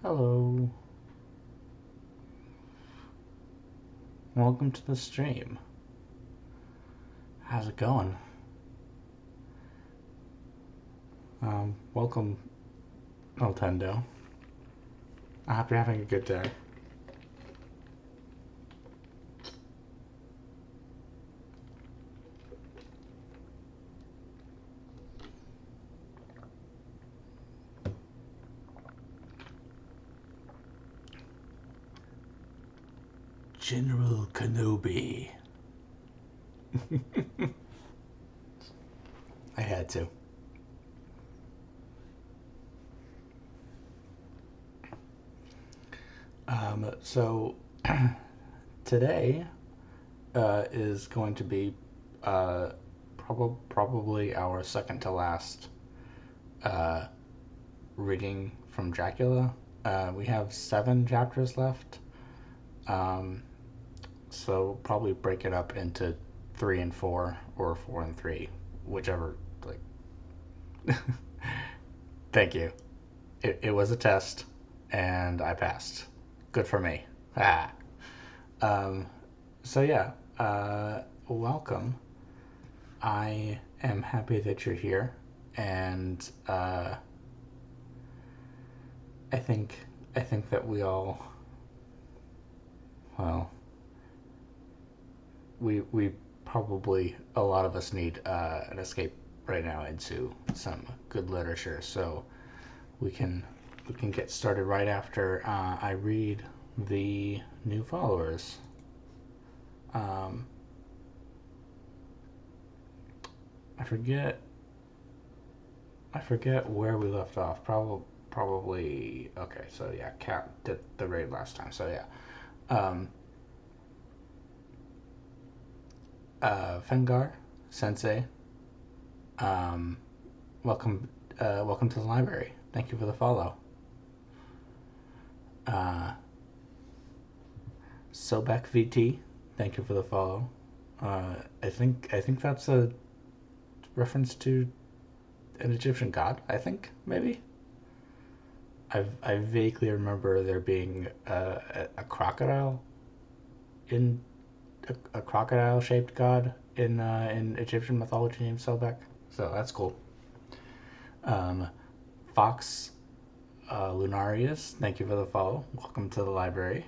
Hello. Welcome to the stream. How's it going? Welcome, Nintendo. I hope you're having a good day. General Kenobi. I had to. So today is going to be probably our second to last uh, reading from Dracula. We have 7 chapters left. So probably break it up into 3 and 4 or 4 and 3, whichever. Like, thank you. It was a test, and I passed. Good for me. Ah. Um, so yeah, welcome. I am happy that you're here, and I think I think that we all, well, we probably, a lot of us need an escape right now into some good literature. So we can we can get started right after I read the new followers. Um, I forget I forget where we left off. Probably okay. So yeah, Cat did the raid last time. So yeah, um, Fengar Sensei. Um, welcome to the library. Thank you for the follow. Uh, Sobek VT. Thank you for the follow. I think that's a reference to an Egyptian god. I think maybe. I vaguely remember there being a crocodile in a crocodile shaped god in Egyptian mythology named Sobek. So that's cool. Um, Fox Lunarius, thank you for the follow. Welcome to the library.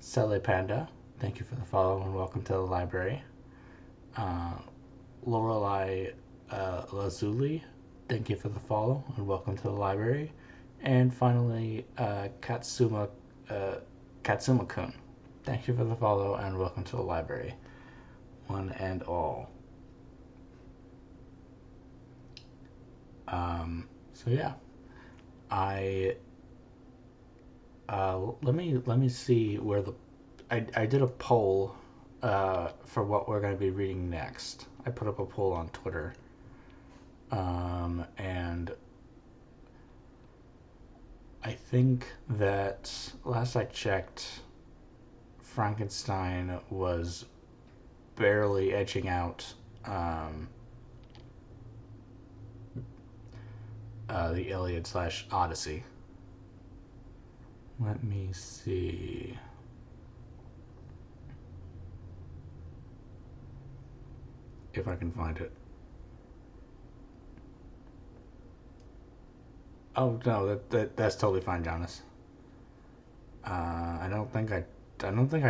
Cele Panda, thank you for the follow and welcome to the library. Uh, Lorelei Lazuli, thank you for the follow and welcome to the library. And finally, Katsuma-kun, thank you for the follow and welcome to the library. One and all. So yeah, I let me see where I did a poll for what we're going to be reading next. I put up a poll on Twitter, and I think that last I checked, Frankenstein was barely edging out the Iliad slash Odyssey. Let me see. If I can find it. Oh no, that's totally fine, Jonas. I don't think I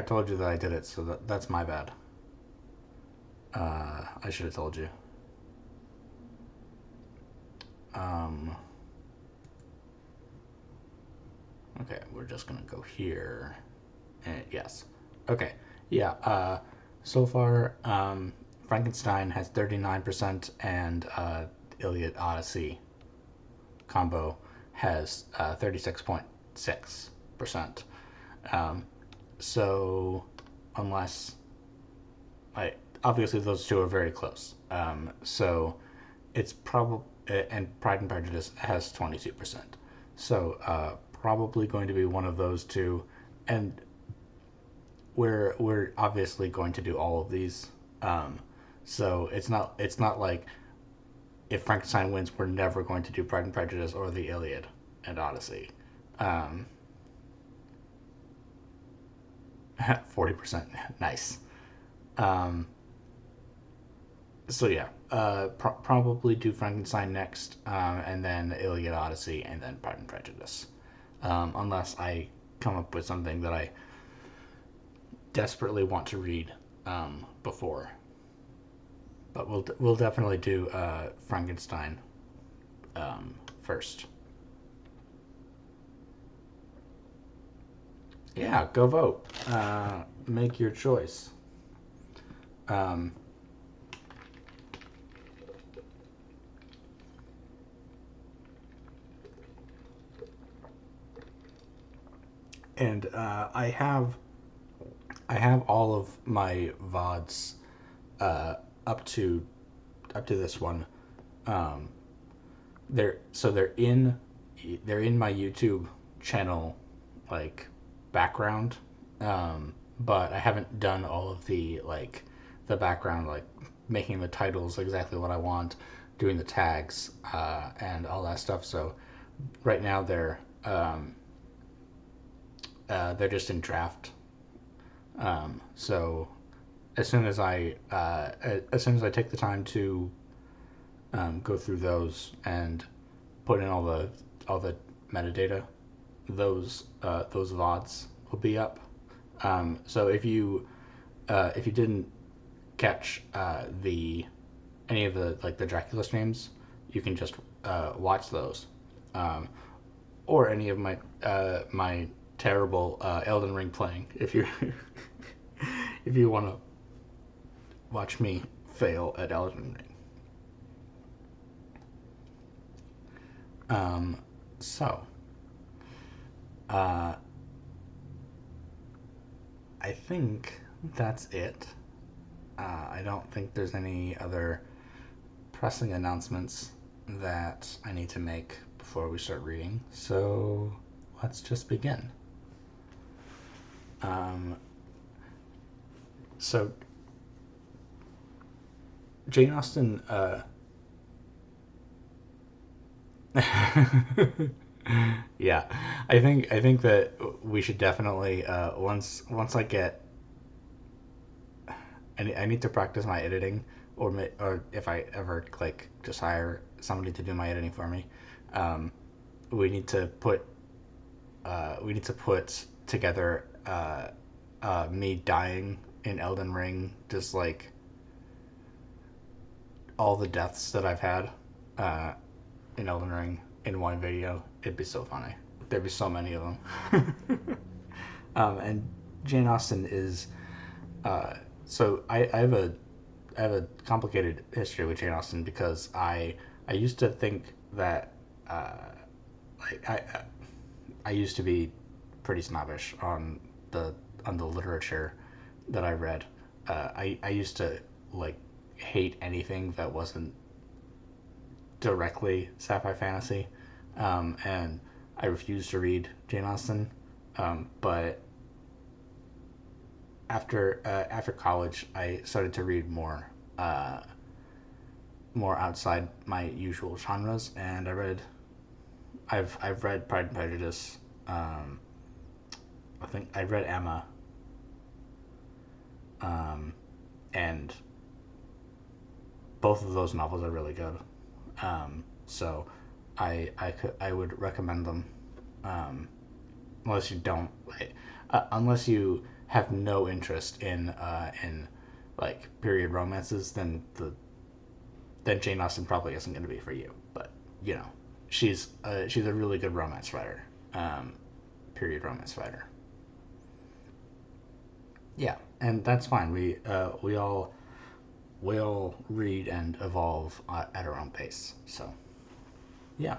told you that I did it, so that's my bad. I should have told you. Um, okay, we're just gonna go here. And yes. Okay. Yeah. So far, Frankenstein has 39% and Iliad Odyssey combo has 36.6%. Um, so unless I obviously those two are very close. So it's probably and Pride and Prejudice has 22%. So probably going to be one of those two, and we're obviously going to do all of these. Um, so it's not like if Frankenstein wins, we're never going to do Pride and Prejudice or the Iliad and Odyssey. Um, 40%. Nice. Um, so yeah, probably do Frankenstein next, and then Iliad Odyssey, and then Pride and Prejudice. Unless I come up with something that I desperately want to read before. But we'll definitely do Frankenstein first. Yeah, go vote. Make your choice. Um, and I have all of my vods uh, up to this one. Um, they're in my YouTube channel like background, but I haven't done all of the background, like making the titles exactly what I want, doing the tags and all that stuff. So right now they're just in draft. So as soon as I take the time to go through those and put in all the metadata, those VODs will be up. So if you didn't catch the any of the like the Dracula streams, you can just watch those, um, or any of my terrible Elden Ring playing if you if you want to watch me fail at Elden Ring. So uh, I think that's it. I don't think there's any other pressing announcements that I need to make before we start reading. So let's just begin. Um, so Jane Austen. Yeah, I think that we should definitely once I get I need to practice my editing, or if I ever like just hire somebody to do my editing for me, um, we need to put together me dying in Elden Ring, just like all the deaths that I've had uh, in Elden Ring in one video. It'd be so funny. There'd be so many of them. And Jane Austen is so I have a complicated history with Jane Austen because I used to think that like I used to be pretty snobbish the on the literature that I read. I used to like hate anything that wasn't directly sci-fi fantasy, and I refused to read Jane Austen. But after college, I started to read more outside my usual genres, and I've read Pride and Prejudice. Um, I think I read Emma, um, and both of those novels are really good. So I would recommend them, um, unless you don't like, unless you have no interest in like period romances, then Jane Austen probably isn't going to be for you. But you know, she's a really good romance writer, um, period romance writer. Yeah, and that's fine. We all read and evolve at our own pace. So yeah.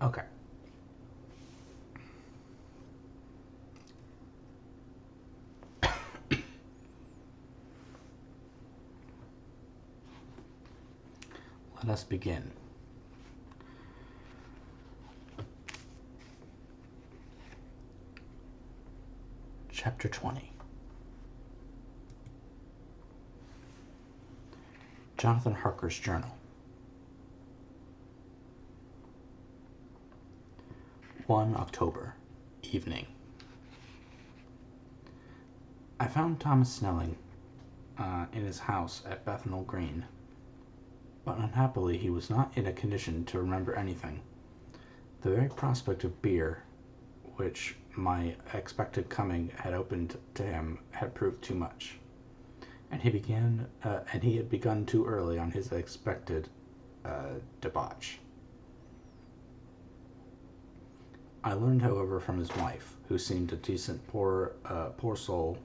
Okay. Let us begin. Chapter 20. Jonathan Harker's journal. 1 October, evening. I found Thomas Snelling in his house at Bethnal Green, but unhappily he was not in a condition to remember anything. The very prospect of beer, which my expected coming had opened to him, had proved too much, and he had begun too early on his expected debauch. I learned, however, from his wife, who seemed a decent poor soul,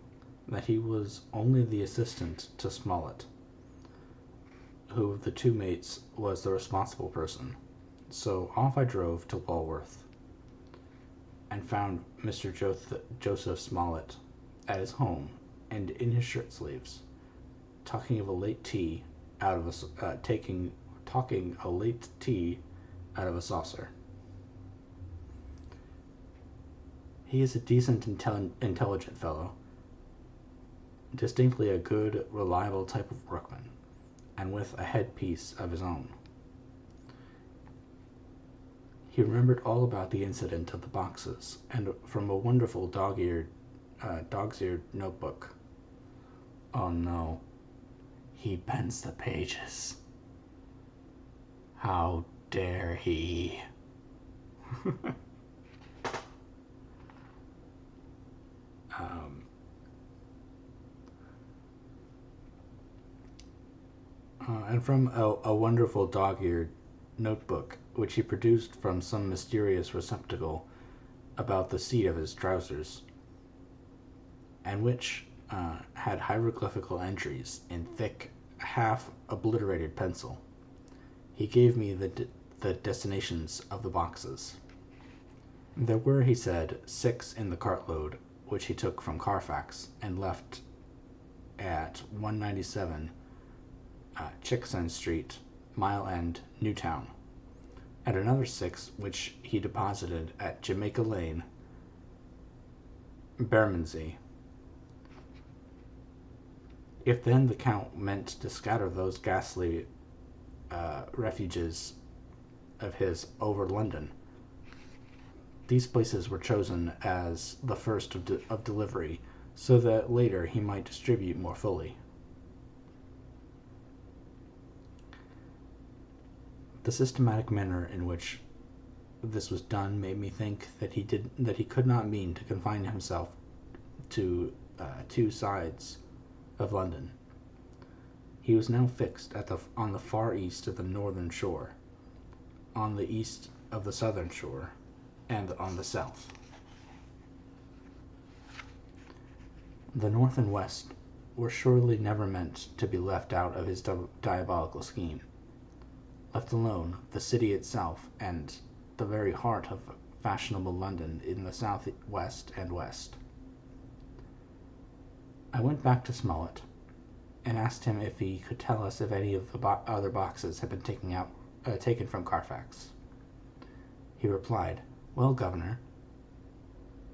that he was only the assistant to Smollett, who of the two mates was the responsible person. So off I drove to Walworth, and found Mr. Joseph Smollett at his home and in his shirt sleeves, talking a late tea out of a saucer. He is a decent, intelligent fellow, distinctly a good, reliable type of workman, and with a headpiece of his own. He remembered all about the incident of the boxes, and from a wonderful dog's-eared notebook. Oh no, he bends the pages. How dare he? And from a wonderful dog-eared notebook, which he produced from some mysterious receptacle about the seat of his trousers, and which had hieroglyphical entries in thick, half-obliterated pencil. He gave me the destinations of the boxes. There were, he said, 6 in the cartload, which he took from Carfax and left at 197 Chickson Street, Mile End, Newtown, and another 6 which he deposited at Jamaica Lane, Bermondsey. If then the Count meant to scatter those ghastly refuges of his over London, these places were chosen as the first of delivery, so that later he might distribute more fully. The systematic manner in which this was done made me think that he could not mean to confine himself to 2 sides of London. He was now fixed on the far east of the northern shore, on the east of the southern shore, and on the south. The north and west were surely never meant to be left out of his diabolical scheme. Left alone, the city itself and the very heart of fashionable London in the south, west, and west. I went back to Smollett and asked him if he could tell us if any of the other boxes had been taken from Carfax. He replied, "Well, Governor,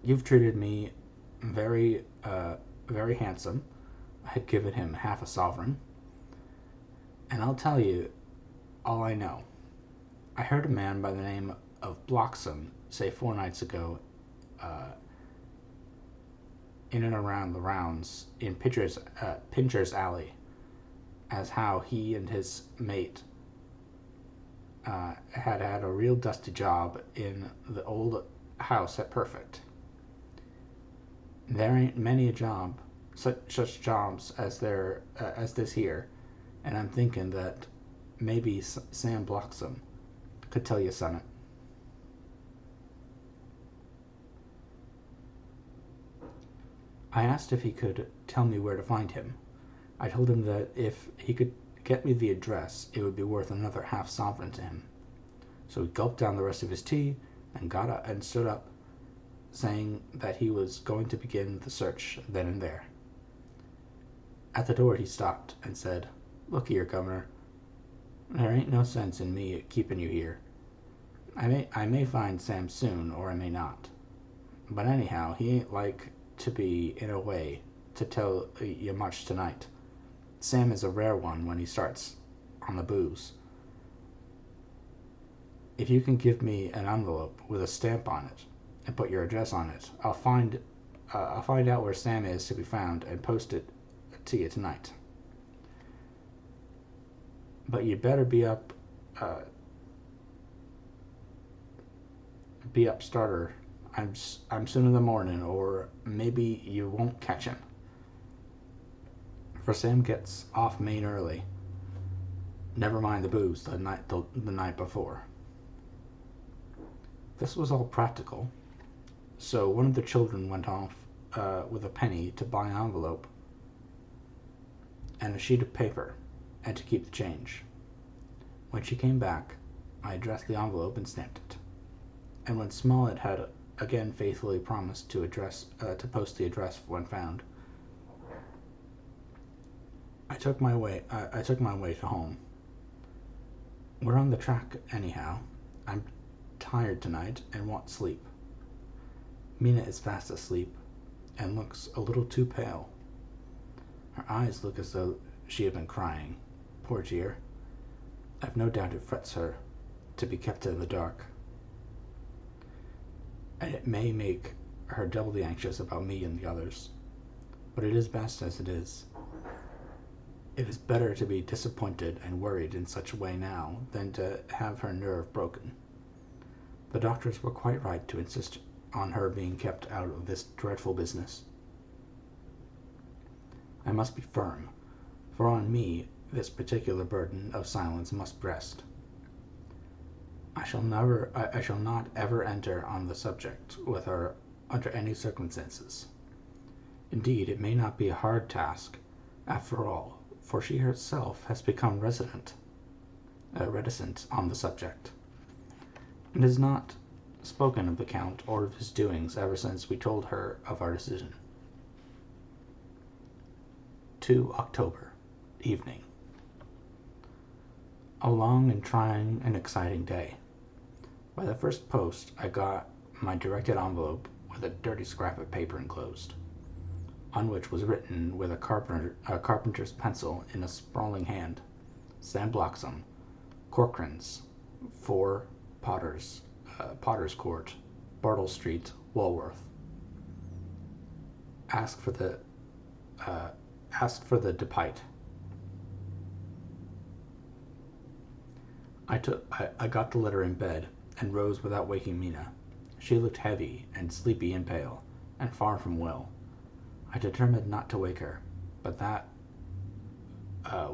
you've treated me very handsome." I had given him half a sovereign, and I'll tell you all I know. I heard a man by the name of Bloxham say 4 nights ago, in and around the rounds in Pincher's Alley, as how he and his mate had a real dusty job in the old house at Perfect. There ain't many a job, such jobs as this here, and I'm thinking that maybe Sam Bloxham could tell you sonnet. I asked if he could tell me where to find him. I told him that if he could get me the address, it would be worth another half sovereign to him. So he gulped down the rest of his tea and got up and stood up, saying that he was going to begin the search then and there. At the door he stopped and said, "Look here, Governor, there ain't no sense in me keeping you here. I may find Sam soon, or I may not. But anyhow, he ain't like to be in a way to tell you much tonight. Sam is a rare one when he starts on the booze. If you can give me an envelope with a stamp on it and put your address on it, I'll find out where Sam is to be found and post it to you tonight. But you better be up starter. I'm soon in the morning, or maybe you won't catch him. For Sam gets off Main early. Never mind the booze the night before. This was all practical, so one of the children went off with a penny to buy an envelope and a sheet of paper, and to keep the change. When she came back, I addressed the envelope and stamped it. And when Smollett had again faithfully promised to post the address when found, I took my way to home. We're on the track anyhow. I'm tired tonight and want sleep. Mina is fast asleep and looks a little too pale. Her eyes look as though she had been crying. Poor dear. I've no doubt it frets her to be kept in the dark, and it may make her doubly anxious about me and the others. But it is best as it is. It is better to be disappointed and worried in such a way now than to have her nerve broken. The doctors were quite right to insist on her being kept out of this dreadful business. I must be firm, for on me this particular burden of silence must rest. I shall not ever enter on the subject with her under any circumstances. Indeed, it may not be a hard task, after all, for she herself has become reticent on the subject, and has not spoken of the Count or of his doings ever since we told her of our decision. 2 October, evening. A long and trying and exciting day. By the first post, I got my directed envelope with a dirty scrap of paper enclosed, on which was written with a carpenter's pencil in a sprawling hand, Sam Bloxham, Corcoran's, 4 Potter's Court, Bartle Street, Walworth. Asked for the Depite. I got the letter in bed and rose without waking Mina. She looked heavy and sleepy and pale, and far from well. I determined not to wake her, but that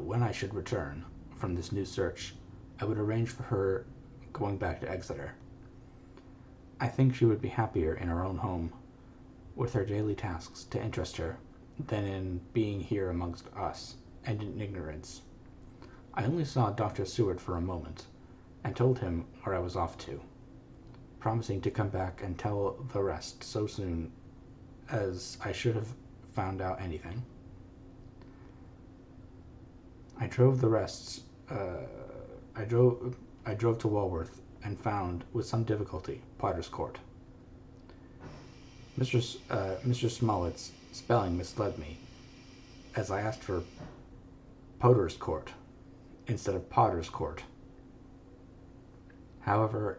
when I should return from this new search, I would arrange for her going back to Exeter. I think she would be happier in her own home, with her daily tasks to interest her, than in being here amongst us, and in ignorance. I only saw Dr. Seward for a moment, and told him where I was off to, promising to come back and tell the rest so soon as I should have found out anything. I drove to Walworth and found, with some difficulty, Potter's Court. Mr. Smollett's spelling misled me, as I asked for Potter's Court instead of Potter's Court. However,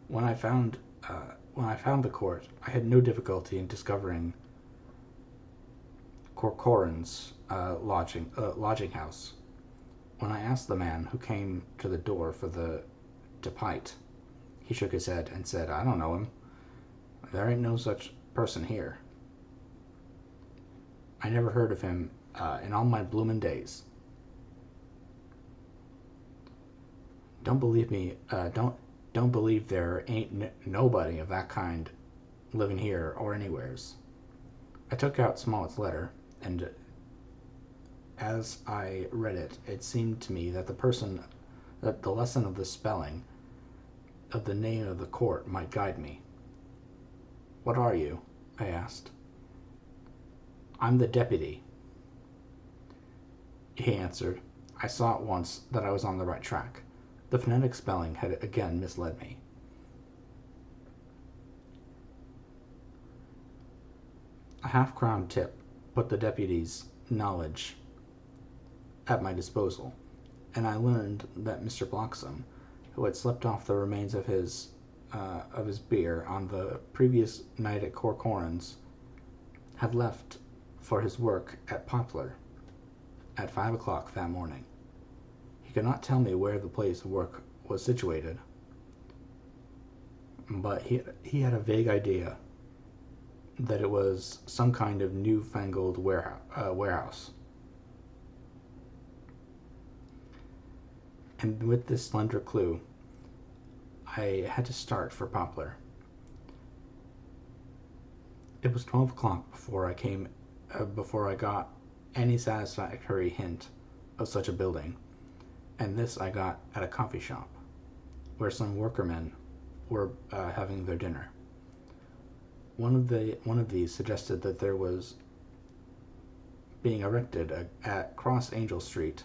when I found the court, I had no difficulty in discovering Corcoran's lodging house. When I asked the man who came to the door for the Depite, he shook his head and said, "I don't know him. There ain't no such person here. I never heard of him in all my bloomin' days." Don't believe me. Don't believe there ain't nobody of that kind living here or anywheres. I took out Smollett's letter, and as I read it, it seemed to me that the lesson of the spelling of the name of the court might guide me. "What are you?" I asked. "I'm the deputy," he answered. I saw at once that I was on the right track. The phonetic spelling had again misled me. A half-crown tip put the deputy's knowledge at my disposal, and I learned that Mr. Bloxam, who had slept off the remains of his beer on the previous night at Corcoran's, had left for his work at Poplar at 5 o'clock that morning. He could not tell me where the place of work was situated, but he had a vague idea that it was some kind of newfangled warehouse. And with this slender clue, I had to start for Poplar. It was 12 o'clock before I got any satisfactory hint of such a building, and this I got at a coffee shop, where some workmen were having their dinner. One of these suggested that there was being erected at Cross Angel Street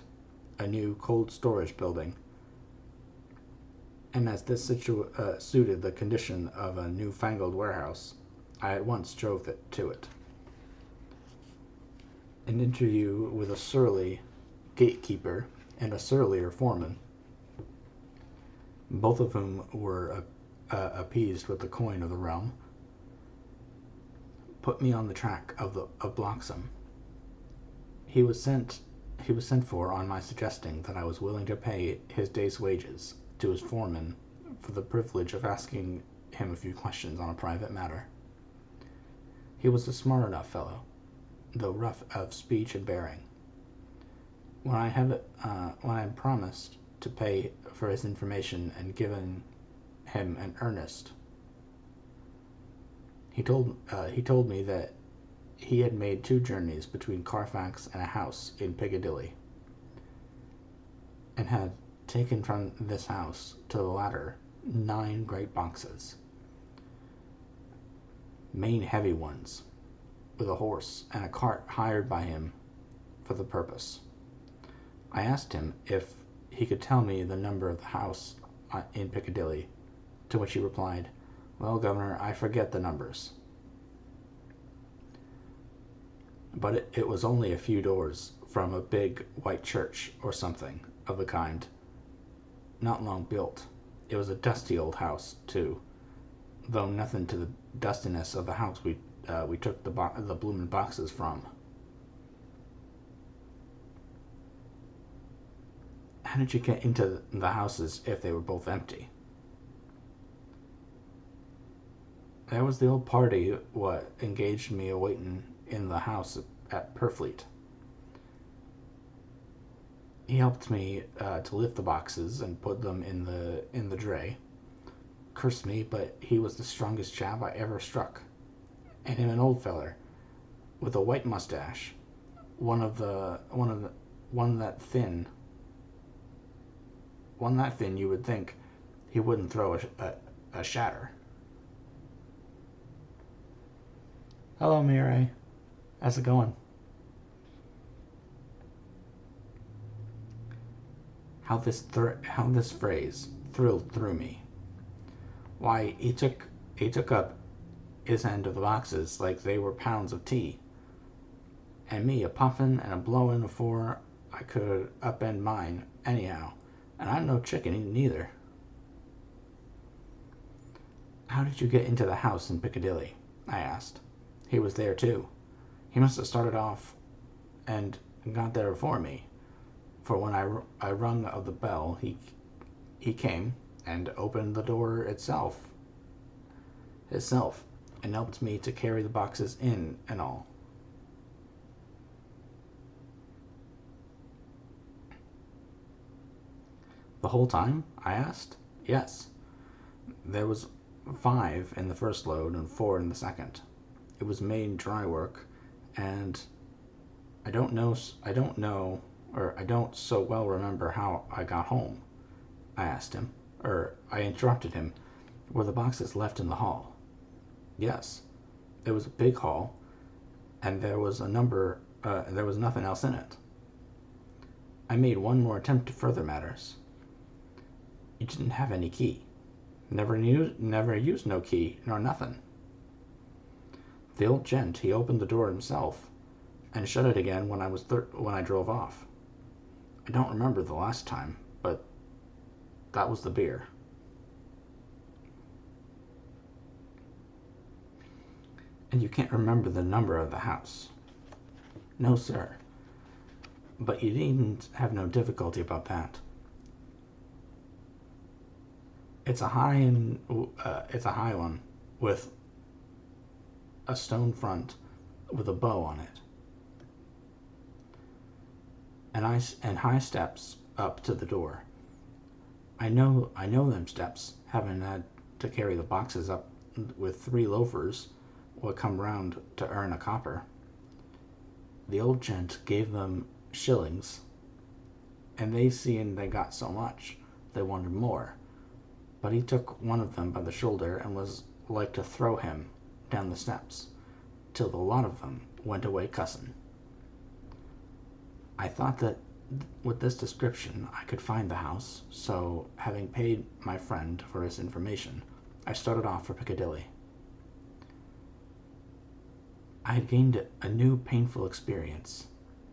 a new cold storage building, and as this suited the condition of a newfangled warehouse, I at once drove to it. An interview with a surly gatekeeper and a surlier foreman, both of whom were appeased with the coin of the realm, put me on the track of Bloxam. He was sent for on my suggesting that I was willing to pay his day's wages to his foreman for the privilege of asking him a few questions on a private matter. He was a smart enough fellow, though rough of speech and bearing. When I had promised to pay for his information and given him an earnest, he told me that he had made 2 journeys between Carfax and a house in Piccadilly, and had taken from this house to the latter 9 great boxes, main heavy ones, with a horse and a cart hired by him for the purpose. I asked him if he could tell me the number of the house in Piccadilly, to which he replied, "Well, Governor, I forget the numbers." But it was only a few doors from a big white church or something of the kind, not long built. It was a dusty old house, too, though nothing to the dustiness of the house we took the bloomin' boxes from. How did you get into the houses if they were both empty? That was the old party what engaged me a-waitin' in the house at Purfleet. He helped me to lift the boxes and put them in the dray. Curse me, but he was the strongest chap I ever struck, and him an old feller with a white mustache, one that thin you would think he wouldn't throw a shatter. Hello, Mireille. How's it going? How this phrase thrilled through me. Why, he took up his end of the boxes like they were pounds of tea, and me a puffin' and a blowin' afore I could upend mine anyhow, and I'm no chicken neither. How did you get into the house in Piccadilly? I asked. He was there too. He must have started off and got there before me, for when I rung of the bell, he came and opened the door itself, and helped me to carry the boxes in and all. The whole time? I asked. Yes. There was 5 in the first load and 4 in the second. It was made dry work, and I don't so well remember how I got home. I interrupted him. Were the boxes left in the hall? Yes. It was a big hall, and there was nothing else in it. I made one more attempt to further matters. You didn't have any key. Never used no key, nor nothing. The old gent, he opened the door himself, and shut it again when I drove off. I don't remember the last time, but that was the beer. And you can't remember the number of the house? No, sir. But you needn't have no difficulty about that. It's a high one with a stone front with a bow on it, and high steps up to the door. I know them steps, having had to carry the boxes up with 3 loafers what come round to earn a copper. The old gent gave them shillings, and they seeing they got so much, they wanted more. But he took one of them by the shoulder and was like to throw him down the steps, till the lot of them went away cussin'. I thought that with this description I could find the house, so, having paid my friend for his information, I started off for Piccadilly. I had gained a new painful experience.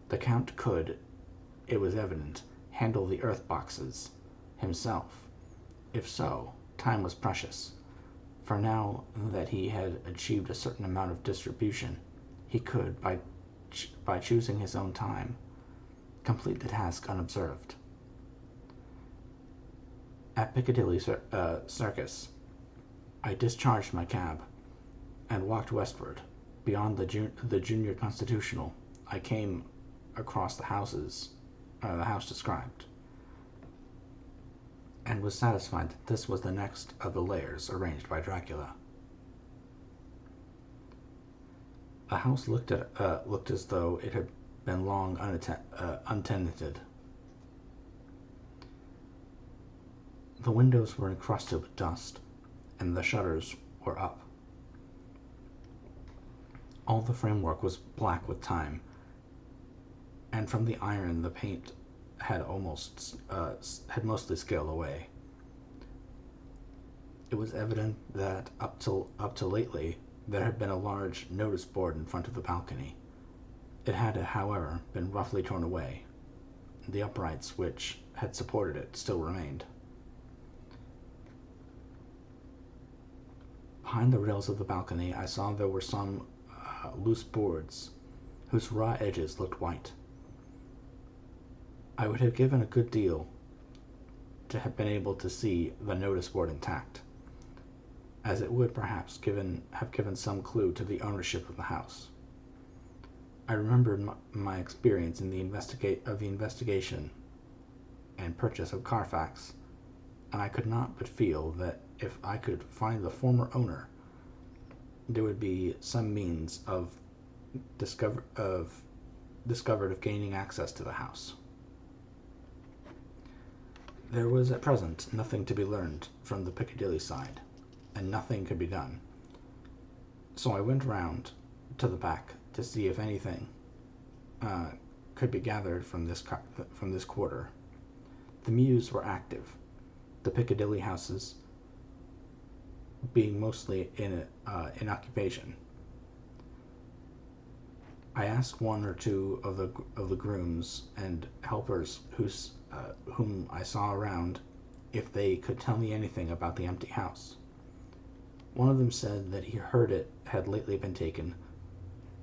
The Count could, it was evident, handle the earth boxes himself. If so, time was precious, for now that he had achieved a certain amount of distribution, he could, by choosing his own time, complete the task unobserved. At Piccadilly Circus, I discharged my cab and walked westward. Beyond the Junior Constitutional, I came across the house described, and was satisfied that this was the next of the layers arranged by Dracula. The house looked as though it had been long untenanted. The windows were encrusted with dust, and the shutters were up. All the framework was black with time, and from the iron the paint had mostly scaled away. It was evident that up to lately there had been a large notice board in front of the balcony. It had, however, been roughly torn away. The uprights which had supported it still remained. Behind the rails of the balcony I saw there were some loose boards whose raw edges looked white. I would have given a good deal to have been able to see the notice board intact, as it would perhaps have given some clue to the ownership of the house. I remembered my experience in the investigation and purchase of Carfax, and I could not but feel that if I could find the former owner, there would be some means of discovered of gaining access to the house. There was at present nothing to be learned from the Piccadilly side, and nothing could be done. So I went round to the back to see if anything could be gathered from this quarter. The mews were active, the Piccadilly houses being mostly in occupation. I asked one or two of the grooms and helpers whom I saw around if they could tell me anything about the empty house. One of them said that he heard it had lately been taken,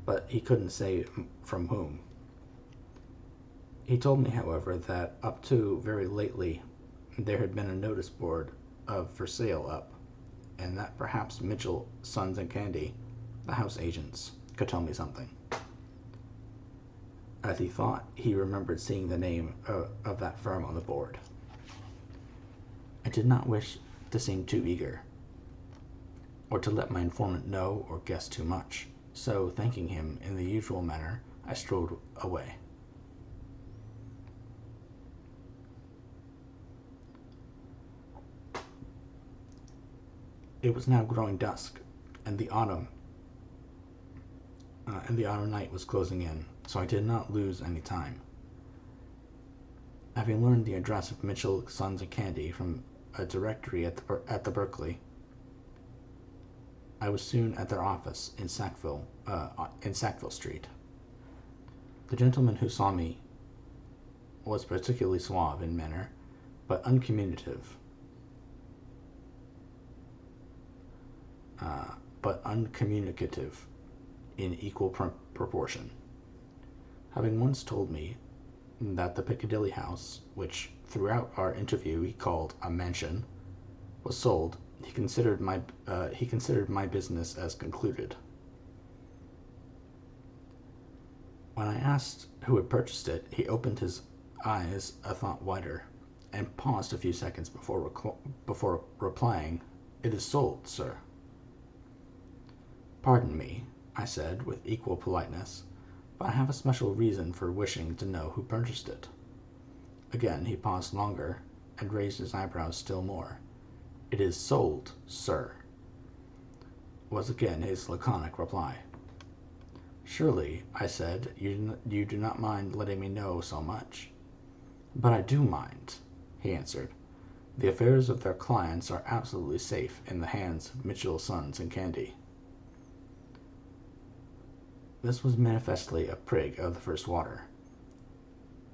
but he couldn't say from whom. He told me, however, that up to very lately there had been a notice board of for sale up, and that perhaps Mitchell, Sons and Candy, the house agents, could tell me something. As he thought, he remembered seeing the name of that firm on the board. I did not wish to seem too eager, or to let my informant know or guess too much, so, thanking him in the usual manner, I strode away. It was now growing dusk, and the autumn night was closing in, so I did not lose any time. Having learned the address of Mitchell, Sons and Candy from a directory at the Berkeley, I was soon at their office in Sackville Street. The gentleman who saw me was particularly suave in manner, but uncommunicative. But uncommunicative in equal proportion. Having once told me that the Piccadilly house, which throughout our interview he called a mansion, was sold, he considered my business as concluded. When I asked who had purchased it, he opened his eyes a thought wider, and paused a few seconds before replying, "It is sold, sir." "Pardon me," I said with equal politeness, "but I have a special reason for wishing to know who purchased it." Again he paused longer, and raised his eyebrows still more. "It is sold, sir," was again his laconic reply. "Surely," I said, you do not mind letting me know so much." "But I do mind," he answered. "The affairs of their clients are absolutely safe in the hands of Mitchell, Sons and Candy." This was manifestly a prig of the first water,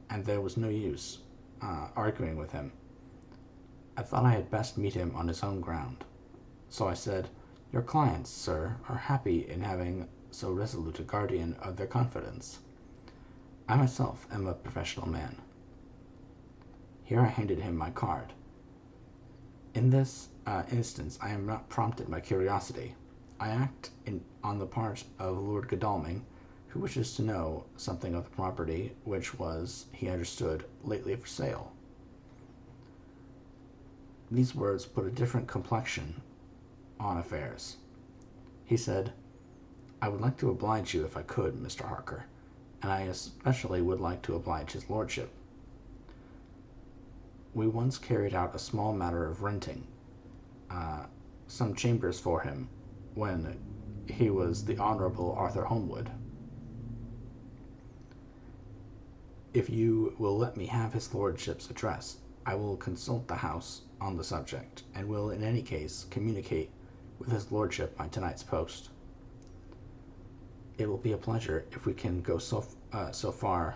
and there was no use arguing with him. I thought I had best meet him on his own ground. So I said, "Your clients, sir, are happy in having so resolute a guardian of their confidence. I myself am a professional man." Here I handed him my card. In this instance I am not prompted by curiosity. I act on the part of Lord Godalming, who wishes to know something of the property which was, he understood, lately for sale. These words put a different complexion on affairs. He said, "I would like to oblige you if I could, Mr. Harker, and I especially would like to oblige his lordship. We once carried out a small matter of renting some chambers for him when he was the Honorable Arthur Holmwood. If you will let me have his lordship's address, I will consult the house on the subject, and will in any case communicate with his lordship by tonight's post. It will be a pleasure if we can go so far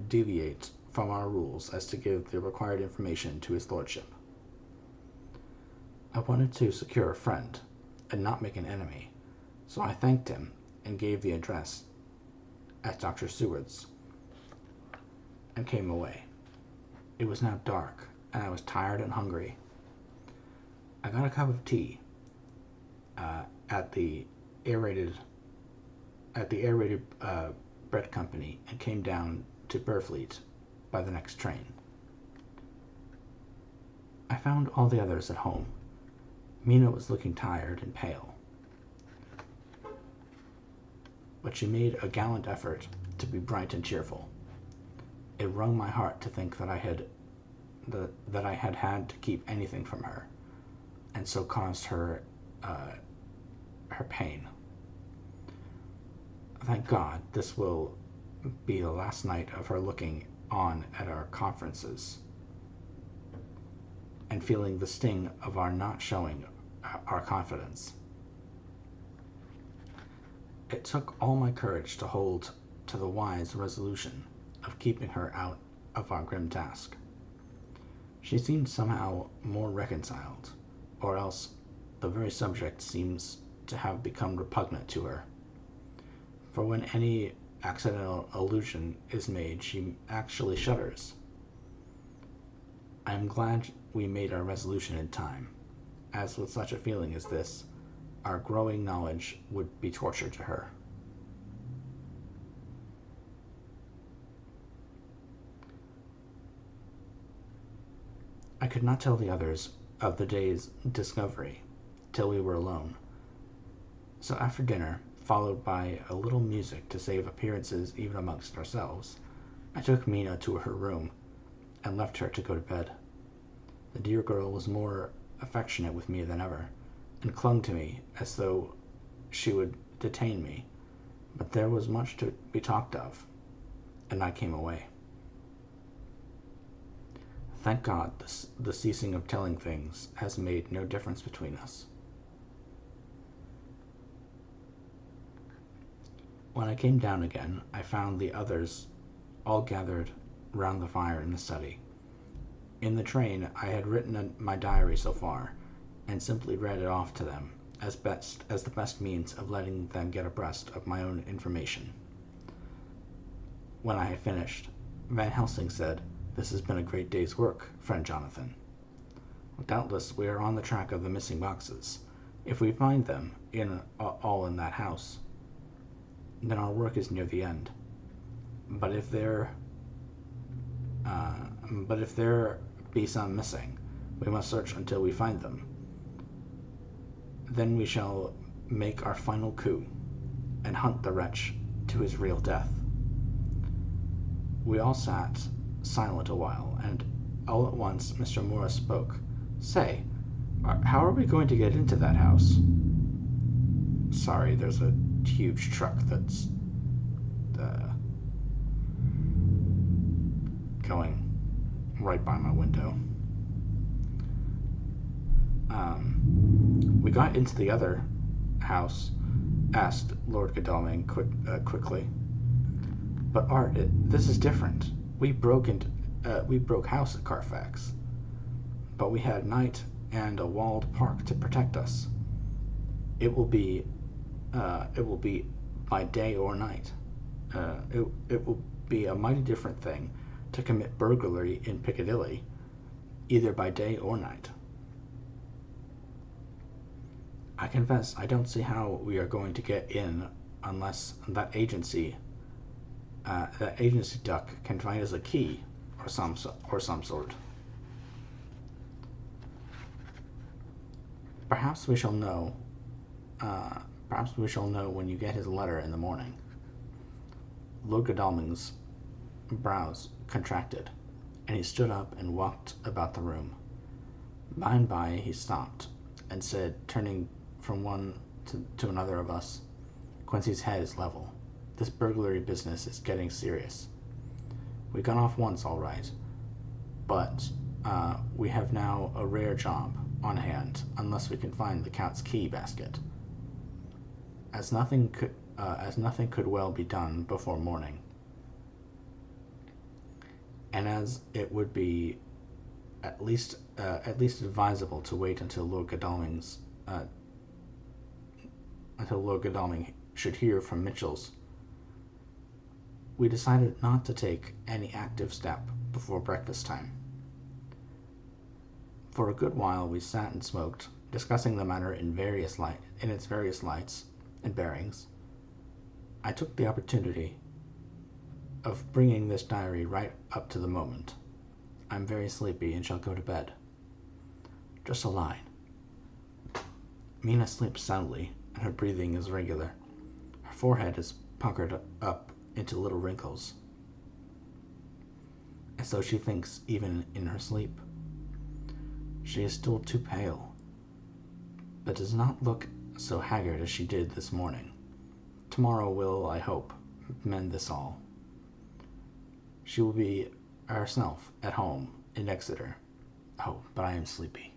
deviate from our rules as to give the required information to his lordship." I wanted to secure a friend, and not make an enemy, so I thanked him and gave the address at Dr. Seward's, and came away. It was now dark, and I was tired and hungry. I got a cup of tea at the aerated bread company, and came down to Burfleet by the next train. I found all the others at home. Mina was looking tired and pale, but she made a gallant effort to be bright and cheerful. It wrung my heart to think that I had had to keep anything from her, and so caused her pain. Thank God this will be the last night of her looking on at our conferences, and feeling the sting of our not showing our confidence. It took all my courage to hold to the wise resolution of keeping her out of our grim task. She seemed somehow more reconciled, or else the very subject seems to have become repugnant to her. For when any accidental allusion is made, she actually shudders. I am glad we made our resolution in time, as with such a feeling as this, our growing knowledge would be torture to her. I could not tell the others of the day's discovery till we were alone. So after dinner, followed by a little music to save appearances even amongst ourselves, I took Mina to her room and left her to go to bed. The dear girl was more affectionate with me than ever, and clung to me as though she would detain me, but there was much to be talked of, and I came away. Thank God the ceasing of telling things has made no difference between us. When I came down again, I found the others all gathered round the fire in the study. In the train, I had written my diary so far, and simply read it off to them as the best means of letting them get abreast of my own information. When I had finished, Van Helsing said, "This has been a great day's work, friend Jonathan. Doubtless we are on the track of the missing boxes. If we find them all in that house, then our work is near the end. But if there be some missing, we must search until we find them. Then we shall make our final coup and hunt the wretch to his real death." We all sat silent a while, and all at once Mr. Morris spoke. "Say, how are we going to get into that house?" "Sorry, there's a huge truck that's going right by my window." "We got into the other house?" asked Lord Godalming quickly. "But Art, this is different. We broke house at Carfax, but we had night and a walled park to protect us. It will be by day or night. It will be a mighty different thing to commit burglary in Piccadilly, either by day or night." "I confess I don't see how we are going to get in unless that agency duck can find us a key or some sort." Perhaps we shall know when you get his letter in the morning." Lord Godalming's brows contracted, and he stood up and walked about the room. By and by he stopped, and said, turning from one to another of us, "Quincy's head is level. This burglary business is getting serious. We got off once all right, but we have now a rare job on hand unless we can find the Count's key basket. As nothing could well be done before morning, and as it would be at least advisable to wait until Lord Godalming should hear from Mitchell's, we decided not to take any active step before breakfast time. For a good while we sat and smoked, discussing the matter in its various lights and bearings. I took the opportunity of bringing this diary right up to the moment. I'm very sleepy and shall go to bed. Just a line. Mina sleeps soundly, and her breathing is regular. Her forehead is puckered up into little wrinkles, as though she thinks even in her sleep. She is still too pale, but does not look so haggard as she did this morning. Tomorrow will, I hope, mend this all. She will be herself at home in Exeter. Oh, but I am sleepy.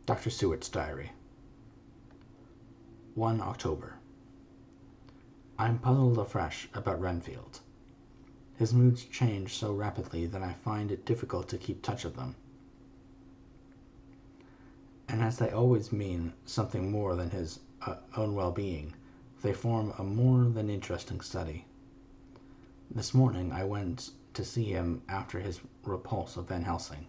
Dr. Stewart's Diary. 1 October. I am puzzled afresh about Renfield. His moods change so rapidly that I find it difficult to keep touch of them. And as they always mean something more than his own well-being, they form a more than interesting study. This morning I went to see him after his repulse of Van Helsing.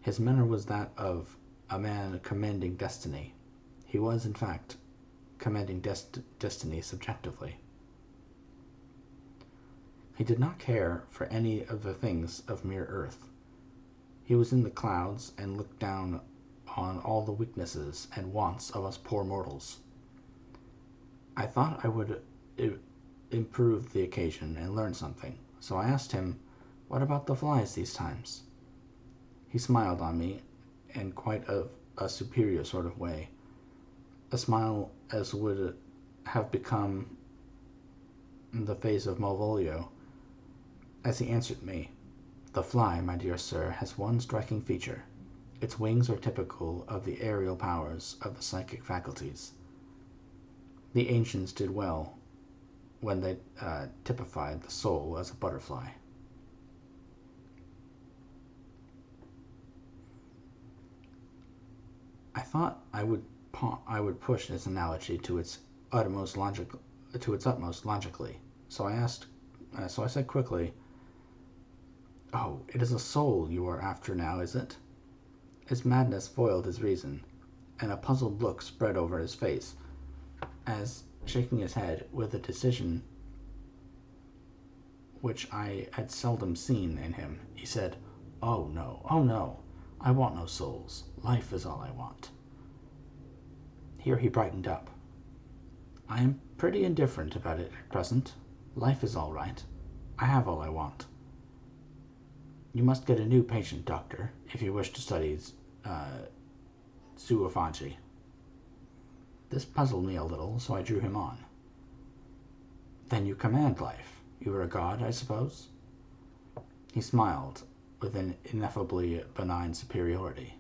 His manner was that of a man commending destiny. He was, in fact, commending destiny subjectively. He did not care for any of the things of mere earth. He was in the clouds and looked down on all the weaknesses and wants of us poor mortals. I thought I would improve the occasion and learn something, so I asked him, "What about the flies these times?" He smiled on me in quite a superior sort of way, a smile as would have become the face of Malvolio, as he answered me, "The fly, my dear sir, has one striking feature. Its wings are typical of the aerial powers of the psychic faculties. The ancients did well when they typified the soul as a butterfly. I thought I would push this analogy to its utmost logically. So I said quickly, "Oh, it is a soul you are after now, is it?" His madness foiled his reason, and a puzzled look spread over his face, as, shaking his head with a decision which I had seldom seen in him, he said, "Oh no, I want no souls. Life is all I want." Here he brightened up. "I am pretty indifferent about it at present. Life is all right. I have all I want. You must get a new patient, doctor, if you wish to study zoophagy." This puzzled me a little, so I drew him on. "Then you command life. You are a god, I suppose?" He smiled with an ineffably benign superiority.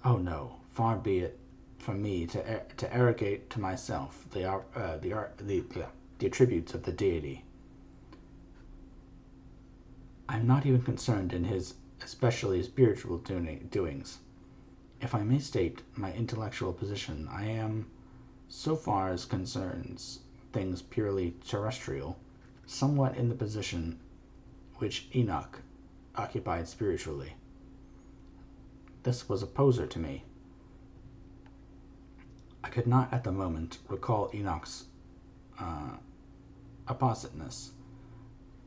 "Oh no, far be it from me to arrogate to myself the attributes of the deity. I'm not even concerned in his especially spiritual doings. If I may state my intellectual position, I am, so far as concerns things purely terrestrial, somewhat in the position which Enoch occupied spiritually." This was a poser to me. I could not at the moment recall Enoch's appositeness,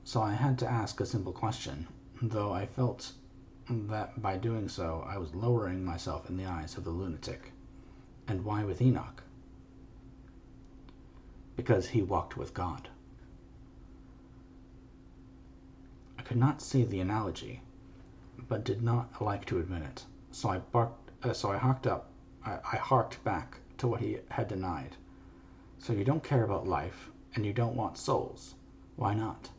so I had to ask a simple question, though I felt that by doing so I was lowering myself in the eyes of the lunatic. "And why with Enoch?" "Because he walked with God." I could not see the analogy, but did not like to admit it, so I harked back to what he had denied. "So you don't care about life, and you don't want souls. Why not?"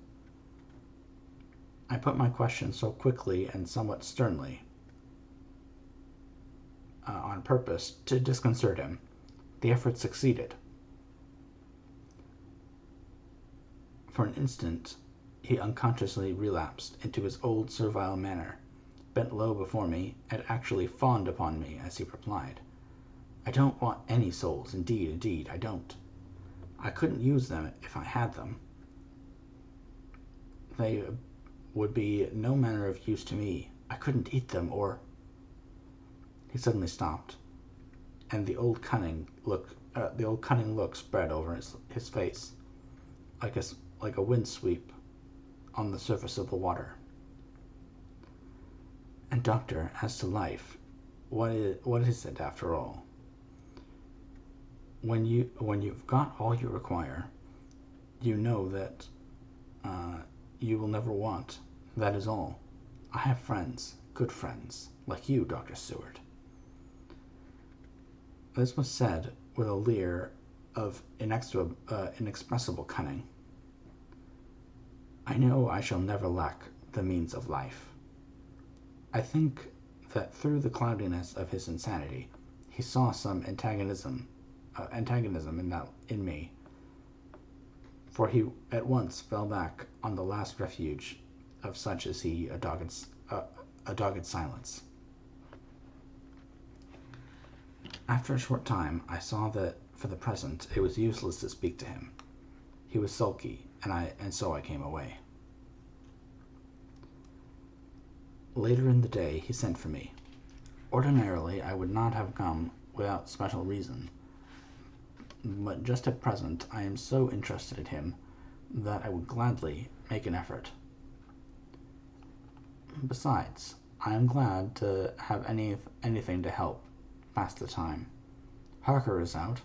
I put my question so quickly and somewhat sternly, on purpose to disconcert him. The effort succeeded. For an instant he unconsciously relapsed into his old servile manner, bent low before me, and actually fawned upon me as he replied, "I don't want any souls, indeed, I don't. I couldn't use them if I had them. They would be no manner of use to me. I couldn't eat them, or—" He suddenly stopped, and the old cunning look spread over his face, like a wind sweep on the surface of the water. "And doctor, as to life, what is it after all? When you've got all you require, you know that you will never want. That is all. I have friends, good friends, like you, Dr. Seward." This was said with a leer of inexpressible cunning. "I know I shall never lack the means of life." I think that through the cloudiness of his insanity, he saw some antagonism in me, for he at once fell back on the last refuge of such as he, a dogged silence. After a short time, I saw that for the present it was useless to speak to him. He was sulky, and so I came away. Later in the day he sent for me. Ordinarily I would not have come without special reason, but just at present I am so interested in him that I would gladly make an effort. Besides, I am glad to have anything to help pass the time. Harker is out,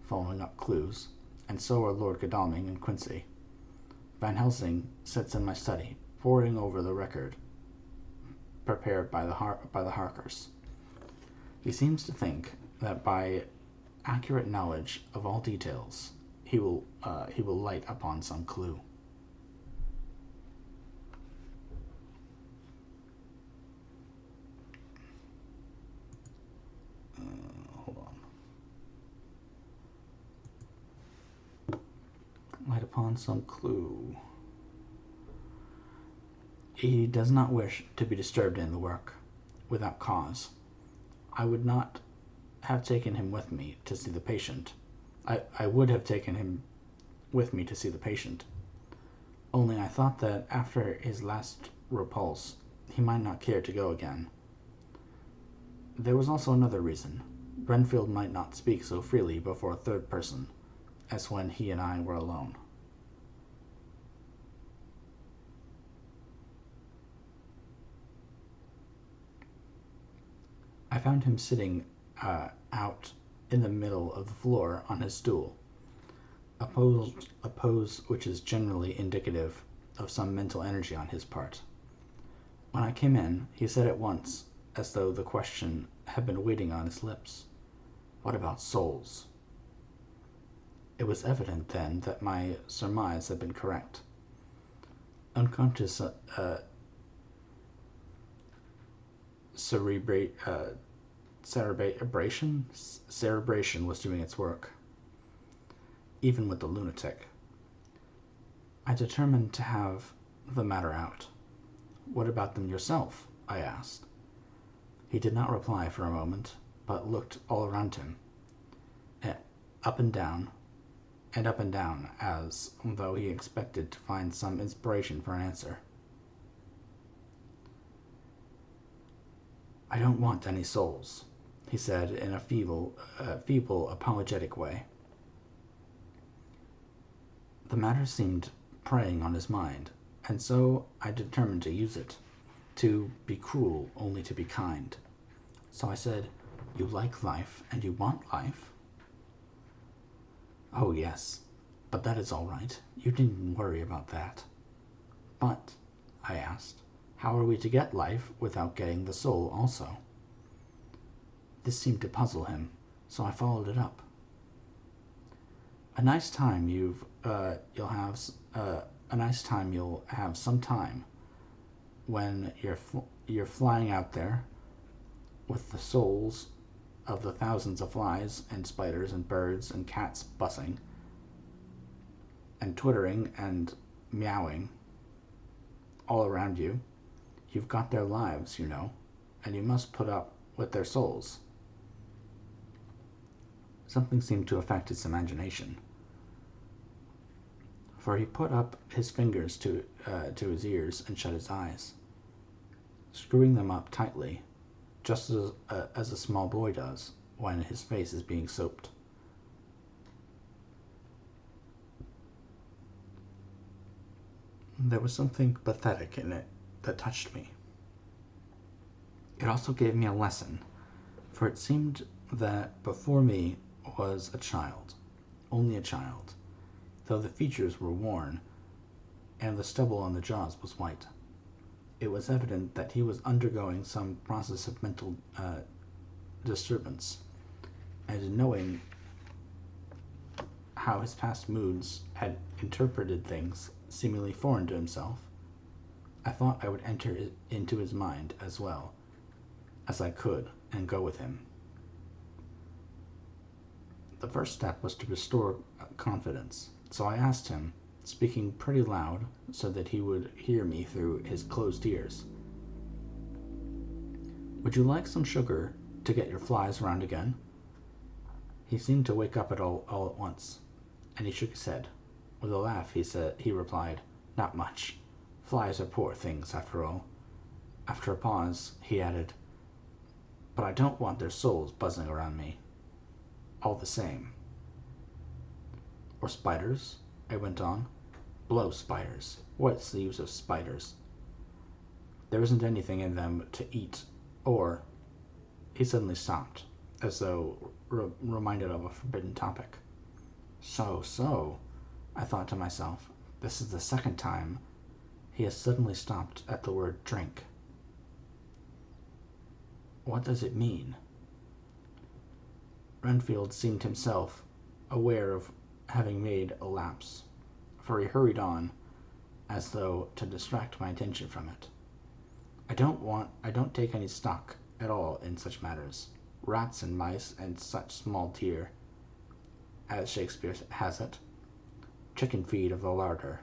following up clues, and so are Lord Godalming and Quincy. Van Helsing sits in my study, poring over the record prepared by the Harkers. He seems to think that by accurate knowledge of all details, he will light upon some clue. Hold on. light upon some clue. He does not wish to be disturbed in the work, without cause. I would not have taken him with me to see the patient. I would have taken him with me to see the patient. Only I thought that after his last repulse, he might not care to go again. There was also another reason. Renfield might not speak so freely before a third person, as when he and I were alone. I found him sitting out in the middle of the floor on his stool, a pose which is generally indicative of some mental energy on his part. When I came in, he said at once, as though the question had been waiting on his lips, "What about souls?" It was evident then that my surmise had been correct. Unconscious cerebration was doing its work, even with the lunatic. I determined to have the matter out. "What about them yourself?" I asked. He did not reply for a moment, but looked all around him, up and down, as though he expected to find some inspiration for an answer. "I don't want any souls," he said in a feeble, apologetic way. The matter seemed preying on his mind, and so I determined to use it, to be cruel only to be kind. So I said, "You like life, and you want life?" "Oh, yes, but that is all right. You needn't worry about that." "But," I asked, "how are we to get life without getting the soul also?" This seemed to puzzle him, so I followed it up. "A nice time you'll have some time when you're flying out there with the souls of the thousands of flies and spiders and birds and cats buzzing and twittering and meowing all around you. You've got their lives, you know, and you must put up with their souls." Something seemed to affect his imagination, for he put up his fingers to his ears and shut his eyes, screwing them up tightly, just as a small boy does when his face is being soaped. There was something pathetic in it that touched me. It also gave me a lesson, for it seemed that before me was a child, only a child, though the features were worn and the stubble on the jaws was white. It was evident that he was undergoing some process of mental disturbance, and knowing how his past moods had interpreted things seemingly foreign to himself, I thought I would enter into his mind as well as I could and go with him. The first step was to restore confidence, so I asked him, speaking pretty loud so that he would hear me through his closed ears, "Would you like some sugar to get your flies around again?" He seemed to wake up all at once, and he shook his head. With a laugh, he replied, "Not much. Flies are poor things, after all." After a pause, he added, "But I don't want their souls buzzing around me, all the same." "Or spiders?" I went on. "Blow spiders. What's the use of spiders? There isn't anything in them to eat, or—" He suddenly stopped, as though reminded of a forbidden topic. So, I thought to myself, this is the second time he has suddenly stopped at the word drink. What does it mean? Renfield seemed himself aware of having made a lapse, for he hurried on, as though to distract my attention from it. I don't take any stock at all in such matters. Rats and mice and such small deer, as Shakespeare has it. chicken feed of the larder,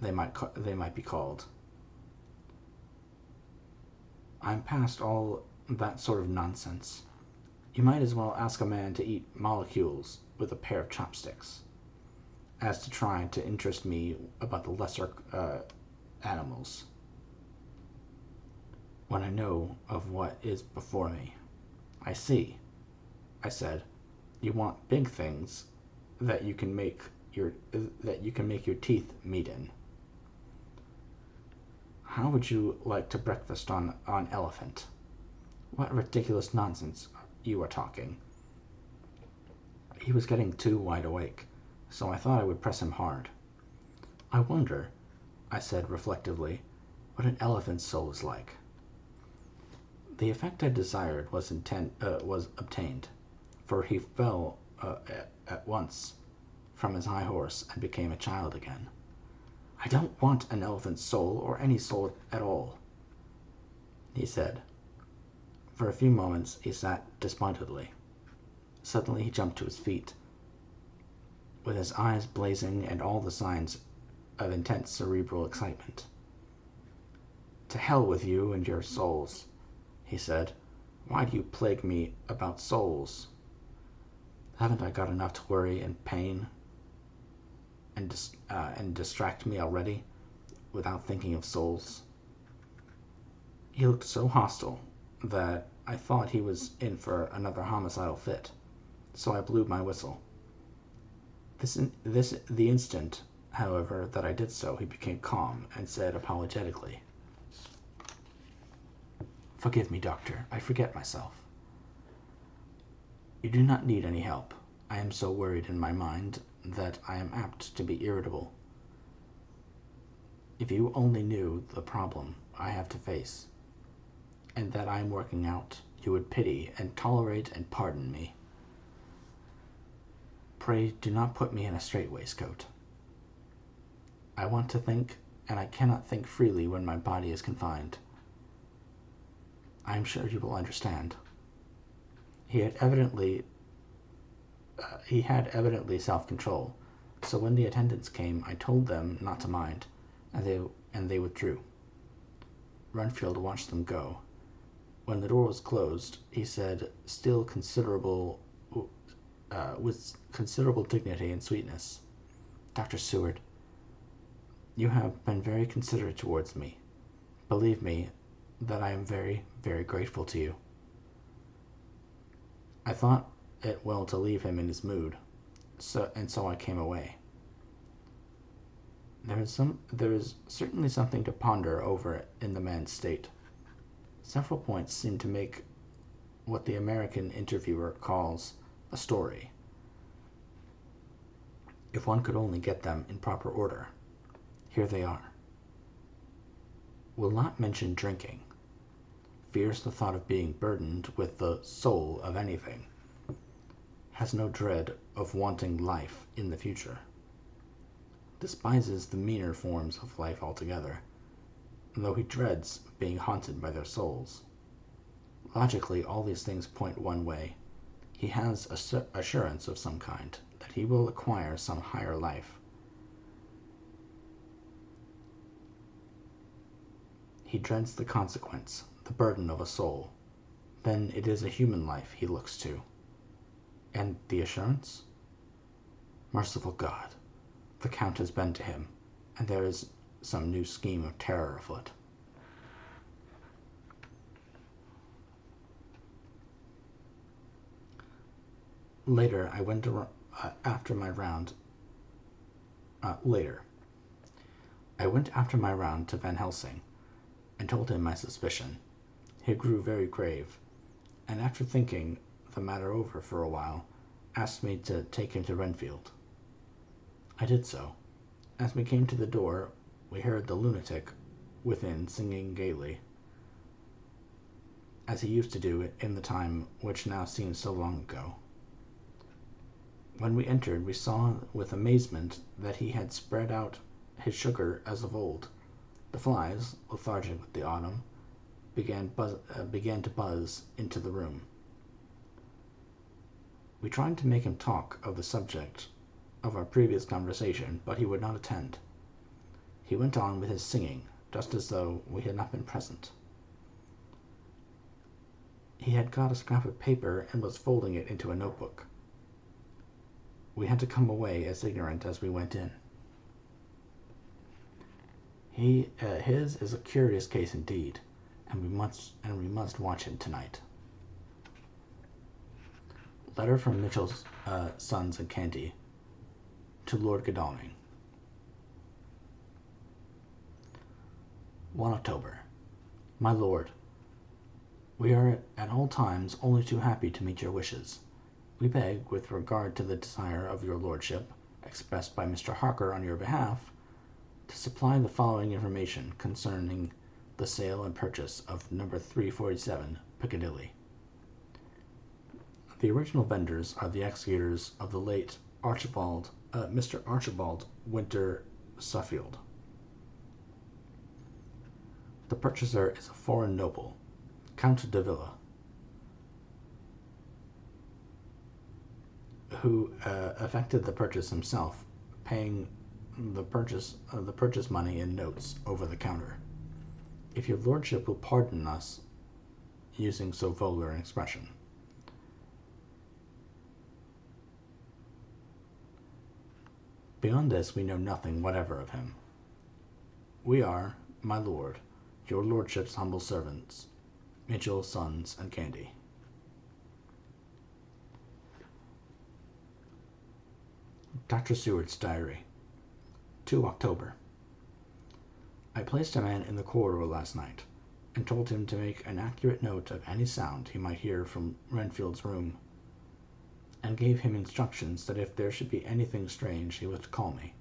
they might be called. I'm past all that sort of nonsense. You might as well ask a man to eat molecules with a pair of chopsticks as to try to interest me about the lesser animals when I know of what is before me. I see, I said. You want big things that you can make your teeth meet in. How would you like to breakfast on elephant? What ridiculous nonsense you are talking. He was getting too wide awake, so I thought I would press him hard. I wonder, I said reflectively, what an elephant's soul is like. The effect I desired was obtained, for he fell at once from his high horse and became a child again. I don't want an elephant's soul, or any soul at all, he said. For a few moments he sat despondently. Suddenly he jumped to his feet, with his eyes blazing and all the signs of intense cerebral excitement. To hell with you and your souls, he said. Why do you plague me about souls? Haven't I got enough to worry and pain and distract me already, without thinking of souls? He looked so hostile that I thought he was in for another homicidal fit, so I blew my whistle. The instant, however, that I did so, he became calm and said apologetically, Forgive me, Doctor, I forget myself. You do not need any help. I am so worried in my mind that I am apt to be irritable. If you only knew the problem I have to face, and that I am working out, you would pity and tolerate and pardon me. Pray do not put me in a strait-waistcoat. I want to think, and I cannot think freely when my body is confined. I am sure you will understand. He had evidently self-control, so when the attendants came, I told them not to mind, and they withdrew. Renfield watched them go. When the door was closed, he said, with considerable dignity and sweetness, Dr. Seward, you have been very considerate towards me. Believe me that I am very, very grateful to you. I thought it well to leave him in his mood, so I came away. There is certainly something to ponder over in the man's state. Several points seem to make what the American interviewer calls a story, if one could only get them in proper order. Here they are. Will not mention drinking. Fears the thought of being burdened with the soul of anything. Has no dread of wanting life in the future. Despises the meaner forms of life altogether, though he dreads being haunted by their souls. Logically, all these things point one way. He has assurance of some kind that he will acquire some higher life. He dreads the consequence, the burden of a soul. Then it is a human life he looks to. And the assurance? Merciful God, the Count has been to him, and there is some new scheme of terror afoot. Later, I went after my round to Van Helsing, and told him my suspicion. He grew very grave, and after thinking the matter over for a while, asked me to take him to Renfield. I did so. As we came to the door, we heard the lunatic within singing gaily, as he used to do in the time which now seems so long ago. When we entered, we saw with amazement that he had spread out his sugar as of old. The flies, lethargic with the autumn, began to buzz into the room. We tried to make him talk of the subject of our previous conversation, but he would not attend. He went on with his singing, just as though we had not been present. He had got a scrap of paper and was folding it into a notebook. We had to come away as ignorant as we went in. His is a curious case indeed, and we must watch him tonight. Letter from Mitchell's Sons and Candy to Lord Godalming. 1 October. My lord, we are at all times only too happy to meet your wishes. We beg, with regard to the desire of your lordship, expressed by Mr. Harker on your behalf, to supply the following information concerning the sale and purchase of number 347 Piccadilly. The original vendors are the executors of the late Mr. Archibald Winter Suffield. The purchaser is a foreign noble, Count de Villa, who effected the purchase himself, paying the purchase money in notes over the counter. If your lordship will pardon us using so vulgar an expression. Beyond this we know nothing whatever of him. We are, my lord, your lordship's humble servants, Mitchell, Sons, and Candy. Dr. Seward's Diary, 2 October. I placed a man in the corridor last night, and told him to make an accurate note of any sound he might hear from Renfield's room, and gave him instructions that if there should be anything strange he was to call me.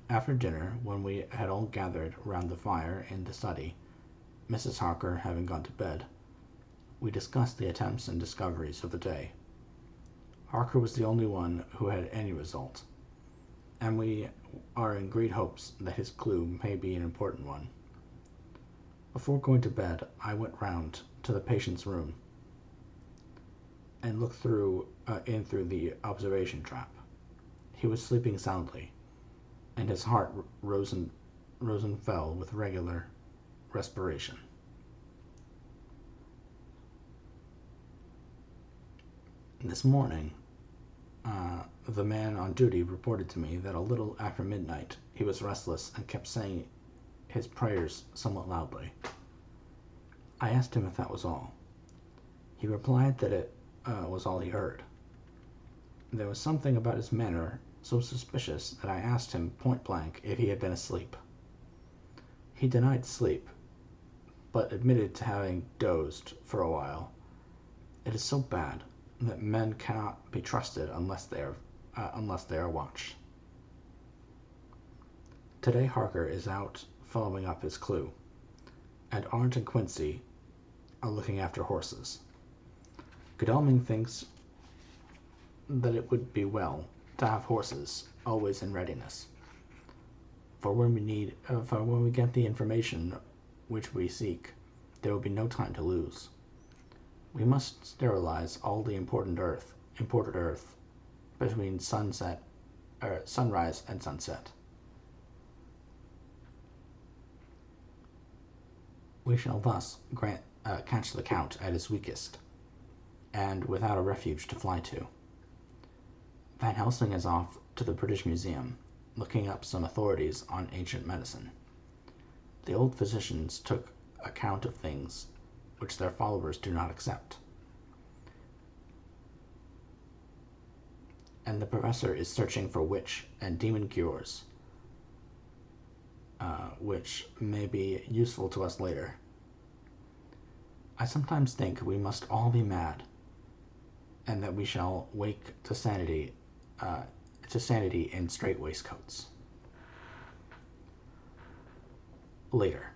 After dinner, when we had all gathered round the fire in the study, Mrs. Harker having gone to bed, we discussed the attempts and discoveries of the day. Harker was the only one who had any result, and we are in great hopes that his clue may be an important one. Before going to bed, I went round to the patient's room and looked in through the observation trap. He was sleeping soundly, and his heart rose and fell with regular respiration. This morning, the man on duty reported to me that a little after midnight he was restless and kept saying his prayers somewhat loudly. I asked him if that was all. He replied that it was all he heard. There was something about his manner so suspicious that I asked him point blank if he had been asleep. He denied sleep, but admitted to having dozed for a while. It is so bad that men cannot be trusted unless they are watched. Today Harker is out following up his clue, and Arndt and Quincy are looking after horses. Godalming thinks that it would be well to have horses always in readiness, for when we get the information which we seek, there will be no time to lose. We must sterilize all the imported earth between sunrise and sunset. We shall thus catch the Count at his weakest, and without a refuge to fly to. Van Helsing is off to the British Museum, looking up some authorities on ancient medicine. The old physicians took account of things which their followers do not accept. And the professor is searching for witch and demon cures, which may be useful to us later. I sometimes think we must all be mad, and that we shall wake to sanity in strait waistcoats. Later.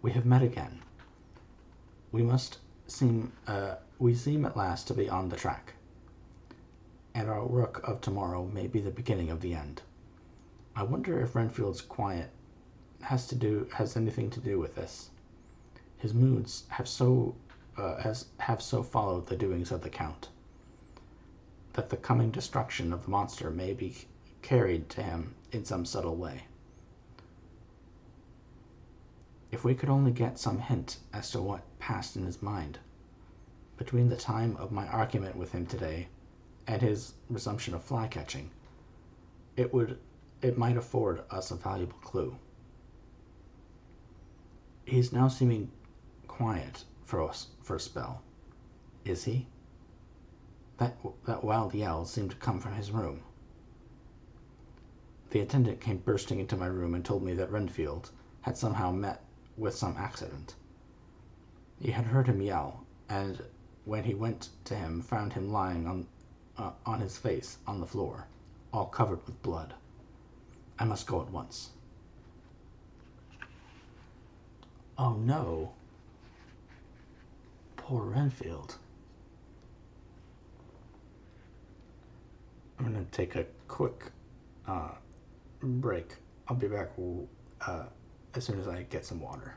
We have met again. We seem at last to be on the track, and our work of tomorrow may be the beginning of the end. I wonder if Renfield's quiet has anything to do with this. His moods have so followed the doings of the Count. that the coming destruction of the monster may be carried to him in some subtle way. If we could only get some hint as to what passed in his mind between the time of my argument with him today and his resumption of fly catching, it might afford us a valuable clue. He's now seeming quiet for a spell. Is he? That wild yell seemed to come from his room. The attendant came bursting into my room and told me that Renfield had somehow met with some accident. He had heard him yell, and when he went to him, found him lying on his face on the floor, all covered with blood. I must go at once. Oh no. Poor Renfield. I'm going to take a quick break. I'll be back as soon as I get some water.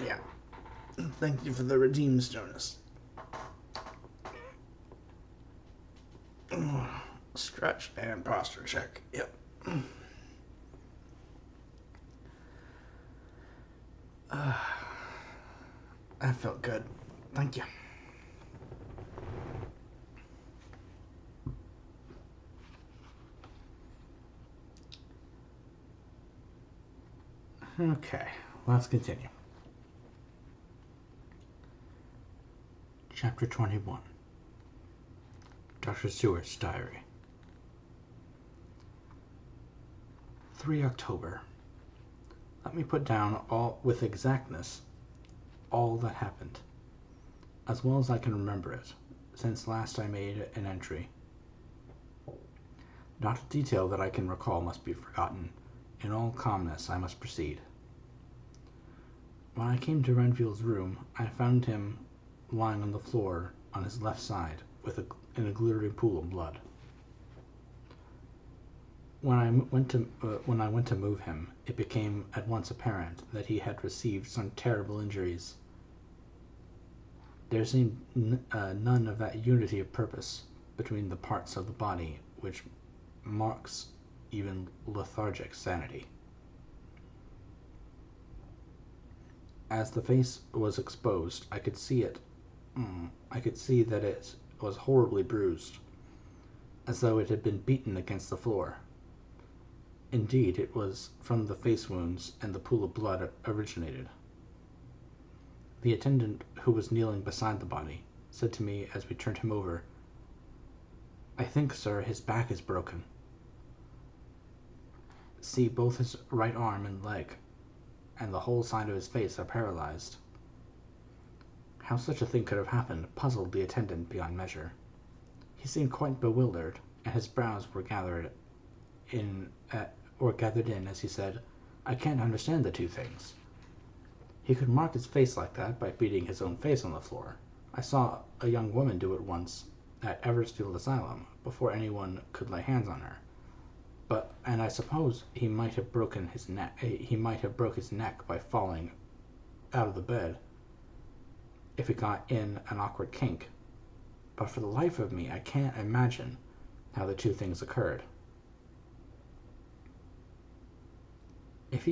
Yeah. Thank you for the redeem, Jonas. Stretch and posture check. Yep. That felt good. Thank you. Okay, let's continue. Chapter 21. Dr. Stewart's Diary. 3 October. Let me put down with exactness all that happened, as well as I can remember it, since last I made an entry. Not a detail that I can recall must be forgotten. In all calmness I must proceed. When I came to Renfield's room, I found him lying on the floor on his left side in a glittering pool of blood. When I went to move him, it became at once apparent that he had received some terrible injuries. There seemed none of that unity of purpose between the parts of the body which marks even lethargic sanity. As the face was exposed, I could see that it was horribly bruised, as though it had been beaten against the floor. Indeed, it was from the face wounds and the pool of blood originated. The attendant who was kneeling beside the body said to me as we turned him over, "I think, sir, his back is broken. See, both his right arm and leg, and the whole side of his face are paralyzed." How such a thing could have happened puzzled the attendant beyond measure. He seemed quite bewildered, and his brows were gathered in as he said, "I can't understand the two things. He could mark his face like that by beating his own face on the floor. I saw a young woman do it once at Eversfield Asylum, before anyone could lay hands on her. And I suppose he might have broken his neck. He might have broke his neck by falling out of the bed, if it got in an awkward kink. But for the life of me, I can't imagine how the two things occurred. If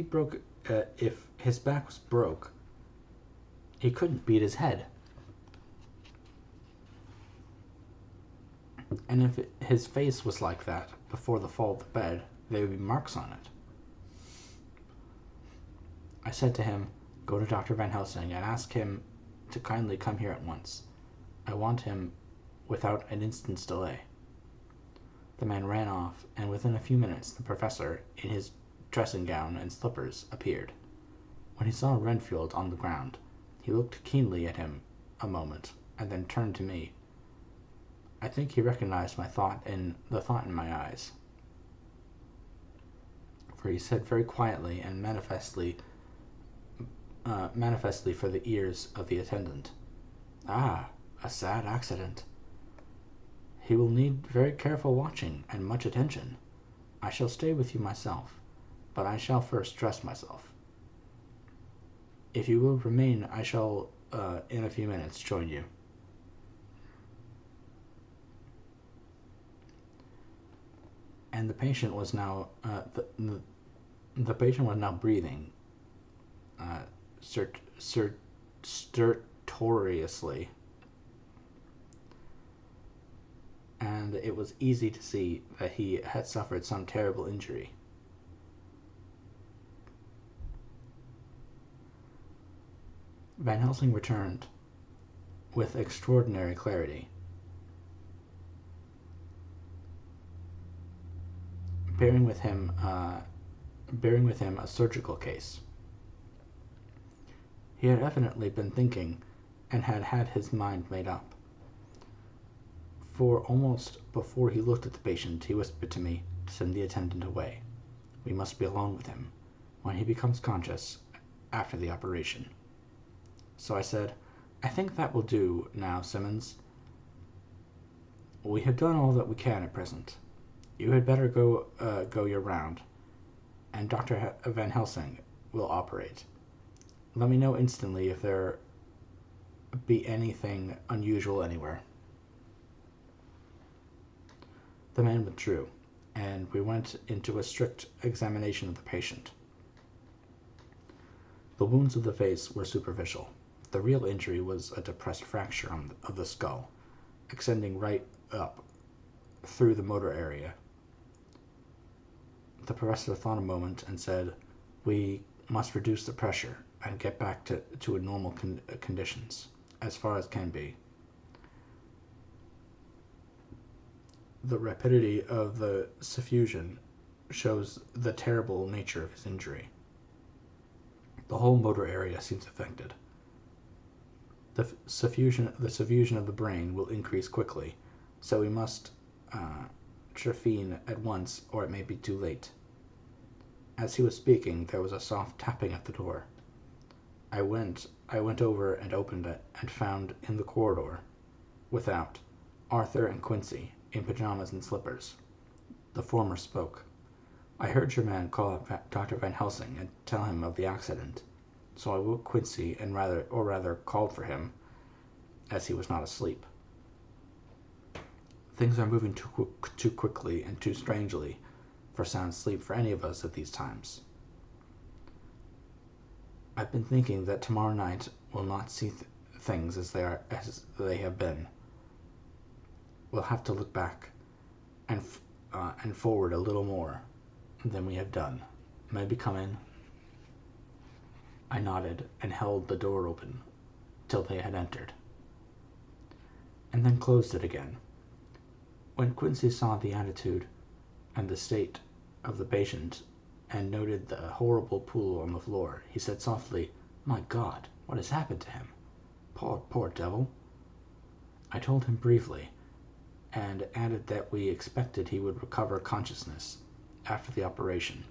his back was broke, he couldn't beat his head. And if his face was like that before the fall of the bed, there would be marks on it. I said to him, "Go to Dr. Van Helsing and ask him to kindly come here at once. I want him without an instant's delay." The man ran off, and within a few minutes the professor, in his dressing gown and slippers, appeared. When he saw Renfield on the ground, he looked keenly at him a moment, and then turned to me. I think he recognized the thought in my eyes, for he said very quietly and manifestly for the ears of the attendant, "Ah, a sad accident. He will need very careful watching and much attention. I shall stay with you myself, but I shall first dress myself. If you will remain, I shall, in a few minutes, join you." And the patient was now breathing stertorously, and it was easy to see that he had suffered some terrible injury. Van Helsing returned with extraordinary clarity, bearing with him a surgical case. He had evidently been thinking, and had his mind made up. For almost before he looked at the patient, he whispered to me to send the attendant away. We must be alone with him when he becomes conscious after the operation. So I said, "I think that will do now, Simmons. We have done all that we can at present. You had better go your round, and Dr. Van Helsing will operate. Let me know instantly if there be anything unusual anywhere." The man withdrew, and we went into a strict examination of the patient. The wounds of the face were superficial. The real injury was a depressed fracture of the skull, extending right up through the motor area. The professor thought a moment and said, "We must reduce the pressure and get back to normal conditions, as far as can be. The rapidity of the suffusion shows the terrible nature of his injury. The whole motor area seems affected. The suffusion of the brain will increase quickly, so we must trephine at once, or it may be too late." As he was speaking, there was a soft tapping at the door. I went over and opened it, and found in the corridor, without, Arthur and Quincy, in pajamas and slippers. The former spoke. "I heard your man call up Dr. Van Helsing and tell him of the accident, so I woke Quincy and rather called for him, as he was not asleep. Things are moving too quickly and too strangely for sound sleep for any of us at these times. I've been thinking that tomorrow night we'll not see things as they have been. We'll have to look back and forward a little more than we have done. May I come in?" I nodded and held the door open till they had entered, and then closed it again. When Quincy saw the attitude and the state of the patient and noted the horrible pool on the floor, he said softly, "My God, what has happened to him? Poor devil." I told him briefly, and added that we expected he would recover consciousness after the operation,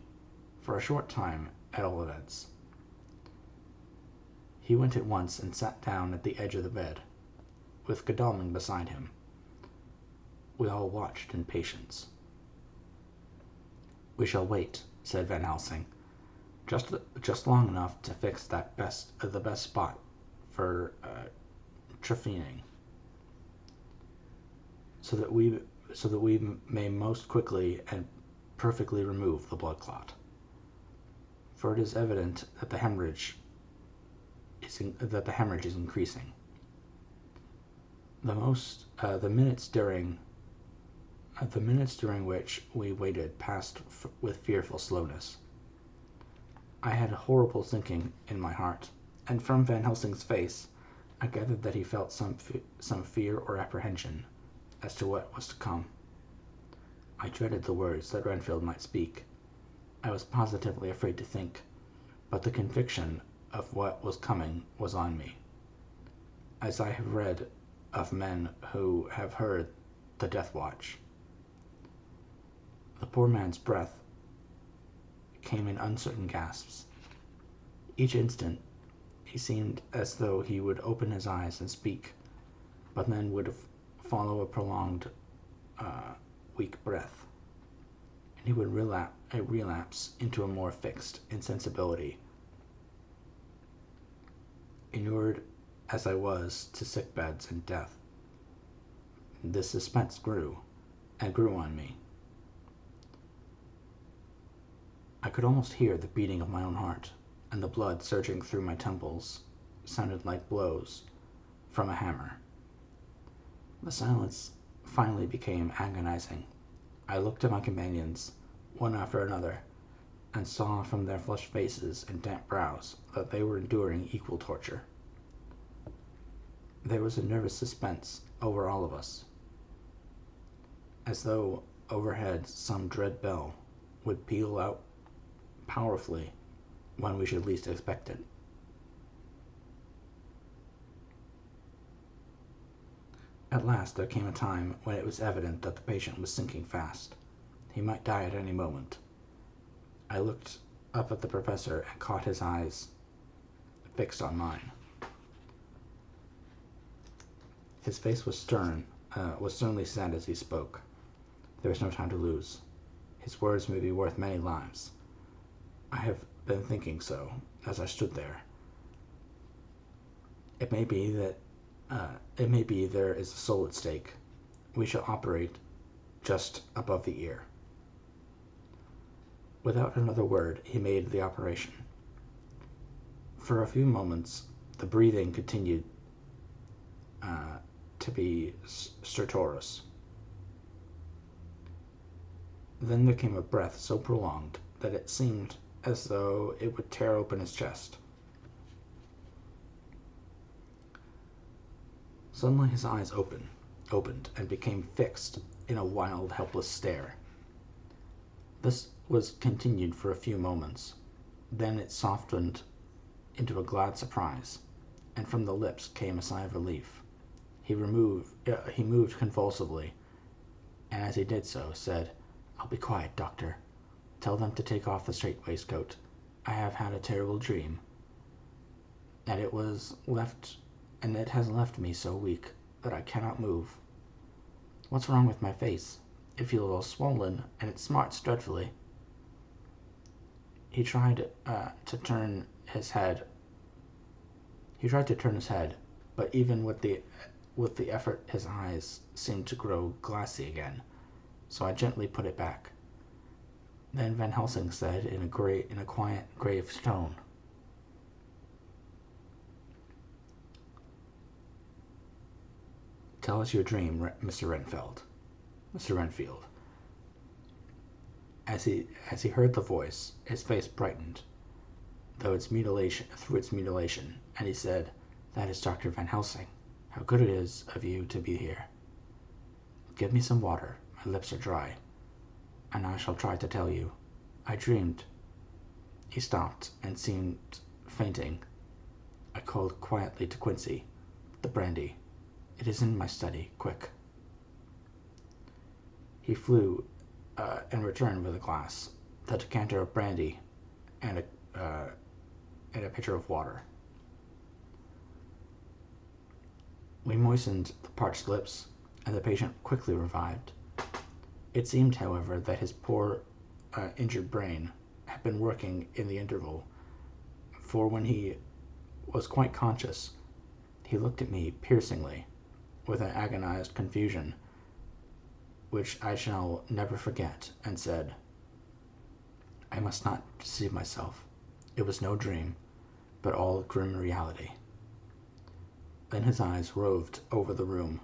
for a short time at all events. He went at once and sat down at the edge of the bed, with Godalming beside him. We all watched in patience. "We shall wait," said Van Helsing, just long enough to fix the best spot for trephining, so that we may most quickly and perfectly remove the blood clot. For it is evident that the hemorrhage is increasing. The minutes during which we waited passed with fearful slowness. I had a horrible sinking in my heart, and from Van Helsing's face I gathered that he felt some fear or apprehension as to what was to come. I dreaded the words that Renfield might speak. I was positively afraid to think, but the conviction of what was coming was on me. As I have read of men who have heard the death watch. The poor man's breath came in uncertain gasps. Each instant, he seemed as though he would open his eyes and speak, but then would follow a prolonged, weak breath, and he would relapse into a more fixed insensibility. Inured as I was to sick beds and death, this suspense grew and grew on me. I could almost hear the beating of my own heart, and the blood surging through my temples sounded like blows from a hammer. The silence finally became agonizing. I looked at my companions, one after another, and saw from their flushed faces and damp brows that they were enduring equal torture. There was a nervous suspense over all of us, as though overhead some dread bell would peal out powerfully when we should least expect it. At last there came a time when it was evident that the patient was sinking fast. He might die at any moment. I looked up at the professor and caught his eyes fixed on mine. His face was sternly sad as he spoke. There was no time to lose. His words may be worth many lives. I have been thinking so as I stood there. It may be there is a soul at stake. We shall operate just above the ear. Without another word, he made the operation. For a few moments, the breathing continued to be stertorous. Then there came a breath so prolonged that it seemed as though it would tear open his chest. Suddenly his eyes opened and became fixed in a wild, helpless stare. This was continued for a few moments. Then it softened into a glad surprise, and from the lips came a sigh of relief. He moved convulsively, and as he did so, said, "I'll be quiet, doctor. Tell them to take off the strait waistcoat. I have had a terrible dream, and it has left me so weak that I cannot move. What's wrong with my face? It feels all swollen, and it smarts dreadfully." He tried to turn his head, but even with the effort his eyes seemed to grow glassy again, so I gently put it back. Then Van Helsing said in a quiet, grave tone, "Tell us your dream, Mr. Renfield." As he heard the voice, his face brightened, through its mutilation, and he said, "That is Dr. Van Helsing. How good it is of you to be here. Give me some water. My lips are dry, and I shall try to tell you. I dreamed." He stopped and seemed fainting. I called quietly to Quincy, "The brandy. It is in my study. Quick." He flew and returned with a glass, the decanter of brandy, and a pitcher of water. We moistened the parched lips, and the patient quickly revived. It seemed, however, that his poor, injured brain had been working in the interval, for when he was quite conscious, he looked at me piercingly, with an agonized confusion which I shall never forget, and said, "I must not deceive myself. It was no dream, but all grim reality." Then his eyes roved over the room.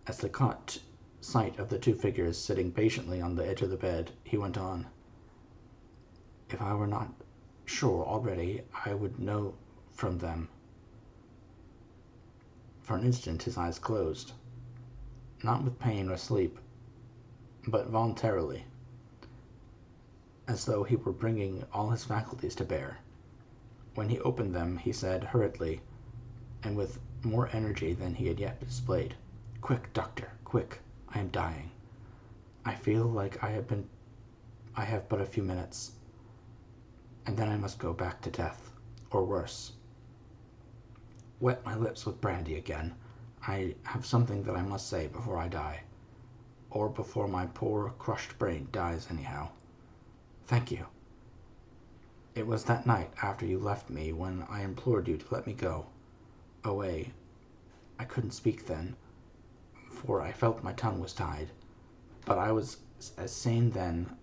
As they caught sight of the two figures sitting patiently on the edge of the bed, he went on, "If I were not sure already, I would know from them." For an instant his eyes closed, not with pain or sleep, but voluntarily, as though he were bringing all his faculties to bear. When he opened them, he said hurriedly, and with more energy than he had yet displayed, "Quick, doctor, quick! I am dying. I feel like I have but a few minutes, and then I must go back to death, or worse. Wet my lips with brandy again. I have something that I must say before I die, or before my poor crushed brain dies anyhow. Thank you. It was that night after you left me when I implored you to let me go away. I couldn't speak then, for I felt my tongue was tied, but I was as sane then,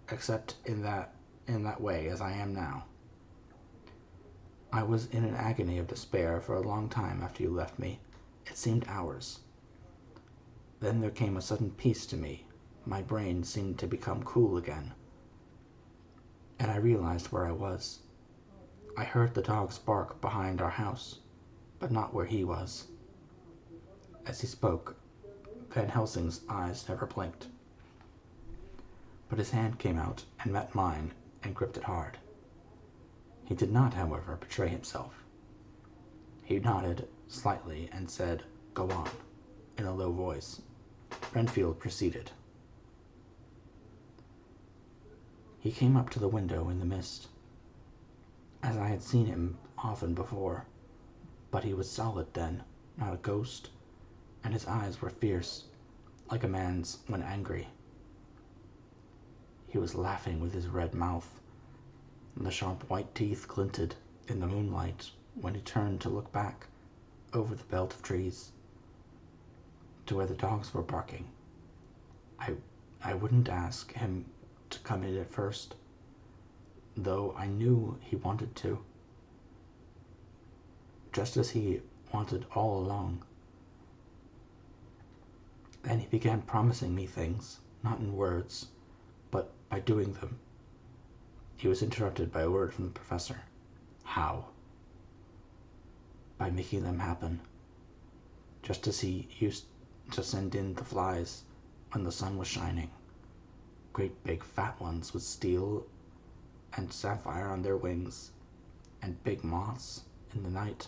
except in that way as I am now. I was in an agony of despair for a long time after you left me. It seemed hours. Then there came a sudden peace to me. My brain seemed to become cool again, and I realized where I was. I heard the dogs bark behind our house, but not where he was." As he spoke, Van Helsing's eyes never blinked, but his hand came out and met mine and gripped it hard. He did not, however, betray himself. He nodded slightly and said, "Go on," in a low voice. Renfield proceeded. He came up to the window in the mist, as I had seen him often before, but he was solid then, not a ghost, and his eyes were fierce, like a man's when angry. He was laughing with his red mouth, and the sharp white teeth glinted in the moonlight when he turned to look back over the belt of trees to where the dogs were barking. I wouldn't ask him to come in at first, though I knew he wanted to, just as he wanted all along. Then he began promising me things, not in words, but by doing them. He was interrupted by a word from the professor. "How?" "By making them happen, just as he used to send in the flies when the sun was shining. Great big fat ones with steel and sapphire on their wings, and big moths in the night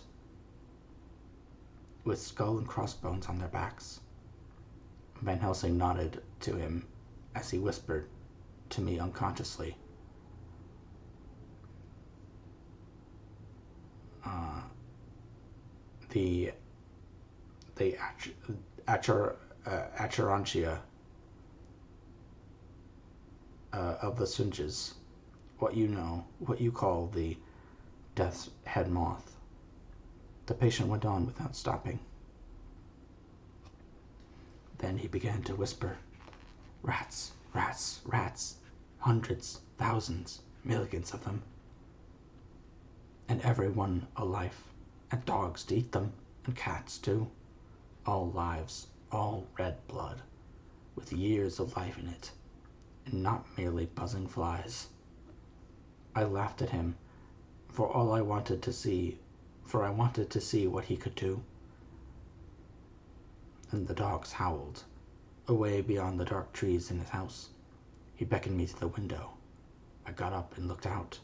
with skull and crossbones on their backs." Van Helsing nodded to him as he whispered to me unconsciously, the Acherontia of the Singes, what you call the death's head moth. The patient went on without stopping. Then he began to whisper, "Rats, rats, rats, hundreds, thousands, millions of them, and every one a life, and dogs to eat them, and cats too. All lives, all red blood, with years of life in it, and not merely buzzing flies." I laughed at him, for I wanted to see what he could do. And the dogs howled, away beyond the dark trees in his house. He beckoned me to the window. I got up and looked out.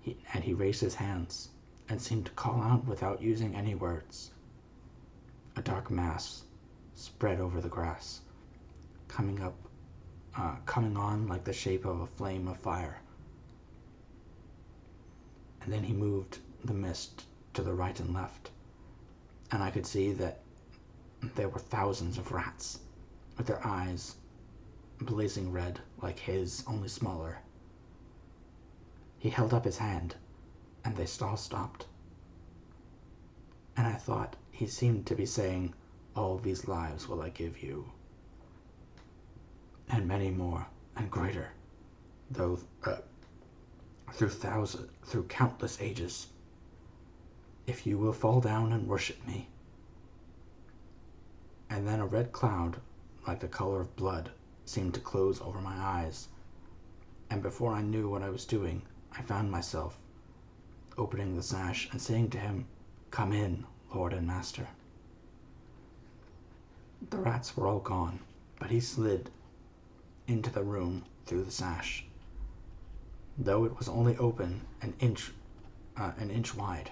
He raised his hands and seemed to call out without using any words. A dark mass spread over the grass, coming on like the shape of a flame of fire. And then he moved the mist to the right and left, and I could see that there were thousands of rats, with their eyes blazing red like his, only smaller. He held up his hand, and they all stopped. And I thought he seemed to be saying, "All these lives will I give you, and many more, and greater, though through countless ages, if you will fall down and worship me." And then a red cloud, like the color of blood, seemed to close over my eyes, and before I knew what I was doing, I found myself opening the sash and saying to him, "Come in, Lord and Master." The rats were all gone, but he slid into the room through the sash, though it was only open an inch wide,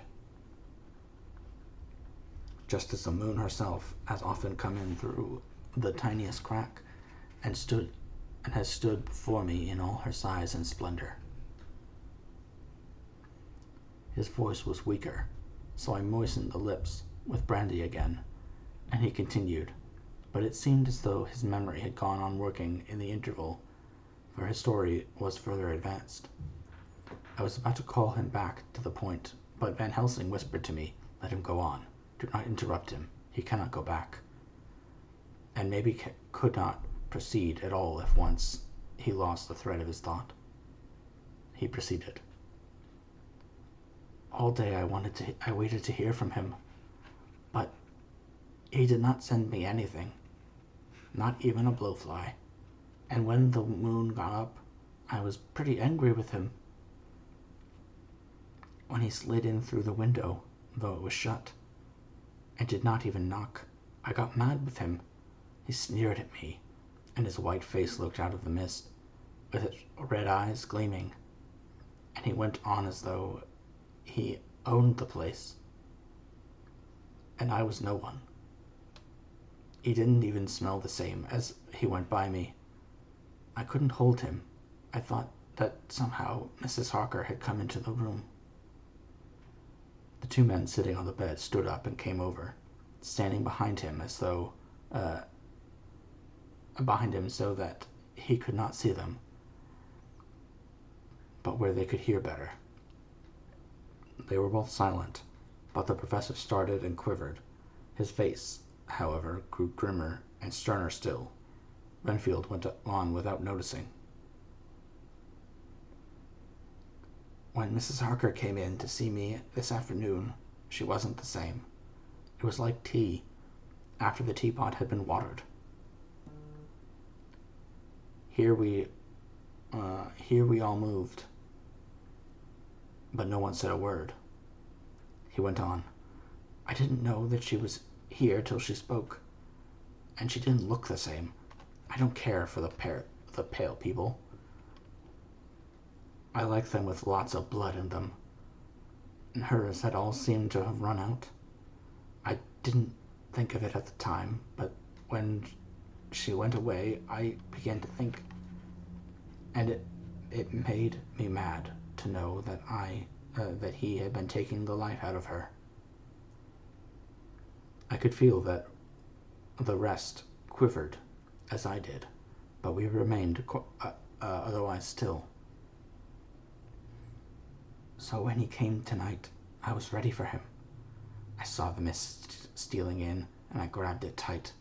just as the moon herself has often come in through the tiniest crack and has stood before me in all her size and splendor. His voice was weaker, so I moistened the lips with brandy again, and he continued, but it seemed as though his memory had gone on working in the interval, for his story was further advanced. I was about to call him back to the point, but Van Helsing whispered to me, "Let him go on. Do not interrupt him. He cannot go back," and maybe could not proceed at all if once he lost the thread of his thought. He proceeded. "All day I waited to hear from him, but he did not send me anything, not even a blowfly, and when the moon got up, I was pretty angry with him. When he slid in through the window, though it was shut, and did not even knock, I got mad with him. He sneered at me, and his white face looked out of the mist, with its red eyes gleaming, and he went on as though he owned the place, and I was no one. He didn't even smell the same as he went by me. I couldn't hold him. I thought that somehow Mrs. Harker had come into the room." The two men sitting on the bed stood up and came over, standing behind him so that he could not see them, but where they could hear better. They were both silent, but the professor started and quivered. His face, however, grew grimmer and sterner still. Renfield went on without noticing. "When Mrs. Harker came in to see me this afternoon, she wasn't the same. It was like tea, after the teapot had been watered. Here we all moved, but no one said a word." He went on. "I didn't know that she was here till she spoke, and she didn't look the same. I don't care for the pale people. I like them with lots of blood in them, and hers had all seemed to have run out. I didn't think of it at the time, but when she went away, I began to think, and it made me mad to know that he had been taking the life out of her. I could feel that the rest quivered as I did, but we remained otherwise still. So when he came tonight, I was ready for him. I saw the mist stealing in, and I grabbed it tight.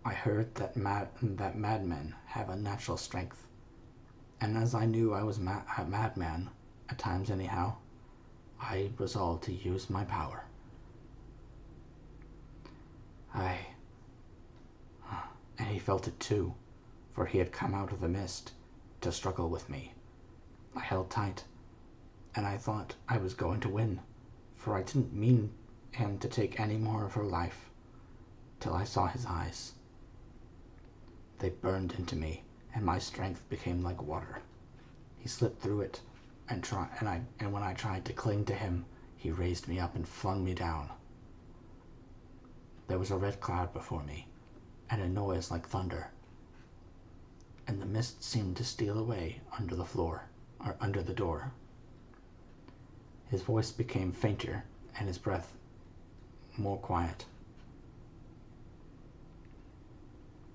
I heard that madmen have unnatural strength, and as I knew I was a madman, at times anyhow, I resolved to use my power. And he felt it too, for he had come out of the mist to struggle with me. I held tight, and I thought I was going to win, for I didn't mean him to take any more of her life, till I saw his eyes. They burned into me, and my strength became like water. He slipped through it, and when I tried to cling to him, he raised me up and flung me down. There was a red cloud before me, and a noise like thunder, and the mist seemed to steal away under the floor, or under the door. His voice became fainter, and his breath more quiet.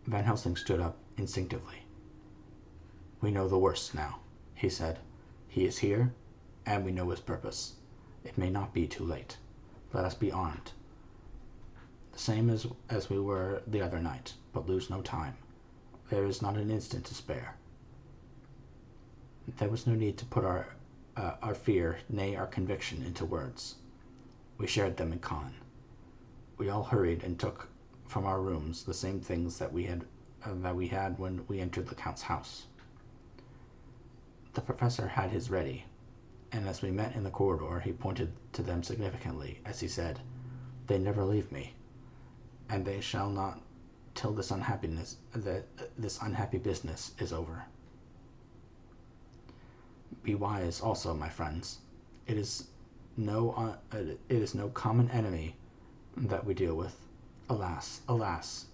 Van Helsing stood up instinctively. "We know the worst now," he said. "He is here, and we know his purpose. It may not be too late. Let us be armed, the same as we were the other night, but lose no time. There is not an instant to spare." There was no need to put our fear, nay, our conviction, into words. We shared them in common. We all hurried and took from our rooms the same things that we had when we entered the Count's house. The professor had his ready, and as we met in the corridor, he pointed to them significantly as he said, "They never leave me, and they shall not till this unhappy business is over. Be wise also, my friends. It is no common enemy that we deal with. Alas, alas,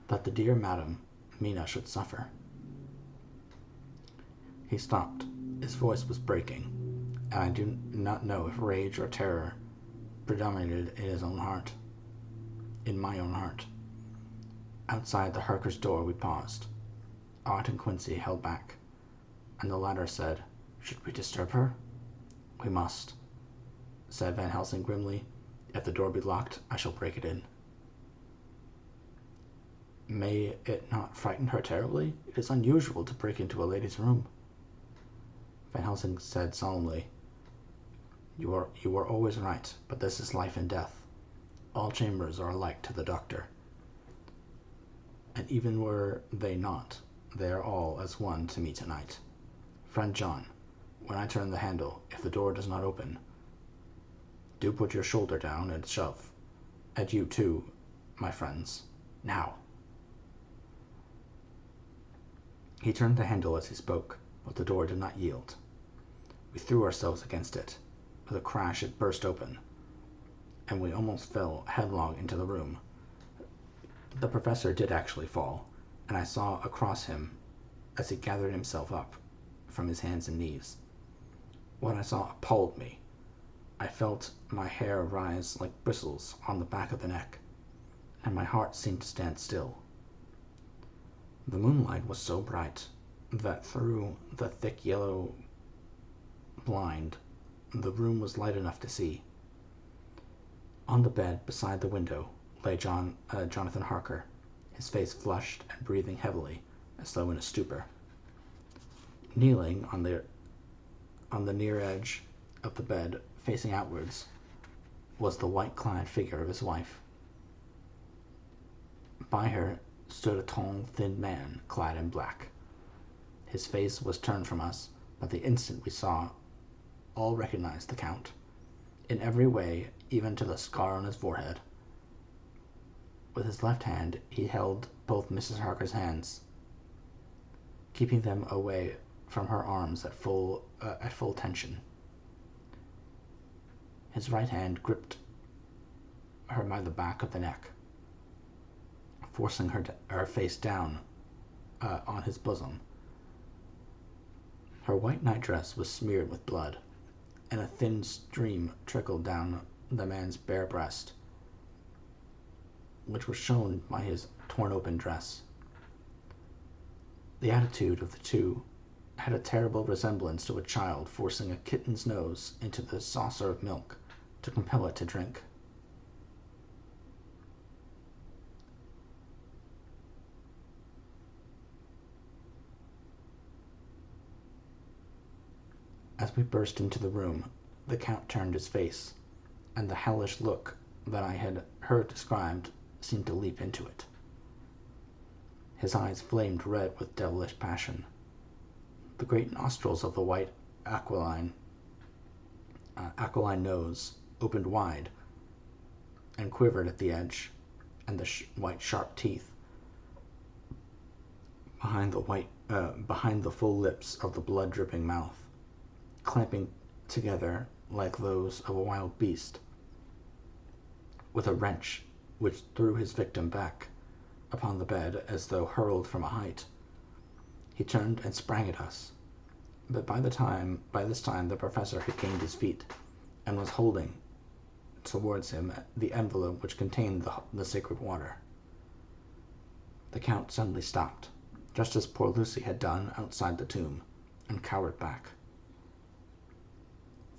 that the dear Madam Mina should suffer. He stopped. His voice was breaking, and I do not know if rage or terror predominated in his own heart. In my own heart. Outside the Harker's door we paused. Ott and Quincy held back, and the latter said, "Should we disturb her?" "We must," said Van Helsing grimly. "If the door be locked, I shall break it in." "May it not frighten her terribly? It is unusual to break into a lady's room." Van Helsing said solemnly, You are always right, but this is life and death. All chambers are alike to the doctor. And even were they not, they are all as one to me tonight. Friend John, when I turn the handle, if the door does not open, do put your shoulder down and shove. And you too, my friends. Now." He turned the handle as he spoke, but the door did not yield. We threw ourselves against it. With a crash it burst open, and we almost fell headlong into the room. The professor did actually fall, and I saw across him as he gathered himself up from his hands and knees. What I saw appalled me. I felt my hair rise like bristles on the back of the neck, and my heart seemed to stand still. The moonlight was so bright that through the thick yellow blind the room was light enough to see. On the bed beside the window lay Jonathan Harker, his face flushed and breathing heavily, as though in a stupor. Kneeling on the near edge of the bed, facing outwards, was the white-clad figure of his wife. By her stood a tall, thin man, clad in black. His face was turned from us, but the instant we saw, all recognized the Count, in every way, even to the scar on his forehead. With his left hand he held both Mrs. Harker's hands, keeping them away from her arms at full tension. His right hand gripped her by the back of the neck, forcing her face down on his bosom. Her white nightdress was smeared with blood, and a thin stream trickled down the man's bare breast, which was shown by his torn-open dress. The attitude of the two had a terrible resemblance to a child forcing a kitten's nose into the saucer of milk to compel it to drink. As we burst into the room, the Count turned his face, and the hellish look that I had heard described seemed to leap into it. His eyes flamed red with devilish passion. The great nostrils of the white aquiline nose opened wide and quivered at the edge, and the white sharp teeth behind the full lips of the blood-dripping mouth, clamping together like those of a wild beast. With a wrench which threw his victim back upon the bed as though hurled from a height, he turned and sprang at us. But by this time the professor had gained his feet and was holding towards him the envelope which contained the sacred water. The Count suddenly stopped, just as poor Lucy had done outside the tomb, and cowered back.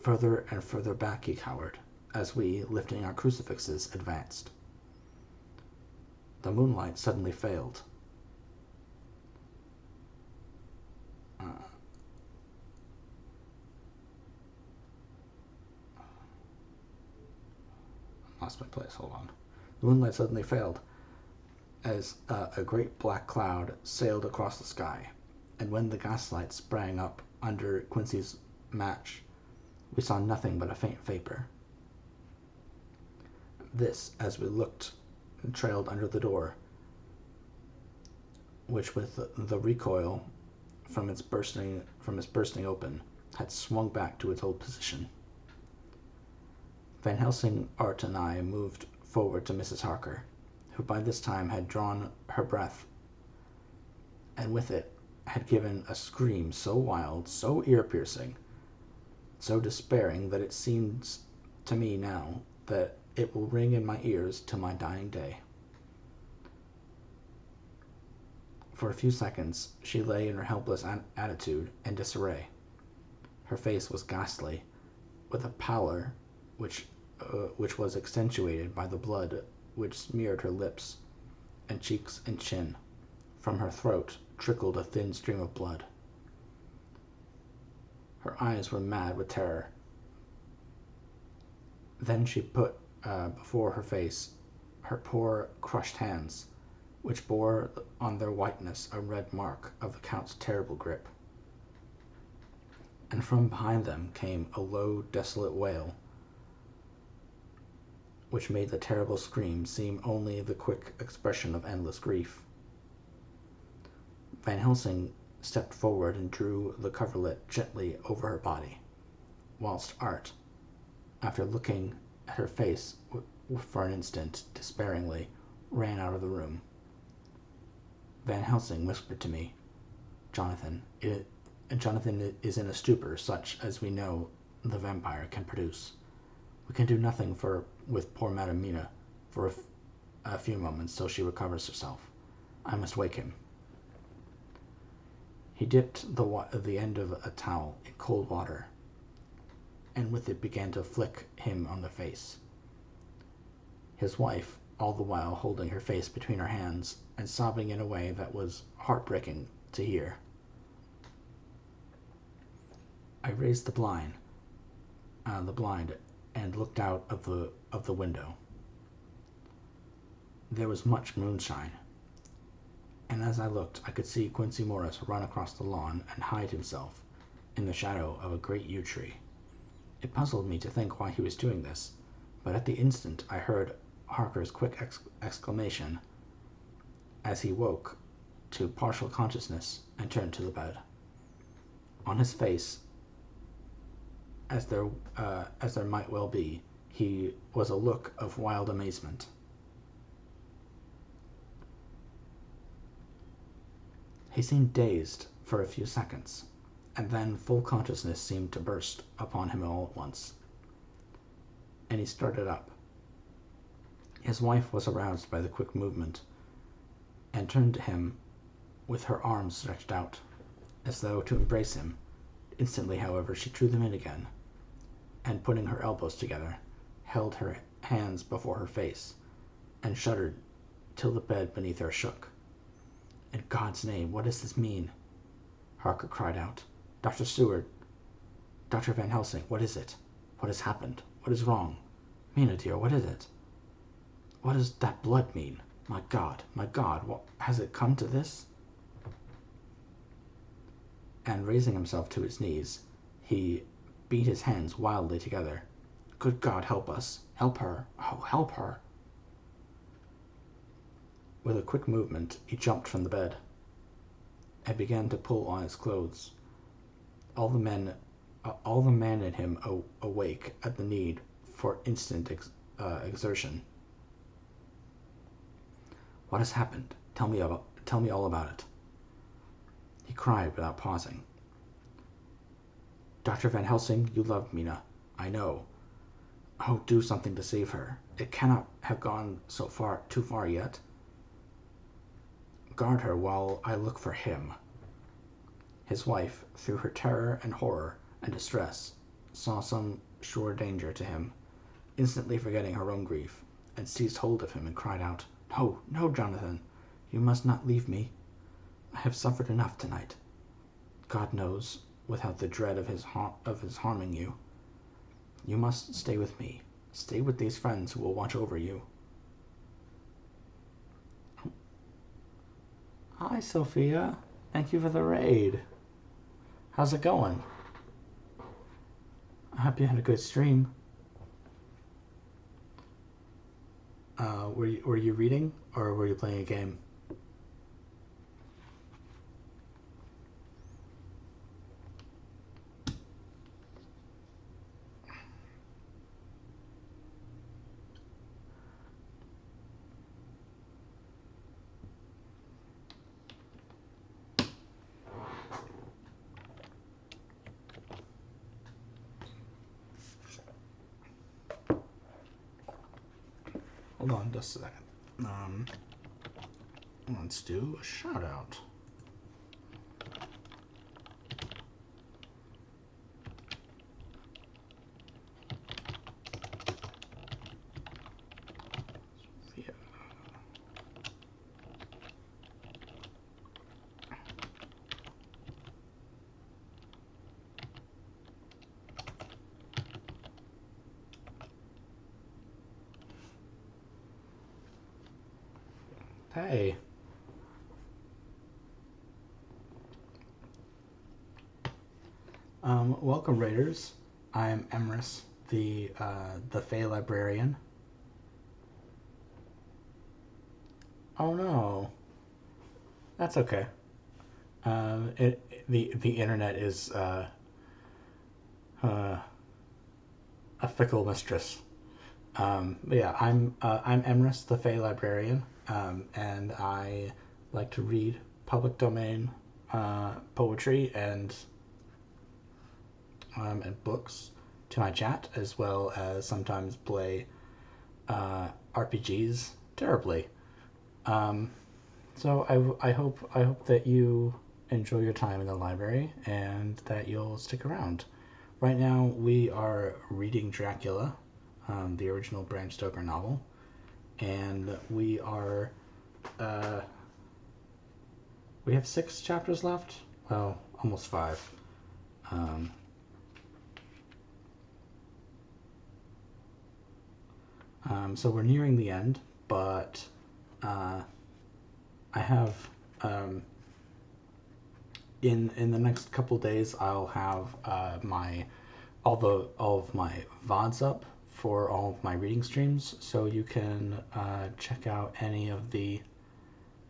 Further and further back he cowered, as we, lifting our crucifixes, advanced. The moonlight suddenly failed. Lost my place, hold on. The moonlight suddenly failed, as a great black cloud sailed across the sky, and when the gaslight sprang up under Quincy's match, we saw nothing but a faint vapor. This, as we looked, trailed under the door, which with the recoil from its bursting open had swung back to its old position. Van Helsing, Art, and I moved forward to Mrs. Harker, who by this time had drawn her breath, and with it had given a scream so wild, so ear-piercing, so despairing that it seems to me now that it will ring in my ears till my dying day. For a few seconds she lay in her helpless attitude and disarray. Her face was ghastly, with a pallor which was accentuated by the blood which smeared her lips and cheeks and chin. From her throat trickled a thin stream of blood. Her eyes were mad with terror. Then she put before her face her poor crushed hands, which bore on their whiteness a red mark of the Count's terrible grip. And from behind them came a low, desolate wail, which made the terrible scream seem only the quick expression of endless grief. Van Helsing stepped forward and drew the coverlet gently over her body, whilst Art, after looking at her face for an instant despairingly, ran out of the room. Van Helsing whispered to me, Jonathan is in a stupor such as we know the vampire can produce. We can do nothing with poor Madame Mina for a few moments till she recovers herself. I must wake him." He dipped the end of a towel in cold water, and with it began to flick him on the face. His wife, all the while holding her face between her hands and sobbing in a way that was heartbreaking to hear. I raised the blind, and looked out of the window. There was much moonshine, and as I looked, I could see Quincy Morris run across the lawn and hide himself in the shadow of a great yew tree. It puzzled me to think why he was doing this, but at the instant I heard Harker's quick exclamation as he woke to partial consciousness and turned to the bed. On his face, as there might well be, he was a look of wild amazement. He seemed dazed for a few seconds, and then full consciousness seemed to burst upon him all at once, and he started up. His wife was aroused by the quick movement, and turned to him with her arms stretched out, as though to embrace him. Instantly, however, she drew them in again, and putting her elbows together, held her hands before her face, and shuddered till the bed beneath her shook. "In God's name, what does this mean?" Harker cried out. "Dr. Seward, Dr. Van Helsing, what is it? What has happened? What is wrong? Mina, dear, what is it? What does that blood mean? My God, what, has it come to this?" And raising himself to his knees, he beat his hands wildly together. "Good God, help us! Help her! Oh, help her!" With a quick movement, he jumped from the bed and began to pull on his clothes. All the man in him awake at the need for instant exertion. "What has happened? Tell me all about it," he cried without pausing. "Dr. Van Helsing, you love Mina, I know. Oh, do something to save her. It cannot have gone too far yet. Guard her while I look for him." His wife, through her terror and horror and distress, saw some sure danger to him, instantly forgetting her own grief, and seized hold of him and cried out, "No, no, Jonathan, you must not leave me. I have suffered enough tonight, God knows, without the dread of his harming you. You must stay with me. Stay with these friends who will watch over you." "Hi, Sophia. Thank you for the raid. How's it going? I hope you had a good stream. Were you reading or were you playing a game? hold on just a second. Let's do a shout out. Hey. Welcome, Raiders. I'm Emrys, the Fae Librarian. Oh no, that's okay. The internet is a fickle mistress. But yeah, I'm Emrys, the Fae Librarian, and I like to read public domain poetry and books to my chat, as well as sometimes play RPGs terribly. So I hope that you enjoy your time in the library and that you'll stick around. Right now we are reading Dracula, the original Bram Stoker novel, and we have 6 chapters left. Well, almost 5. So we're nearing the end, but I have in the next couple days I'll have all of my VODs up for all of my reading streams, so you can check out any of the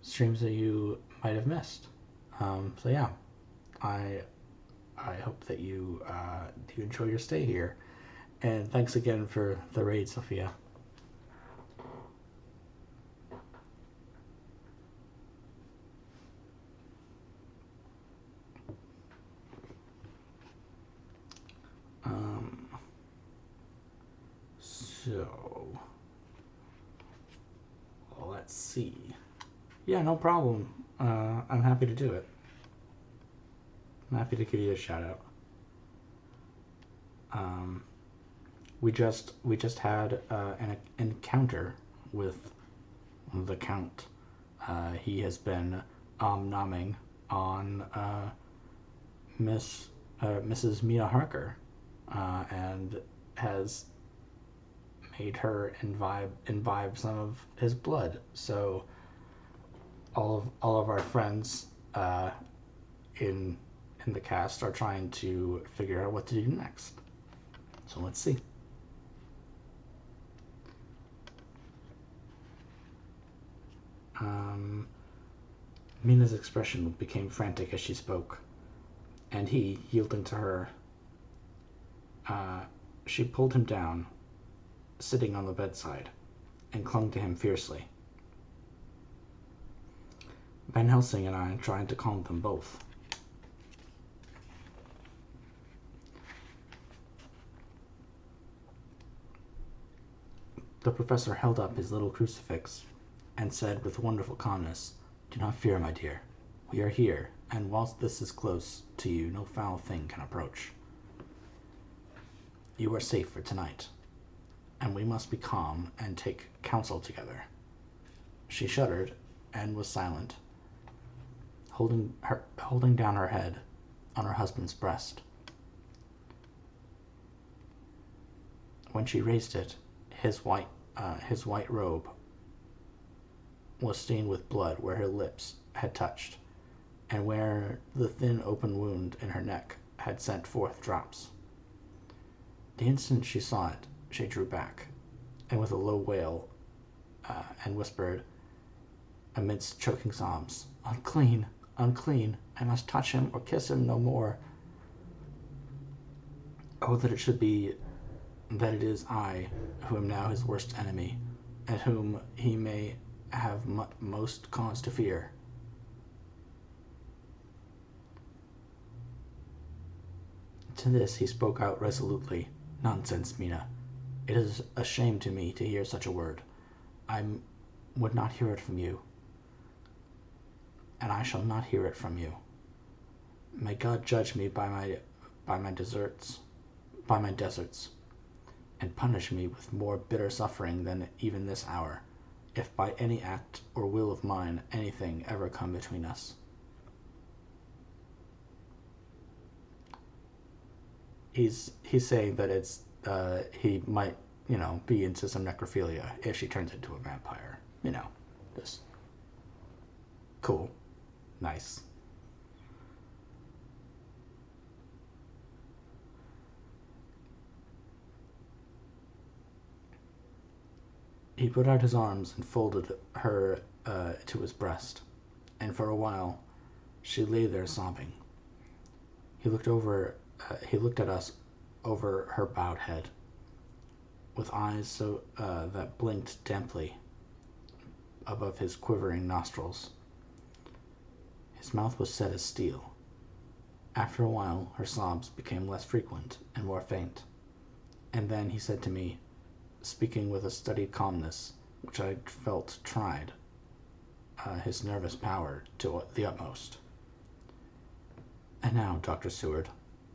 streams that you might have missed. So yeah, I hope that you enjoy your stay here, and thanks again for the raid, Sophia. So, let's see. Yeah, no problem. I'm happy to do it. I'm happy to give you a shout out. We just had an encounter with the Count. He has been nomming on Mrs. Mina Harker, and has made her imbibe some of his blood. So all of our friends in the cast are trying to figure out what to do next. So let's see. Mina's expression became frantic as she spoke, and he, yielding to her, she pulled him down, sitting on the bedside, and clung to him fiercely. Van Helsing and I tried to calm them both. The professor held up his little crucifix and said with wonderful calmness, "Do not fear, my dear. We are here, and whilst this is close to you, no foul thing can approach. You are safe for tonight, and we must be calm and take counsel together." She shuddered and was silent, holding down her head on her husband's breast. When she raised it, his white robe was stained with blood where her lips had touched, and where the thin open wound in her neck had sent forth drops. The instant she saw it, she drew back, and with a low wail, and whispered, amidst choking sobs, "Unclean, unclean! I must touch him or kiss him no more. Oh, that it should be that it is I who am now his worst enemy, and whom he may have most cause to fear." To this he spoke out resolutely, "Nonsense, Mina. It is a shame to me to hear such a word. I would not hear it from you, and I shall not hear it from you. May God judge me by my deserts, and punish me with more bitter suffering than even this hour, if by any act or will of mine anything ever come between us. He's saying that he might, be into some necrophilia if she turns into a vampire. Just cool, nice. He put out his arms and folded her to his breast, and for a while she lay there sobbing. He looked at us over her bowed head, with eyes so that blinked damply above his quivering nostrils. His mouth was set as steel. After a while, her sobs became less frequent and more faint, and then he said to me, speaking with a studied calmness which I felt tried his nervous power to the utmost. And now, Dr. Seward,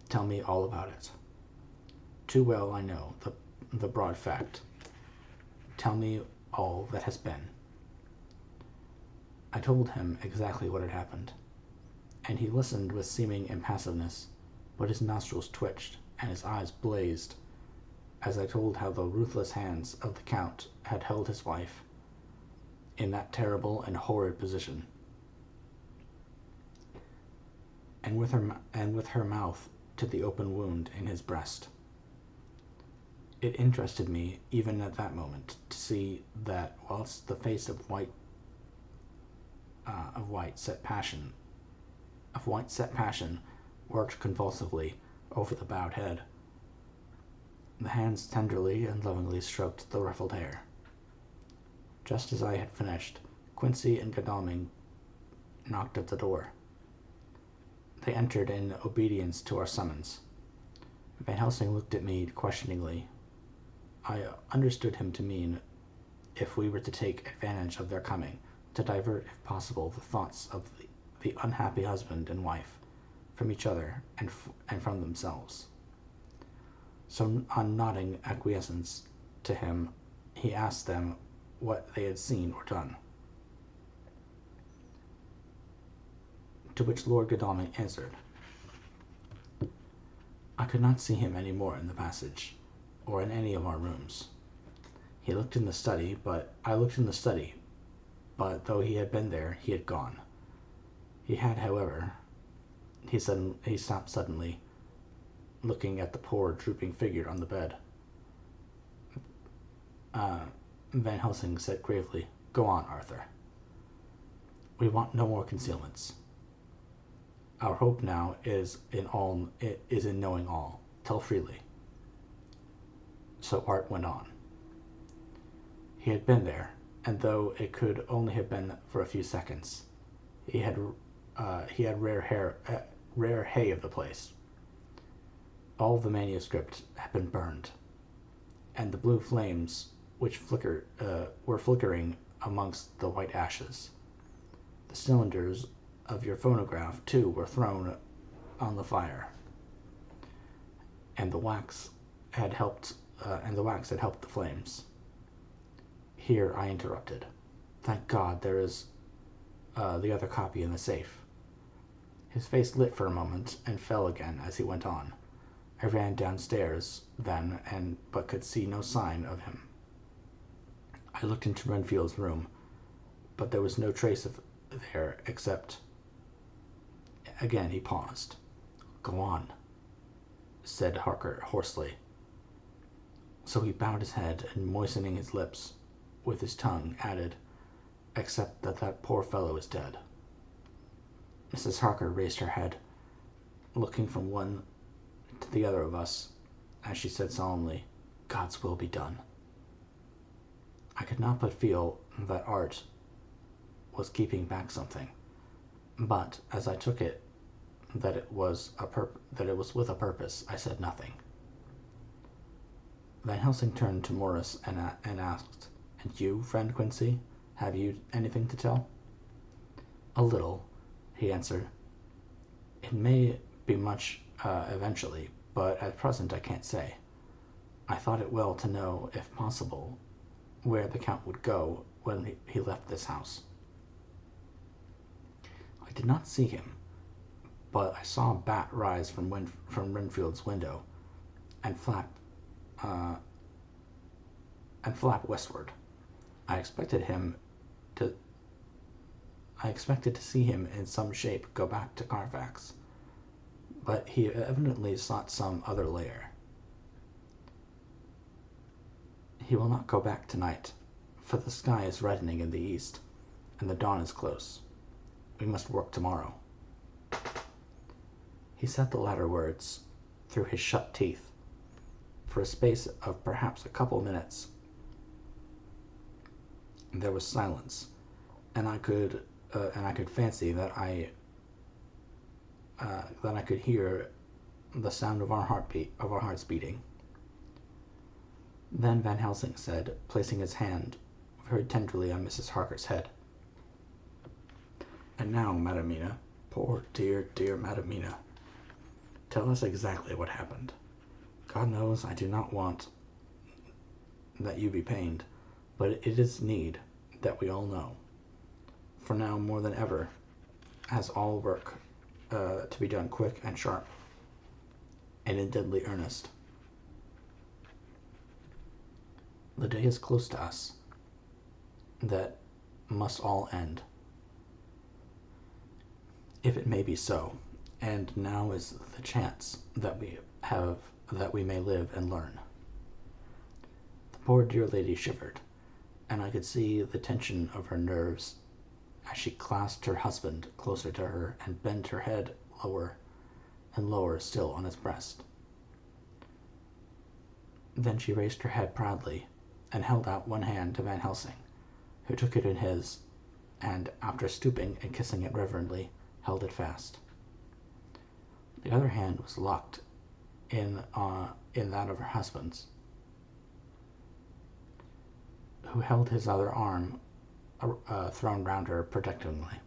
tell me all about it. Too well I know the broad fact. Tell me all that has been. I told him exactly what had happened, and he listened with seeming impassiveness, but his nostrils twitched and his eyes blazed as I told how the ruthless hands of the Count had held his wife in that terrible and horrid position, and with her mouth to the open wound in his breast. It interested me, even at that moment, to see that whilst the face of white set passion worked convulsively over the bowed head, the hands tenderly and lovingly stroked the ruffled hair. Just as I had finished, Quincy and Godalming knocked at the door. They entered in obedience to our summons. Van Helsing looked at me questioningly. I understood him to mean, if we were to take advantage of their coming, to divert, if possible, the thoughts of the unhappy husband and wife from each other and from themselves. So, on nodding acquiescence to him, he asked them what they had seen or done. To which Lord Godalming answered, I could not see him any more in the passage, or in any of our rooms. I looked in the study, but though he had been there, he had gone. He had, however, he stopped suddenly, looking at the poor drooping figure on the bed. Van Helsing said gravely, Go on, Arthur. We want no more concealments. Our hope now is in knowing all. Tell freely. So Art went on. He had been there, and though it could only have been for a few seconds, he had rare hay of the place. All of the manuscript had been burned, and the blue flames which were flickering amongst the white ashes. The cylinders of your phonograph, too, were thrown on the fire, and the wax had helped the flames. Here I interrupted. Thank God there is the other copy in the safe. His face lit for a moment and fell again as he went on. I ran downstairs then, but could see no sign of him. I looked into Renfield's room, but there was no trace of there except... Again he paused. Go on, said Harker hoarsely. So he bowed his head and, moistening his lips with his tongue, added, except that poor fellow is dead. Mrs. Harker raised her head, looking from one to the other of us, as she said solemnly, God's will be done. I could not but feel that Art was keeping back something, but as I took it that it was with a purpose, I said nothing. Van Helsing turned to Morris and And you, friend Quincy, have you anything to tell? A little, he answered. It may be much eventually, but at present I can't say. I thought it well to know, if possible, where the Count would go when he left this house. I did not see him, but I saw a bat rise from Renfield's window and flap westward. I expected to see him in some shape go back to Carfax, but he evidently sought some other lair. He will not go back tonight, for the sky is reddening in the east, and the dawn is close. We must work tomorrow. He said the latter words through his shut teeth. For a space of perhaps a couple minutes, there was silence, and I could fancy that I could hear the sound of our hearts beating. Then Van Helsing said, placing his hand very tenderly on Mrs. Harker's head, "And now, Madamina, poor dear, dear Madamina, tell us exactly what happened. God knows I do not want that you be pained, but it is need that we all know. For now, more than ever, has all work to be done quick and sharp, and in deadly earnest. The day is close to us that must all end, if it may be so, and now is the chance that we may live and learn." The poor dear lady shivered, and I could see the tension of her nerves as she clasped her husband closer to her and bent her head lower and lower still on his breast. Then she raised her head proudly and held out one hand to Van Helsing, who took it in his, and, after stooping and kissing it reverently, held it fast. The other hand was locked in that of her husband's, who held his other arm thrown round her protectingly.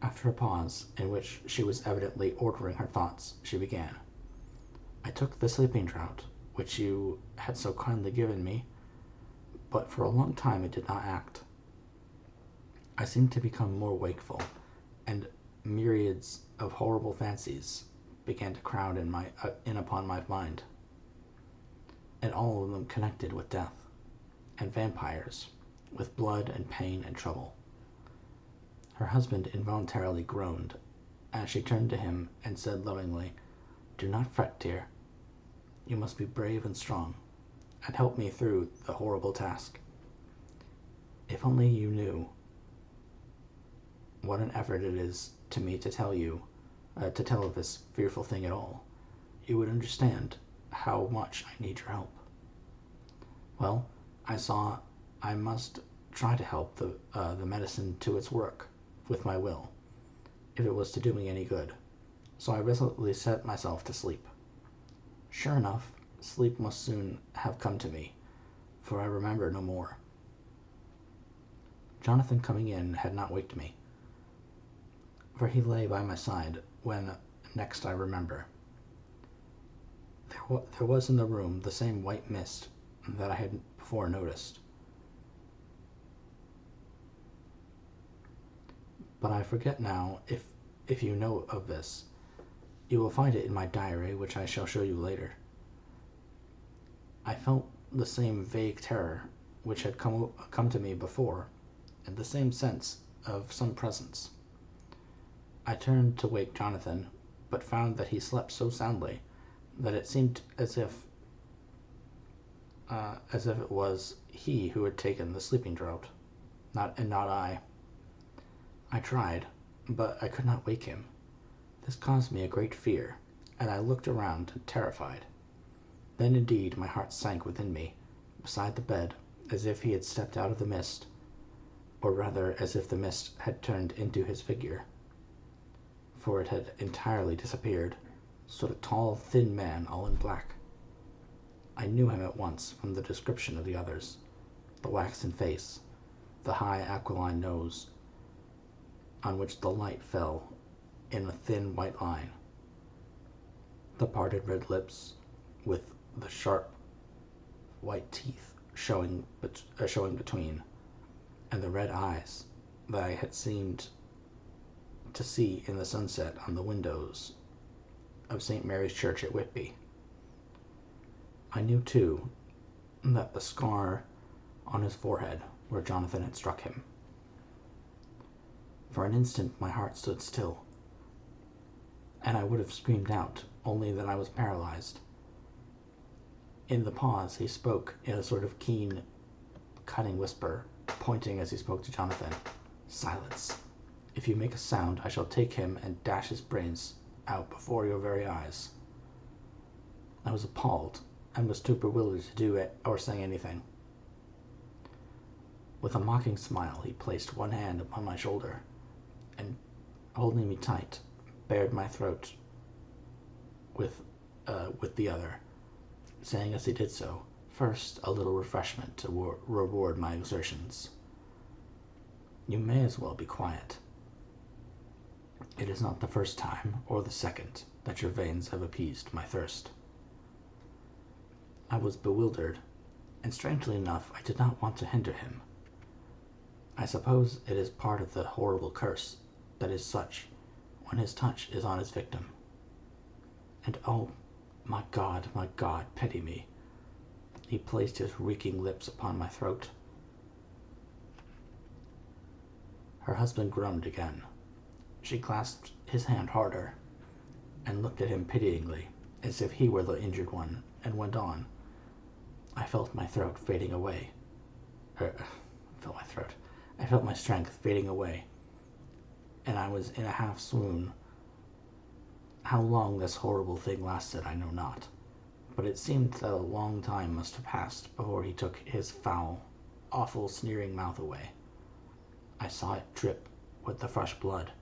After a pause, in which she was evidently ordering her thoughts, she began. "I took the sleeping draught, which you had so kindly given me, but for a long time it did not act. I seemed to become more wakeful, and myriads of horrible fancies began to crowd in upon my mind, and all of them connected with death, and vampires, with blood and pain and trouble." Her husband involuntarily groaned as she turned to him and said lovingly, "Do not fret, dear. You must be brave and strong, and help me through the horrible task. If only you knew what an effort it is to me to tell of this fearful thing at all, you would understand how much I need your help." Well, I saw I must try to help the medicine to its work with my will, if it was to do me any good, so I resolutely set myself to sleep. Sure enough, sleep must soon have come to me, for I remember no more. Jonathan coming in had not waked me, for he lay by my side when next I remember. There was in the room the same white mist that I had before noticed, but I forget now if you know of this. You will find it in my diary, which I shall show you later. I felt the same vague terror which had come to me before, and the same sense of some presence. I turned to wake Jonathan, but found that he slept so soundly that it seemed as if it was he who had taken the sleeping draught, not I. I tried, but I could not wake him. This caused me a great fear, and I looked around, terrified. Then indeed my heart sank within me, beside the bed, as if he had stepped out of the mist, or rather as if the mist had turned into his figure, for it had entirely disappeared, stood a tall, thin man, all in black. I knew him at once from the description of the others, the waxen face, the high aquiline nose, on which the light fell in a thin white line, the parted red lips with the sharp white teeth showing between, and the red eyes that I had seemed to see in the sunset on the windows of St. Mary's Church at Whitby. I knew, too, that the scar on his forehead where Jonathan had struck him. For an instant my heart stood still, and I would have screamed out, only that I was paralyzed. In the pause he spoke in a sort of keen, cutting whisper, pointing as he spoke to Jonathan. "Silence. If you make a sound, I shall take him and dash his brains out before your very eyes." I was appalled, and was too bewildered to do it or say anything. With a mocking smile, he placed one hand upon my shoulder, and, holding me tight, bared my throat with the other, saying as he did so, "First, a little refreshment to reward my exertions. You may as well be quiet. It is not the first time, or the second, that your veins have appeased my thirst." I was bewildered, and strangely enough I did not want to hinder him. I suppose it is part of the horrible curse that is such when his touch is on his victim. And oh, my God, pity me. He placed his reeking lips upon my throat. Her husband groaned again. She clasped his hand harder, and looked at him pityingly, as if he were the injured one, and went on. I felt my throat fading away. I felt my strength fading away, and I was in a half swoon. How long this horrible thing lasted I know not, but it seemed that a long time must have passed before he took his foul, awful, sneering mouth away. I saw it drip with the fresh blood.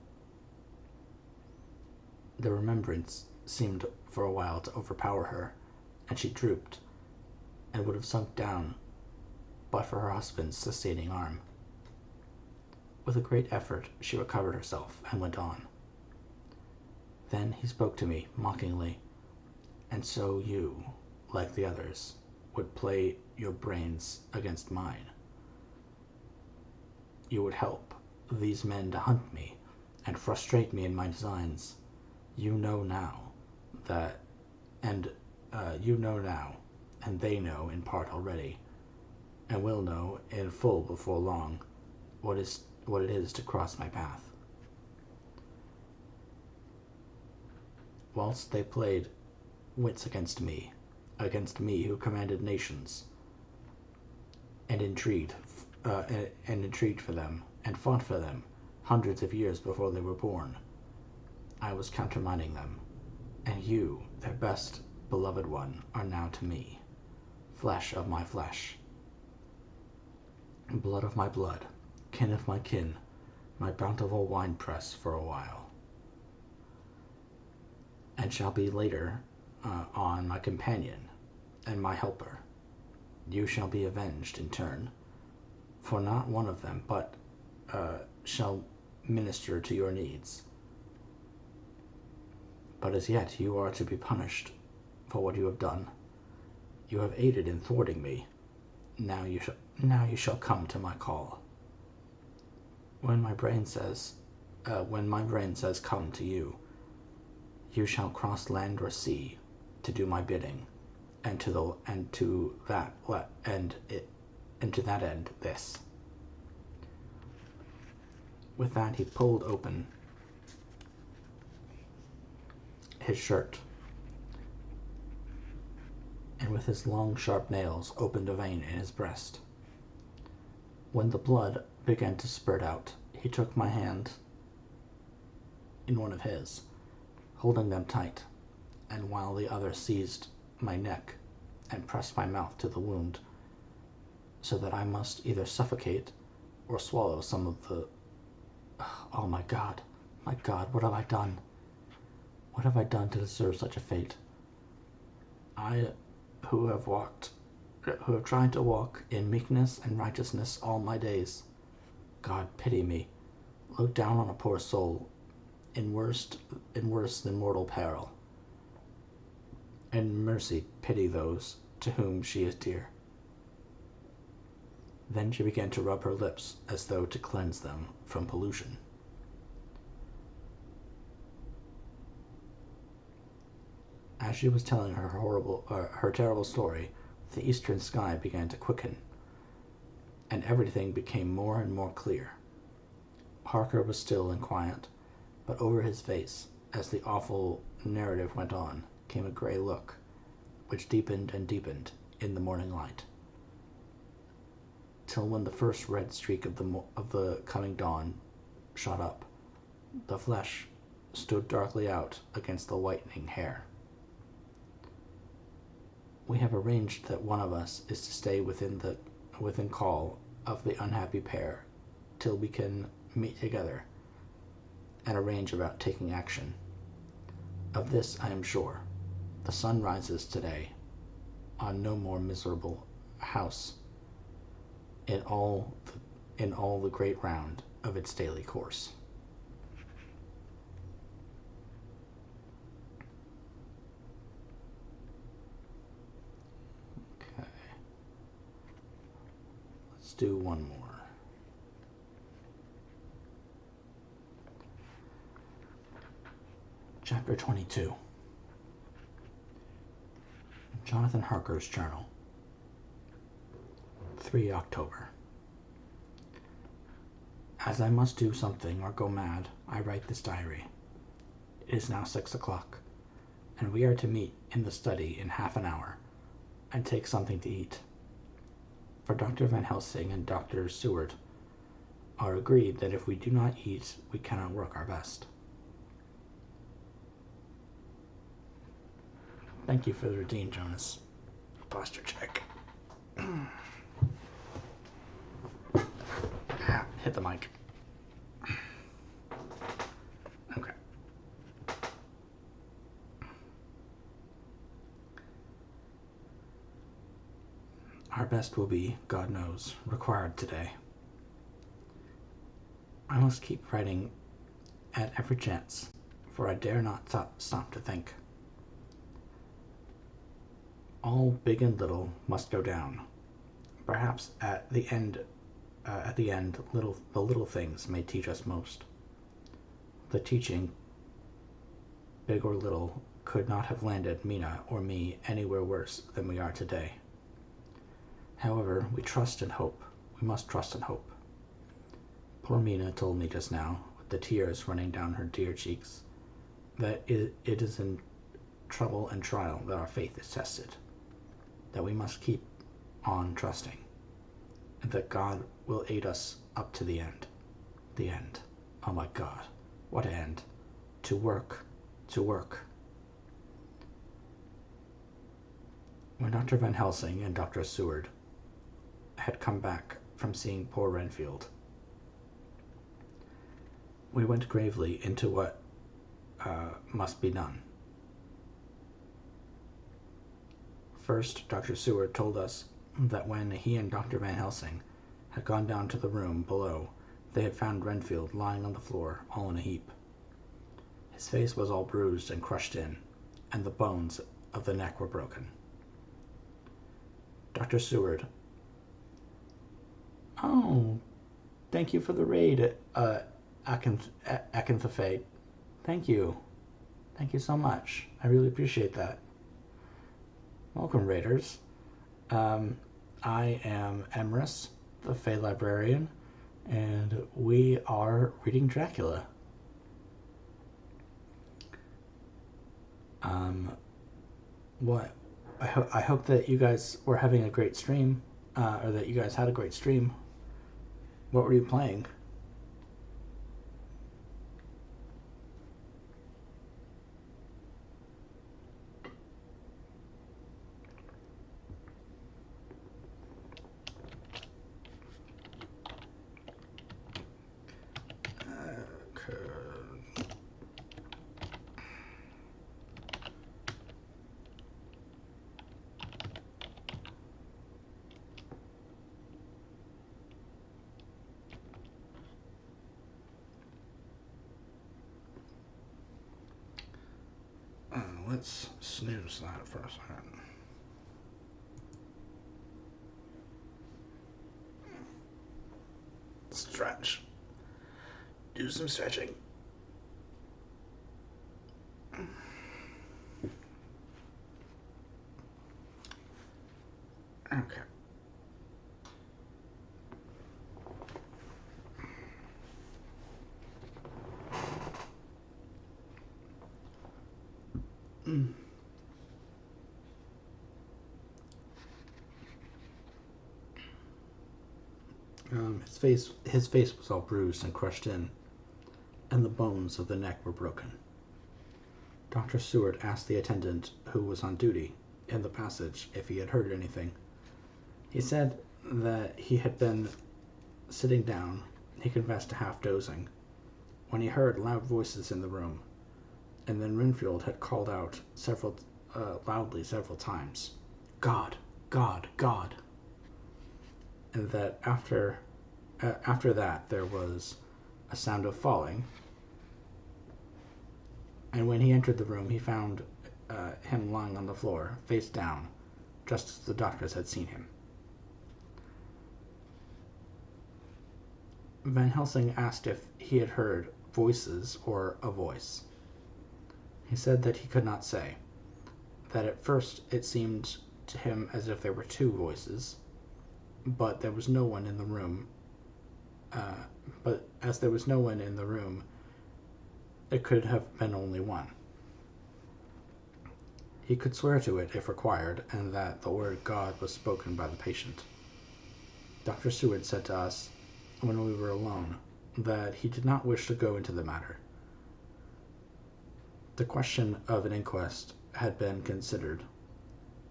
The remembrance seemed for a while to overpower her, and she drooped, and would have sunk down but for her husband's sustaining arm. With a great effort she recovered herself and went on. Then he spoke to me mockingly. "And so you, like the others, would play your brains against mine. You would help these men to hunt me and frustrate me in my designs. You know now, and they know in part already, and will know in full before long what it is to cross my path." Whilst they played wits against me who commanded nations, and intrigued for them, and fought for them hundreds of years before they were born, I was countermining them, and you, their best beloved one, are now to me, flesh of my flesh, blood of my blood, kin of my kin, my bountiful winepress for a while, and shall be later on my companion and my helper. You shall be avenged in turn, for not one of them but shall minister to your needs. But as yet you are to be punished for what you have done. You have aided in thwarting me. Now you shall come to my call. When my brain says come to you, you shall cross land or sea to do my bidding, and to that end this. With that he pulled open his shirt, and with his long sharp nails opened a vein in his breast. When the blood began to spurt out, he took my hand in one of his, holding them tight, and while the other seized my neck and pressed my mouth to the wound, so that I must either suffocate or swallow some of the... Oh, my God, what have I done? What have I done to deserve such a fate? I, who have walked who have tried to walk in meekness and righteousness all my days. God, pity me. Look down on a poor soul in worse than mortal peril. And in mercy pity those to whom she is dear. Then she began to rub her lips as though to cleanse them from pollution. As she was telling her terrible story, the eastern sky began to quicken, and everything became more and more clear. Parker was still and quiet, but over his face, as the awful narrative went on, came a gray look, which deepened and deepened in the morning light, till when the first red streak of the coming dawn shot up, the flesh stood darkly out against the whitening hair. We have arranged that one of us is to stay within call of the unhappy pair till we can meet together and arrange about taking action. Of this I am sure. The sun rises today on no more miserable house in all the great round of its daily course. Okay. Let's do one more. Chapter 22. Jonathan Harker's Journal. 3 October. As I must do something or go mad, I write this diary. It is now 6 o'clock, and we are to meet in the study in half an hour and take something to eat. For Dr. Van Helsing and Dr. Seward are agreed that if we do not eat, we cannot work our best. Thank you for the redeem, Jonas. Posture check. Hit the mic. Okay. Our best will be, God knows, required today. I must keep writing at every chance, for I dare not stop to think. All big and little must go down. Perhaps at the end, the little things may teach us most. The teaching, big or little, could not have landed Mina or me anywhere worse than we are today. However, we trust and hope. We must trust and hope. Poor Mina told me just now, with the tears running down her dear cheeks, that it is in trouble and trial that our faith is tested, that we must keep on trusting, and that God will aid us up to the end. The end. Oh my God, what end? To work, to work. When Dr. Van Helsing and Dr. Seward had come back from seeing poor Renfield, we went gravely into what must be done. First, Dr. Seward told us that when he and Dr. Van Helsing had gone down to the room below, they had found Renfield lying on the floor, all in a heap. His face was all bruised and crushed in, and the bones of the neck were broken. Dr. Seward. Oh, thank you for the raid, Acanthophae. Thank you. Thank you so much. I really appreciate that. Welcome, Raiders. I am Emrys, the Fae Librarian, and we are reading Dracula. I hope that you guys were having a great stream, or that you guys had a great stream. What were you playing? let's snooze that for a second. Stretch. Do some stretching. Okay. His face was all bruised and crushed in, and the bones of the neck were broken. Dr. Seward asked the attendant who was on duty in the passage if he had heard anything. He said that he had been sitting down, he confessed to half dozing, when he heard loud voices in the room, and then Renfield had called out loudly several times, "God, God, God," and that after that there was a sound of falling, and when he entered the room he found him lying on the floor, face down, just as the doctors had seen him. Van Helsing asked if he had heard voices or a voice. He said that he could not say, that at first it seemed to him as if there were two voices, but there was no one in the room. But as there was no one in the room, it could have been only one. He could swear to it if required, and that the word God was spoken by the patient. Dr. Seward said to us, when we were alone, that he did not wish to go into the matter. The question of an inquest had been considered,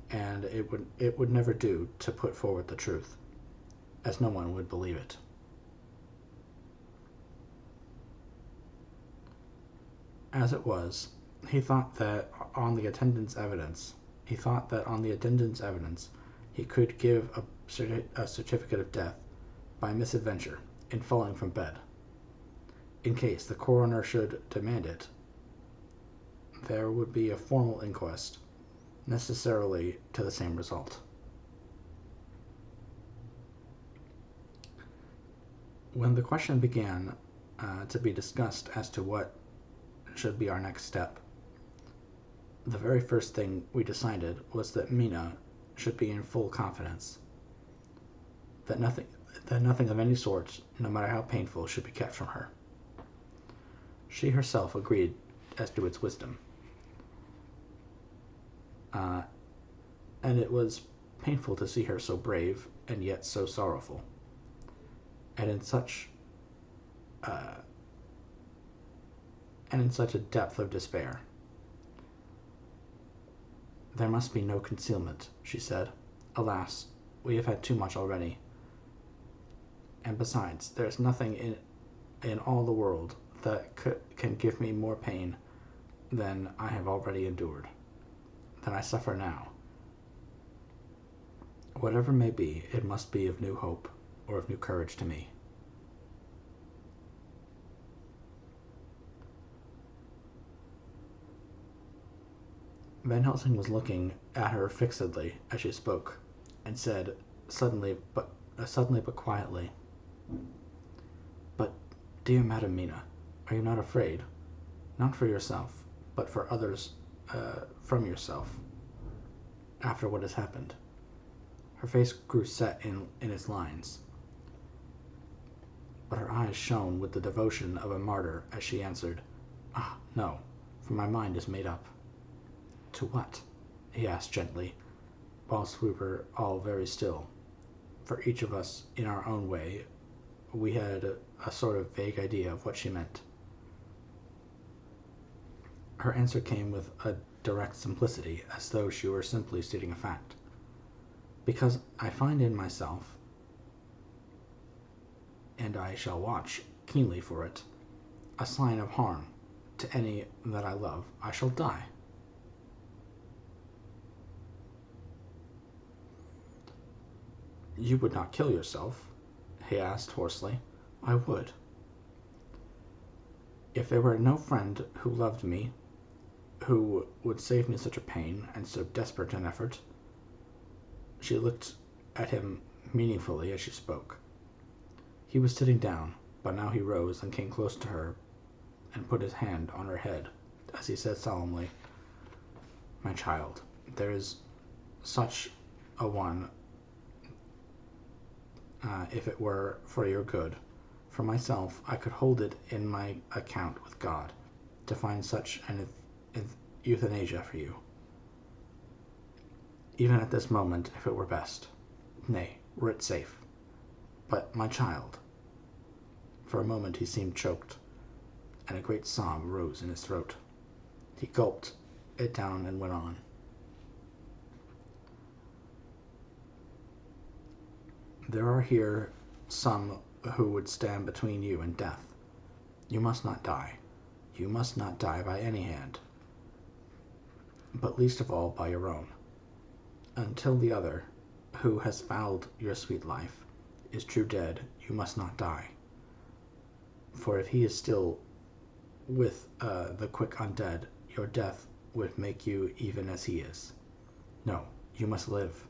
and it would never do to put forward the truth, as no one would believe it. As it was, he thought that on the attendant's evidence he could give a certificate of death by misadventure in falling from bed. In case the coroner should demand it, there would be a formal inquest, necessarily to the same result. When the question began to be discussed as to what should be our next step, the very first thing we decided was that Mina should be in full confidence, that nothing of any sort, no matter how painful, should be kept from her. She herself agreed as to its wisdom, and it was painful to see her so brave and yet so sorrowful, and in such a depth of despair. There must be no concealment, she said. Alas, we have had too much already. And besides, there is nothing in all the world that can give me more pain than I have already endured, than I suffer now. Whatever may be, it must be of new hope or of new courage to me. Van Helsing was looking at her fixedly as she spoke, and said, suddenly but quietly, "But, dear Madam Mina, are you not afraid, not for yourself, but for others, from yourself, after what has happened?" Her face grew set in its lines, but her eyes shone with the devotion of a martyr as she answered, "Ah, no, for my mind is made up." "To what?" he asked gently, whilst we were all very still, for each of us, in our own way, we had a sort of vague idea of what she meant. Her answer came with a direct simplicity, as though she were simply stating a fact. "Because I find in myself, and I shall watch keenly for it, a sign of harm to any that I love, I shall die." "You would not kill yourself?" he asked hoarsely. "I would. If there were no friend who loved me, who would save me such a pain and so desperate an effort. She looked at him meaningfully as she spoke. He was sitting down, but now he rose and came close to her and put his hand on her head as he said solemnly, "My child, there is such a one if it were for your good. For myself, I could hold it in my account with God to find such an euthanasia for you. Even at this moment, if it were best. Nay, were it safe. But, my child..." For a moment he seemed choked, and a great sob rose in his throat. He gulped it down and went on. "There are here some who would stand between you and death. You must not die. You must not die by any hand, but least of all by your own. Until the other, who has fouled your sweet life, is true dead, you must not die. For if he is still with the quick undead, your death would make you even as he is. No, you must live.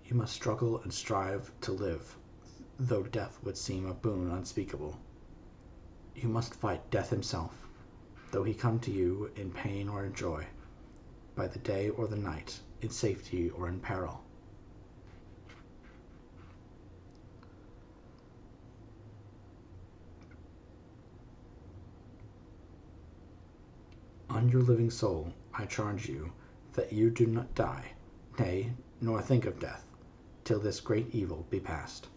You must struggle and strive to live, though death would seem a boon unspeakable. You must fight death himself, though he come to you in pain or in joy, by the day or the night, in safety or in peril. On your living soul, I charge you that you do not die, nay, nor think of death, till this great evil be past."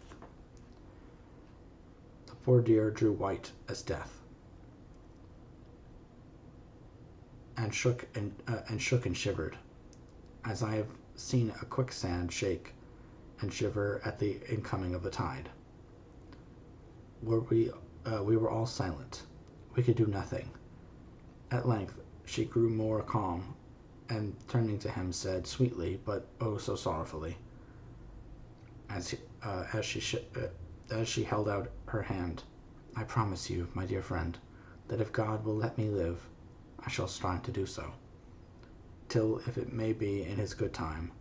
The poor dear drew white as death, and shook and shivered, as I have seen a quicksand shake and shiver at the incoming of the tide. We were all silent. We could do nothing. At length she grew more calm, and turning to him said sweetly, but oh so sorrowfully, as she held out her hand, "I promise you, my dear friend, that if God will let me live, I shall strive to do so, till, if it may be in his good time,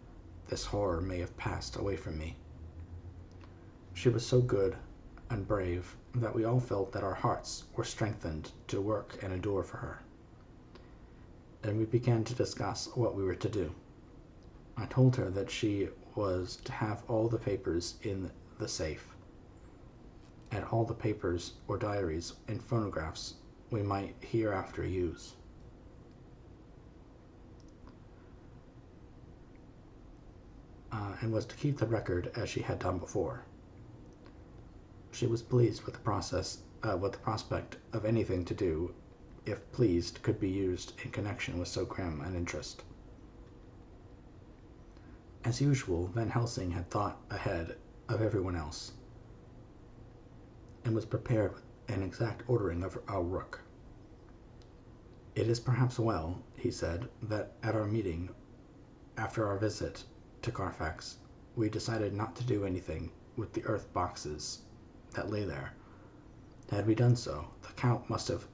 this horror may have passed away from me." She was so good and brave that we all felt that our hearts were strengthened to work and endure for her. And we began to discuss what we were to do. I told her that she was to have all the papers in the safe, and all the papers or diaries and phonographs we might hereafter use. And was to keep the record as she had done before. She was pleased with the prospect of anything to do, if pleased, could be used in connection with so grim an interest. As usual, Van Helsing had thought ahead of everyone else, and was prepared with an exact ordering of our work. "It is perhaps well," he said, "that at our meeting after our visit to Carfax, we decided not to do anything with the earth boxes that lay there. Had we done so, the Count must have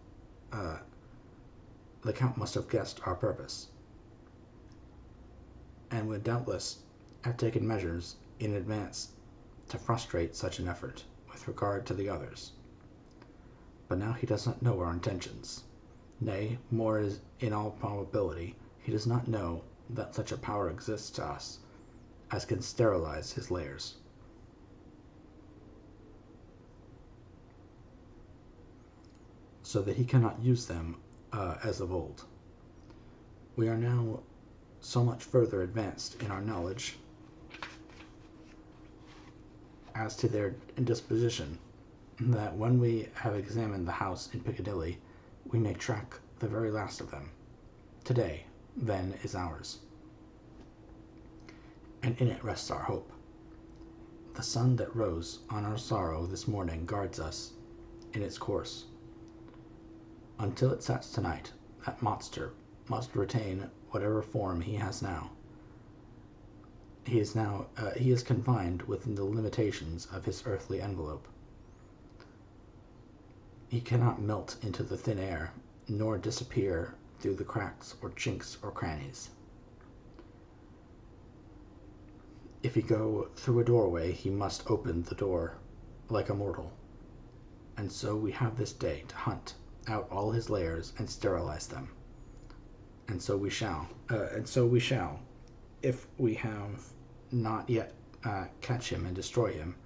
guessed our purpose, and would doubtless have taken measures in advance to frustrate such an effort with regard to the others. But now he does not know our intentions. Nay, more is in all probability, he does not know that such a power exists to us as can sterilize his lairs. So that he cannot use them as of old. We are now so much further advanced in our knowledge as to their disposition, that when we have examined the house in Piccadilly, we may track the very last of them. Today, then, is ours, and in it rests our hope. The sun that rose on our sorrow this morning guards us in its course. Until it sets tonight, that monster must retain whatever form he has now. He is confined within the limitations of his earthly envelope. He cannot melt into the thin air nor disappear through the cracks or chinks or crannies. If he go through a doorway, he must open the door like a mortal. And so we have this day to hunt out all his lairs and sterilize them. And so we shall, if we have not yet catch him and destroy him,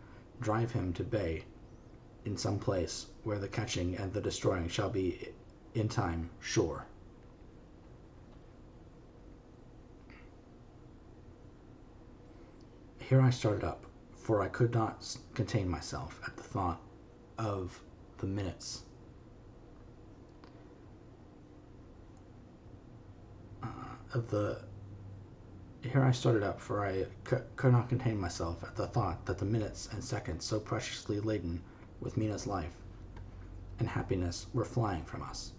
drive him to bay in some place where the catching and the destroying shall be in time sure. Here I started up, for I could not contain myself at the thought of the minutes Here I started up, for I could not contain myself at the thought that the minutes and seconds so preciously laden with Mina's life and happiness were flying from us.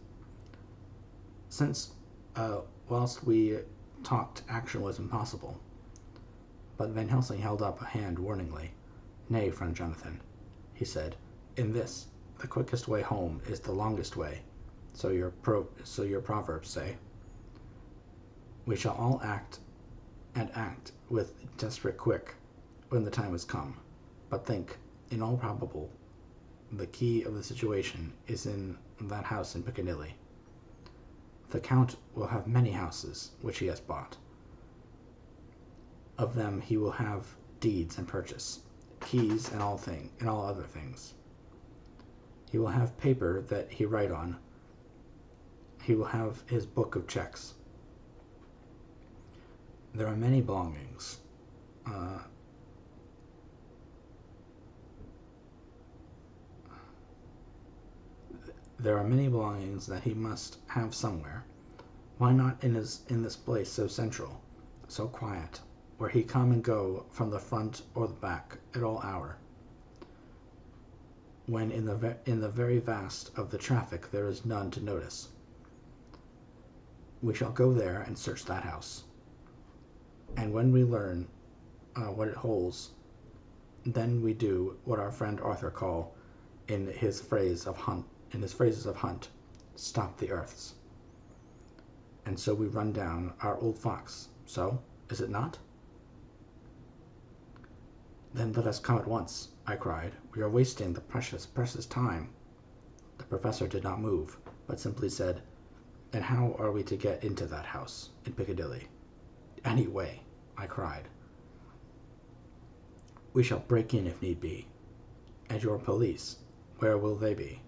Since, whilst we talked, action was impossible. But Van Helsing held up a hand warningly. "Nay, friend Jonathan," he said, "in this, the quickest way home is the longest way, so your proverbs say. We shall all act with desperate quick when the time has come. But think, in all probable, the key of the situation is in that house in Piccadilly. The Count will have many houses which he has bought. Of them he will have deeds and purchase, keys and all other things. He will have paper that he write on. He will have his book of checks. There are many belongings. There are many belongings that he must have somewhere. Why not in this place so central, so quiet, where he come and go from the front or the back at all hour, when in the very vast of the traffic there is none to notice? We shall go there and search that house. And when we learn what it holds, then we do what our friend Arthur call, in his phrases of hunt, stop the earths. And so we run down our old fox. So, is it not?" "Then let us come at once," I cried. "We are wasting the precious time." The professor did not move, but simply said, "And how are we to get into that house in Piccadilly?" "Any way," I cried. "We shall break in if need be. And your police, where will they be?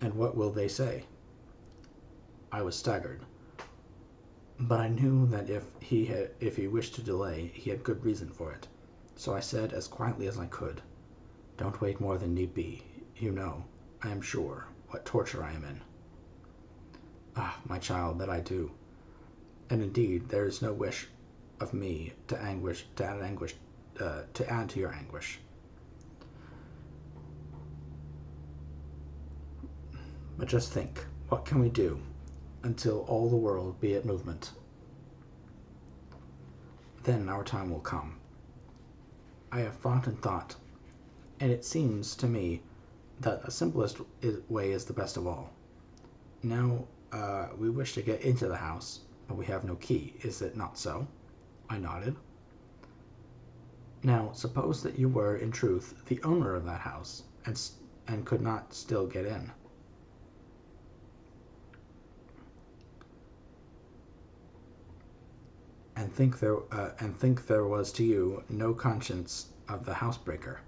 And what will they say?" I was staggered, but I knew that if he wished to delay, he had good reason for it. So I said as quietly as I could, "Don't wait more than need be. You know, I am sure, what torture I am in." "Ah, my child, that I do. And indeed there is no wish of me to add to your anguish. But just think, what can we do until all the world be at movement? Then our time will come. I have thought and thought, and it seems to me that the simplest way is the best of all. Now, we wish to get into the house, but we have no key. Is it not so?" I nodded. "Now, suppose that you were, in truth, the owner of that house, and could not still get in. And think there was to you no conscience of the housebreaker.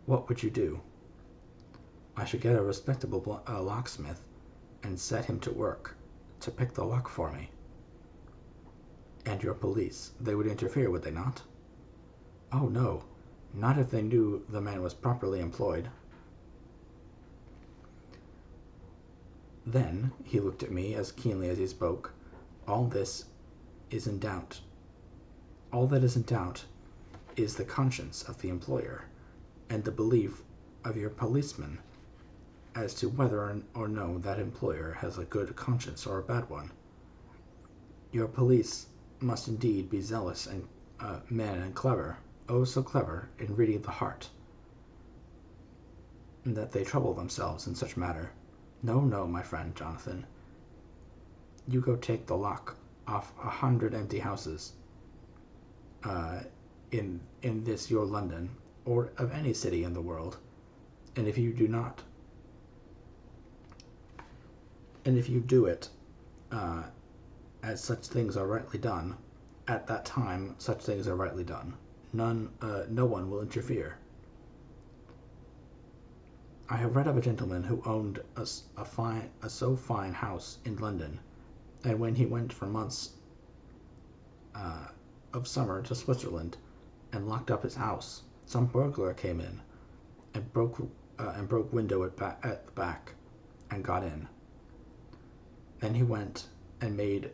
What would you do?" "I should get a respectable locksmith, and set him to work to pick the lock for me." "And your police, they would interfere, would they not?" "Oh, no, not if they knew the man was properly employed." "Then," he looked at me as keenly as he spoke, "all that is in doubt is the conscience of the employer, and the belief of your policeman as to whether or no that employer has a good conscience or a bad one. Your police must indeed be zealous and men and clever, oh so clever, in reading the heart, that they trouble themselves in such matter. No, no, my friend Jonathan, You go take the lock off 100 empty houses in this your London, or of any city in the world, and if you do not, and if you do it as such things are rightly done, at that time such things are rightly done. No one will interfere. I have read of a gentleman who owned a so fine house in London, and when he went for months of summer to Switzerland and locked up his house, some burglar came in and broke window at the back and got in. Then he went and made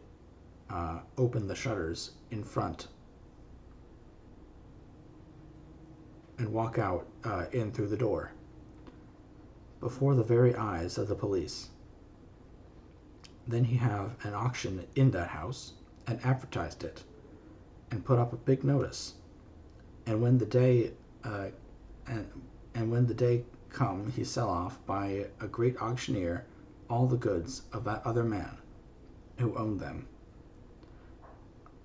open the shutters in front and walk out in through the door before the very eyes of the police. Then he have an auction in that house and advertised it and put up a big notice. And when the day and when the day come, he sell off by a great auctioneer all the goods of that other man who owned them.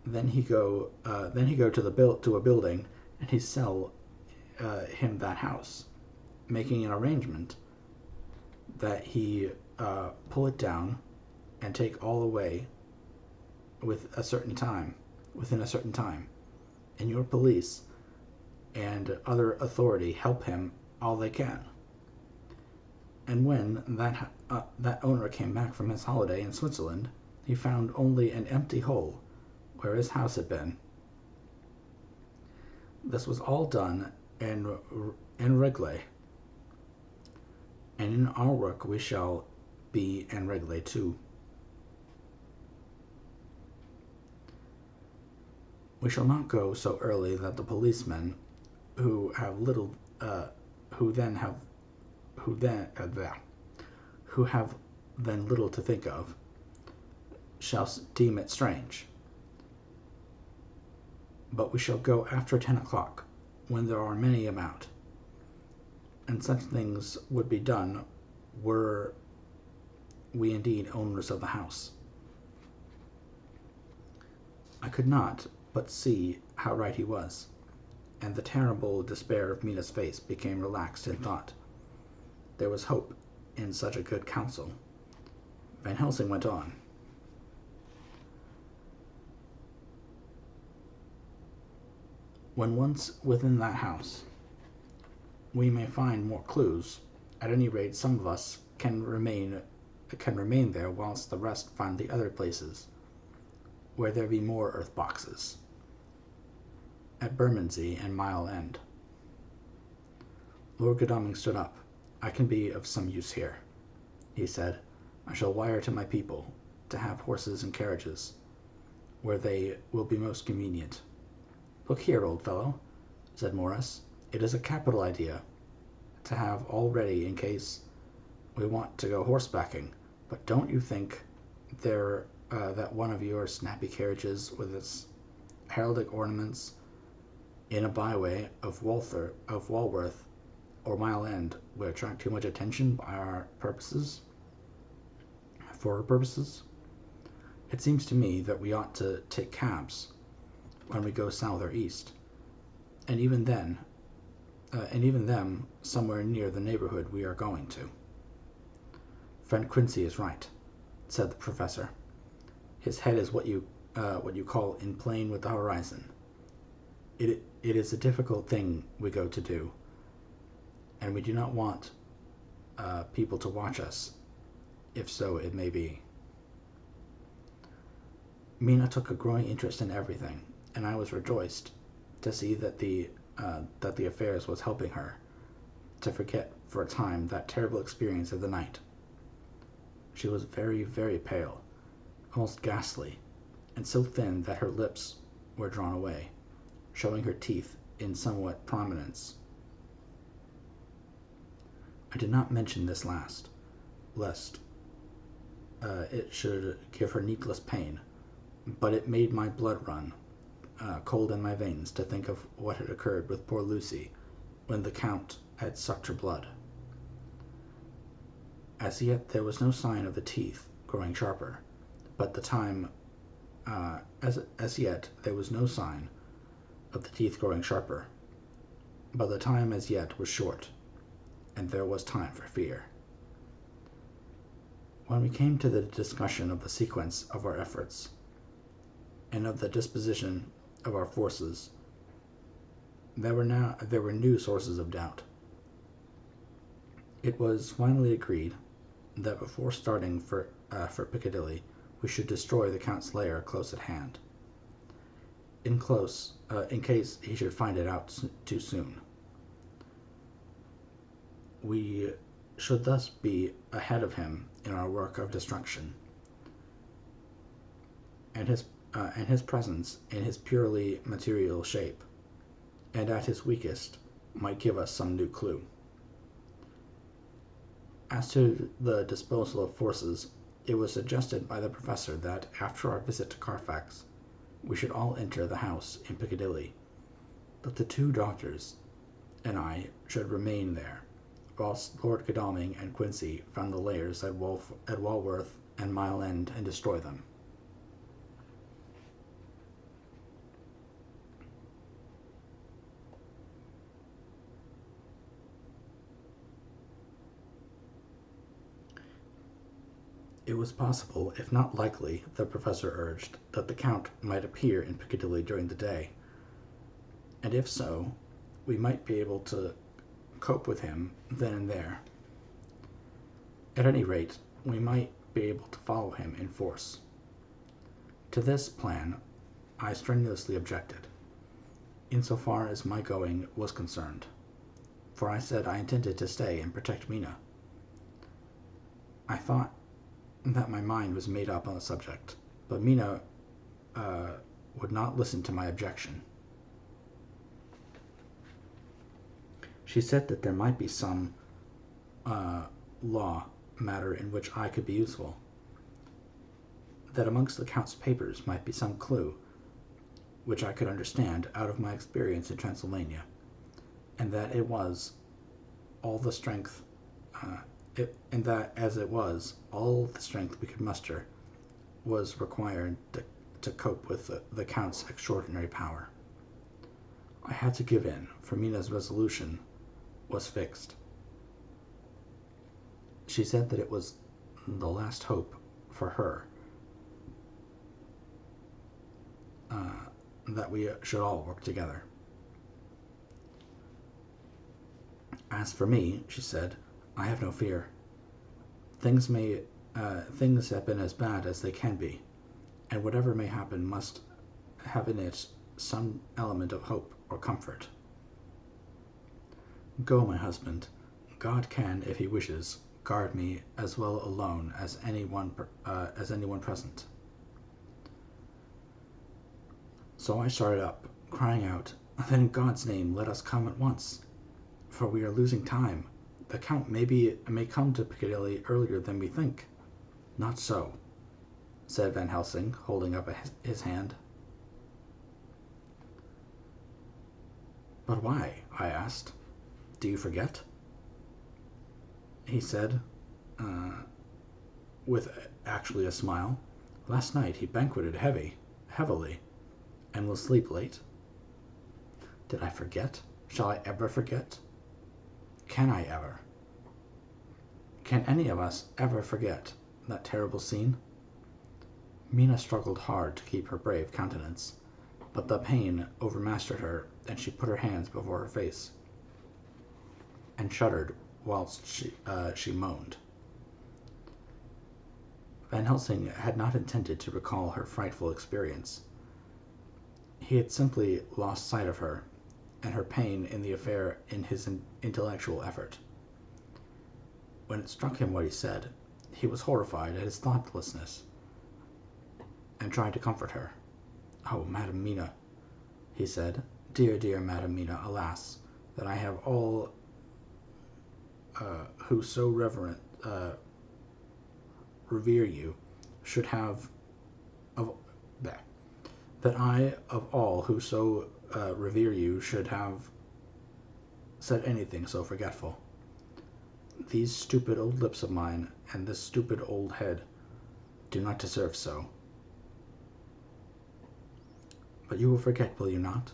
Then he go to a building and he sell him that house, making an arrangement that he pull it down and take all away within a certain time, and your police and other authority help him all they can. And when that owner came back from his holiday in Switzerland, he found only an empty hole where his house had been. This was all done en règle, and in our work we shall be en règle too. We shall not go so early that the policemen who have then little to think of shall deem it strange. But we shall go after 10 o'clock, when there are many about, and such things would be done were we indeed owners of the house. I could not but see how right he was, and the terrible despair of Mina's face became relaxed in thought. There was hope in such a good counsel. Van Helsing went on. When once within that house, we may find more clues. At any rate, some of us can remain there, whilst the rest find the other places, where there be more earth boxes, at Bermondsey and Mile End. Lord Godalming stood up. I can be of some use here, he said. I shall wire to my people to have horses and carriages, where they will be most convenient. Look here, old fellow, said Morris. It is a capital idea to have all ready in case we want to go horsebacking, but don't you think that one of your snappy carriages with its heraldic ornaments in a byway of Walworth or Mile End would attract too much attention for our purposes? It seems to me that we ought to take cabs when we go south or east, and even them somewhere near the neighborhood we are going to. Friend Quincy is right, said the professor. His head is what you call in plane with the horizon. It is a difficult thing we go to do, and we do not want people to watch us, if so it may be. Mina took a growing interest in everything, and I was rejoiced to see that the affairs was helping her to forget for a time that terrible experience of the night. She was very, very pale, almost ghastly, and so thin that her lips were drawn away, showing her teeth in somewhat prominence. I did not mention this last, lest it should give her needless pain, but it made my blood run cold in my veins to think of what had occurred with poor Lucy when the Count had sucked her blood. As yet there was no sign of the teeth growing sharper, but the time, as yet, there was no sign of the teeth growing sharper. But the time as yet was short, and there was time for fear. When we came to the discussion of the sequence of our efforts, and of the disposition of our forces, there were new sources of doubt. It was finally agreed that before starting for Piccadilly, we should destroy the Count's lair close at hand, in case he should find it out too soon. We should thus be ahead of him in our work of destruction, and his presence in his purely material shape, and at his weakest, might give us some new clue. As to the disposal of forces, it was suggested by the professor that, after our visit to Carfax, we should all enter the house in Piccadilly, that the 2 doctors and I should remain there, whilst Lord Godalming and Quincy found the lairs at Walworth and Mile End and destroy them. It was possible, if not likely, the professor urged, that the Count might appear in Piccadilly during the day, and if so, we might be able to cope with him then and there. At any rate, we might be able to follow him in force. To this plan I strenuously objected, insofar as my going was concerned, for I said I intended to stay and protect Mina. I thought that my mind was made up on the subject, but Mina would not listen to my objection. She said that there might be some law matter in which I could be useful, that amongst the Count's papers might be some clue which I could understand out of my experience in Transylvania, and that it was all the strength and that as it was, all the strength we could muster was required to cope with the Count's extraordinary power. I had to give in, for Mina's resolution was fixed. She said that it was the last hope for her that we should all work together. As for me, she said, I have no fear. Things have been as bad as they can be, and whatever may happen must have in it some element of hope or comfort. Go, my husband. God can, if he wishes, guard me as well alone as anyone present. So I started up, crying out, Then in God's name let us come at once, for we are losing time. The Count may come to Piccadilly earlier than we think. Not so, said Van Helsing, holding up his hand. But why? I asked. Do you forget? He said, with actually a smile, last night he banqueted heavily, and will sleep late. Did I forget? Shall I ever forget? Can I ever? Can any of us ever forget that terrible scene? Mina struggled hard to keep her brave countenance, but the pain overmastered her, and she put her hands before her face, and shuddered whilst she moaned. Van Helsing had not intended to recall her frightful experience. He had simply lost sight of her, and her pain in the affair in his intellectual effort. When it struck him what he said, he was horrified at his thoughtlessness, and tried to comfort her. Oh, Madam Mina, he said, dear Madam Mina, alas, that I have all who so revere you should have that I of all who so revere you should have said anything so forgetful. These stupid old lips of mine and this stupid old head do not deserve so. But you will forget, will you not?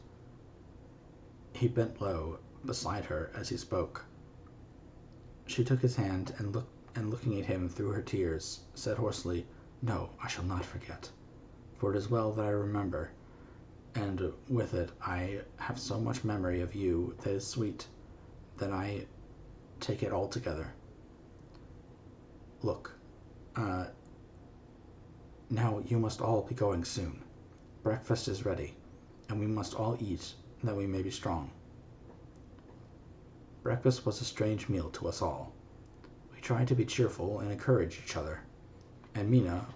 He bent low beside her as he spoke. She took his hand and looking at him through her tears, said hoarsely, "No, I shall not forget, for it is well that I remember, and with it I have so much memory of you that is sweet, that I take it all together. Look, now you must all be going soon. Breakfast is ready, and we must all eat, that we may be strong." Breakfast was a strange meal to us all. We tried to be cheerful and encourage each other, and Mina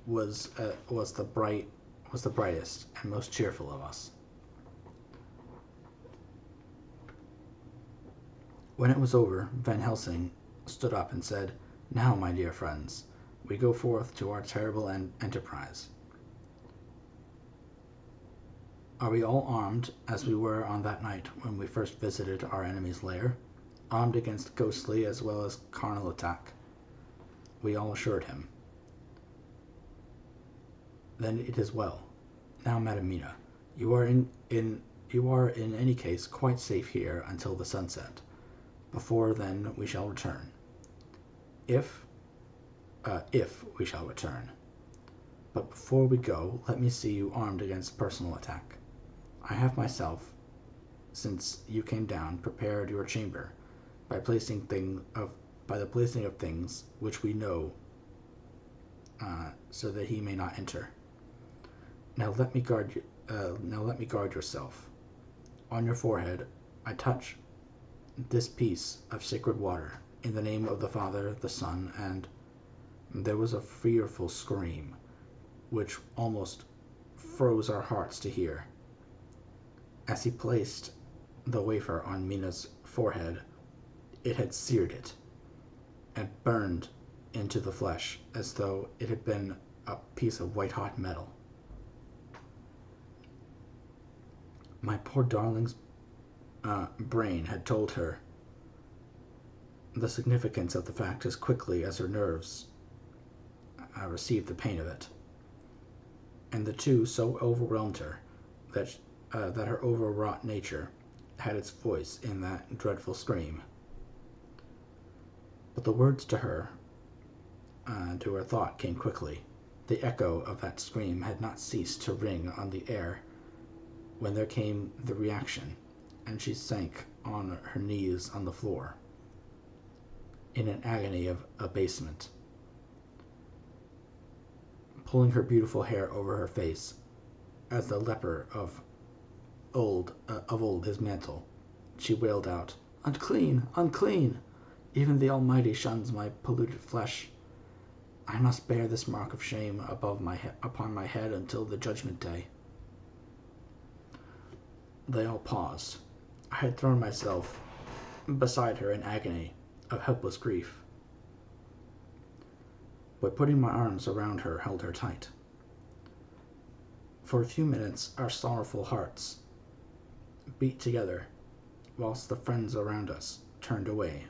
was the brightest and most cheerful of us. When it was over, Van Helsing stood up and said, "Now, my dear friends, we go forth to our terrible enterprise. Are we all armed, as we were on that night when we first visited our enemy's lair, armed against ghostly as well as carnal attack?" We all assured him. "Then it is well. Now, Madam Mina, you are in any case quite safe here until the sunset. Before then we shall return. If we shall return. But before we go, let me see you armed against personal attack. I have myself, since you came down, prepared your chamber by the placing of things which we know, so that he may not enter. Now let me guard yourself. On your forehead I touch this piece of sacred water, in the name of the Father, the Son, and..." There was a fearful scream, which almost froze our hearts to hear. As he placed the wafer on Mina's forehead, it had seared it, and burned into the flesh as though it had been a piece of white-hot metal. My poor darling's brain had told her the significance of the fact as quickly as her nerves received the pain of it, and the two so overwhelmed her that her overwrought nature had its voice in that dreadful scream. But the words to her thought came quickly. The echo of that scream had not ceased to ring on the air when there came the reaction, and she sank on her knees on the floor in an agony of abasement, pulling her beautiful hair over her face as the leper of old his mantle. She wailed out, "Unclean, unclean! Even the Almighty shuns my polluted flesh. I must bear this mark of shame upon my head until the judgment day." They all paused. I had thrown myself beside her in agony of helpless grief, but putting my arms around her held her tight. For a few minutes our sorrowful hearts beat together, whilst the friends around us turned away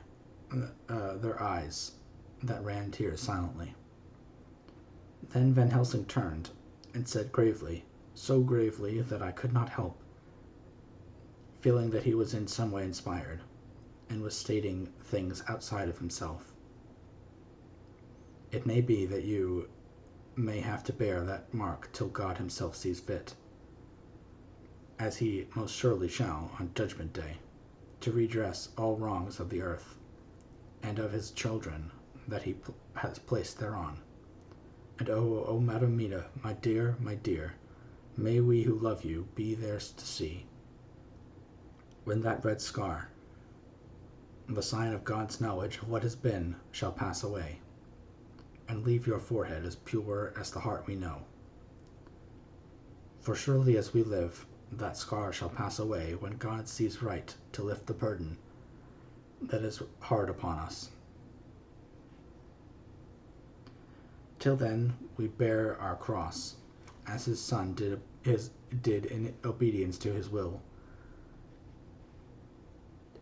their eyes that ran tears silently. Then Van Helsing turned and said gravely, so gravely that I could not help feeling that he was in some way inspired, and was stating things outside of himself. "It may be that you may have to bear that mark till God himself sees fit, as he most surely shall on Judgment Day, to redress all wrongs of the earth, and of his children that he has placed thereon. And oh, Madam Mina, my dear, may we who love you be there to see, when that red scar, the sign of God's knowledge of what has been, shall pass away, and leave your forehead as pure as the heart we know. For surely as we live, that scar shall pass away when God sees right to lift the burden that is hard upon us. Till then we bear our cross, as his Son did in obedience to his will.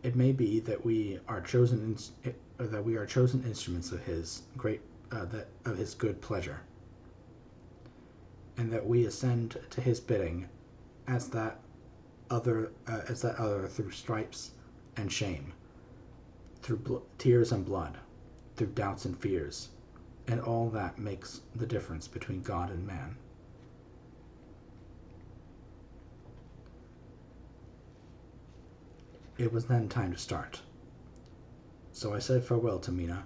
It may be that we are chosen instruments of his good pleasure. and that we ascend to his bidding as that other through stripes and shame, through tears and blood, through doubts and fears, and all that makes the difference between God and man. It was then time to start. So I said farewell to Mina,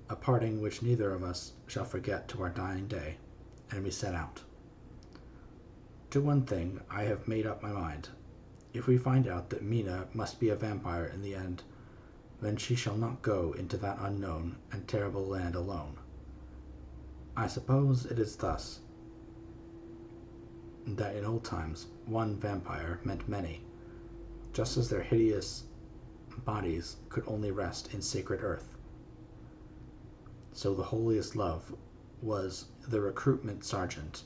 a parting which neither of us shall forget to our dying day, and we set out. To one thing I have made up my mind. If we find out that Mina must be a vampire in the end, then she shall not go into that unknown and terrible land alone. I suppose it is thus that in old times one vampire meant many, just as their hideous bodies could only rest in sacred earth. So the holiest love was the recruiting sergeant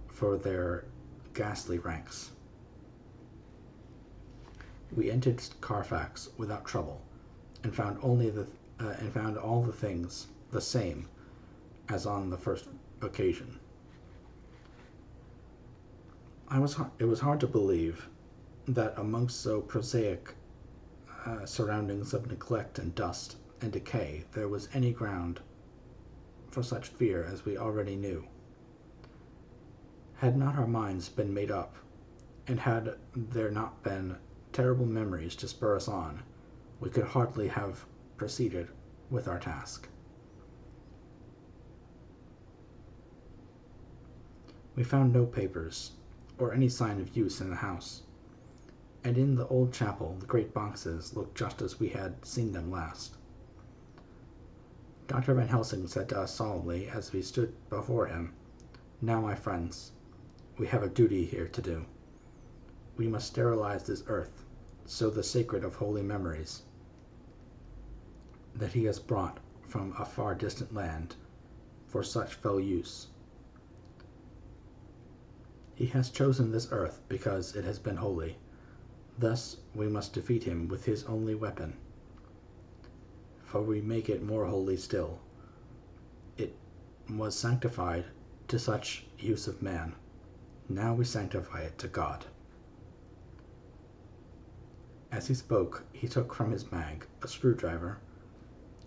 for their ghastly ranks. We entered Carfax without trouble, and found all the things the same as on the first occasion. It was hard to believe that amongst so prosaic surroundings of neglect and dust and decay there was any ground for such fear as we already knew. Had not our minds been made up, and had there not been terrible memories to spur us on, we could hardly have proceeded with our task. We found no papers, or any sign of use in the house, and in the old chapel the great boxes looked just as we had seen them last. Dr. Van Helsing said to us solemnly as we stood before him, "Now, my friends, we have a duty here to do. We must sterilize this earth, so the sacred of holy memories that he has brought from a far distant land for such fell use. He has chosen this earth because it has been holy. Thus we must defeat him with his only weapon, for we make it more holy still. It was sanctified to such use of man. Now we sanctify it to God." As he spoke, he took from his bag a screwdriver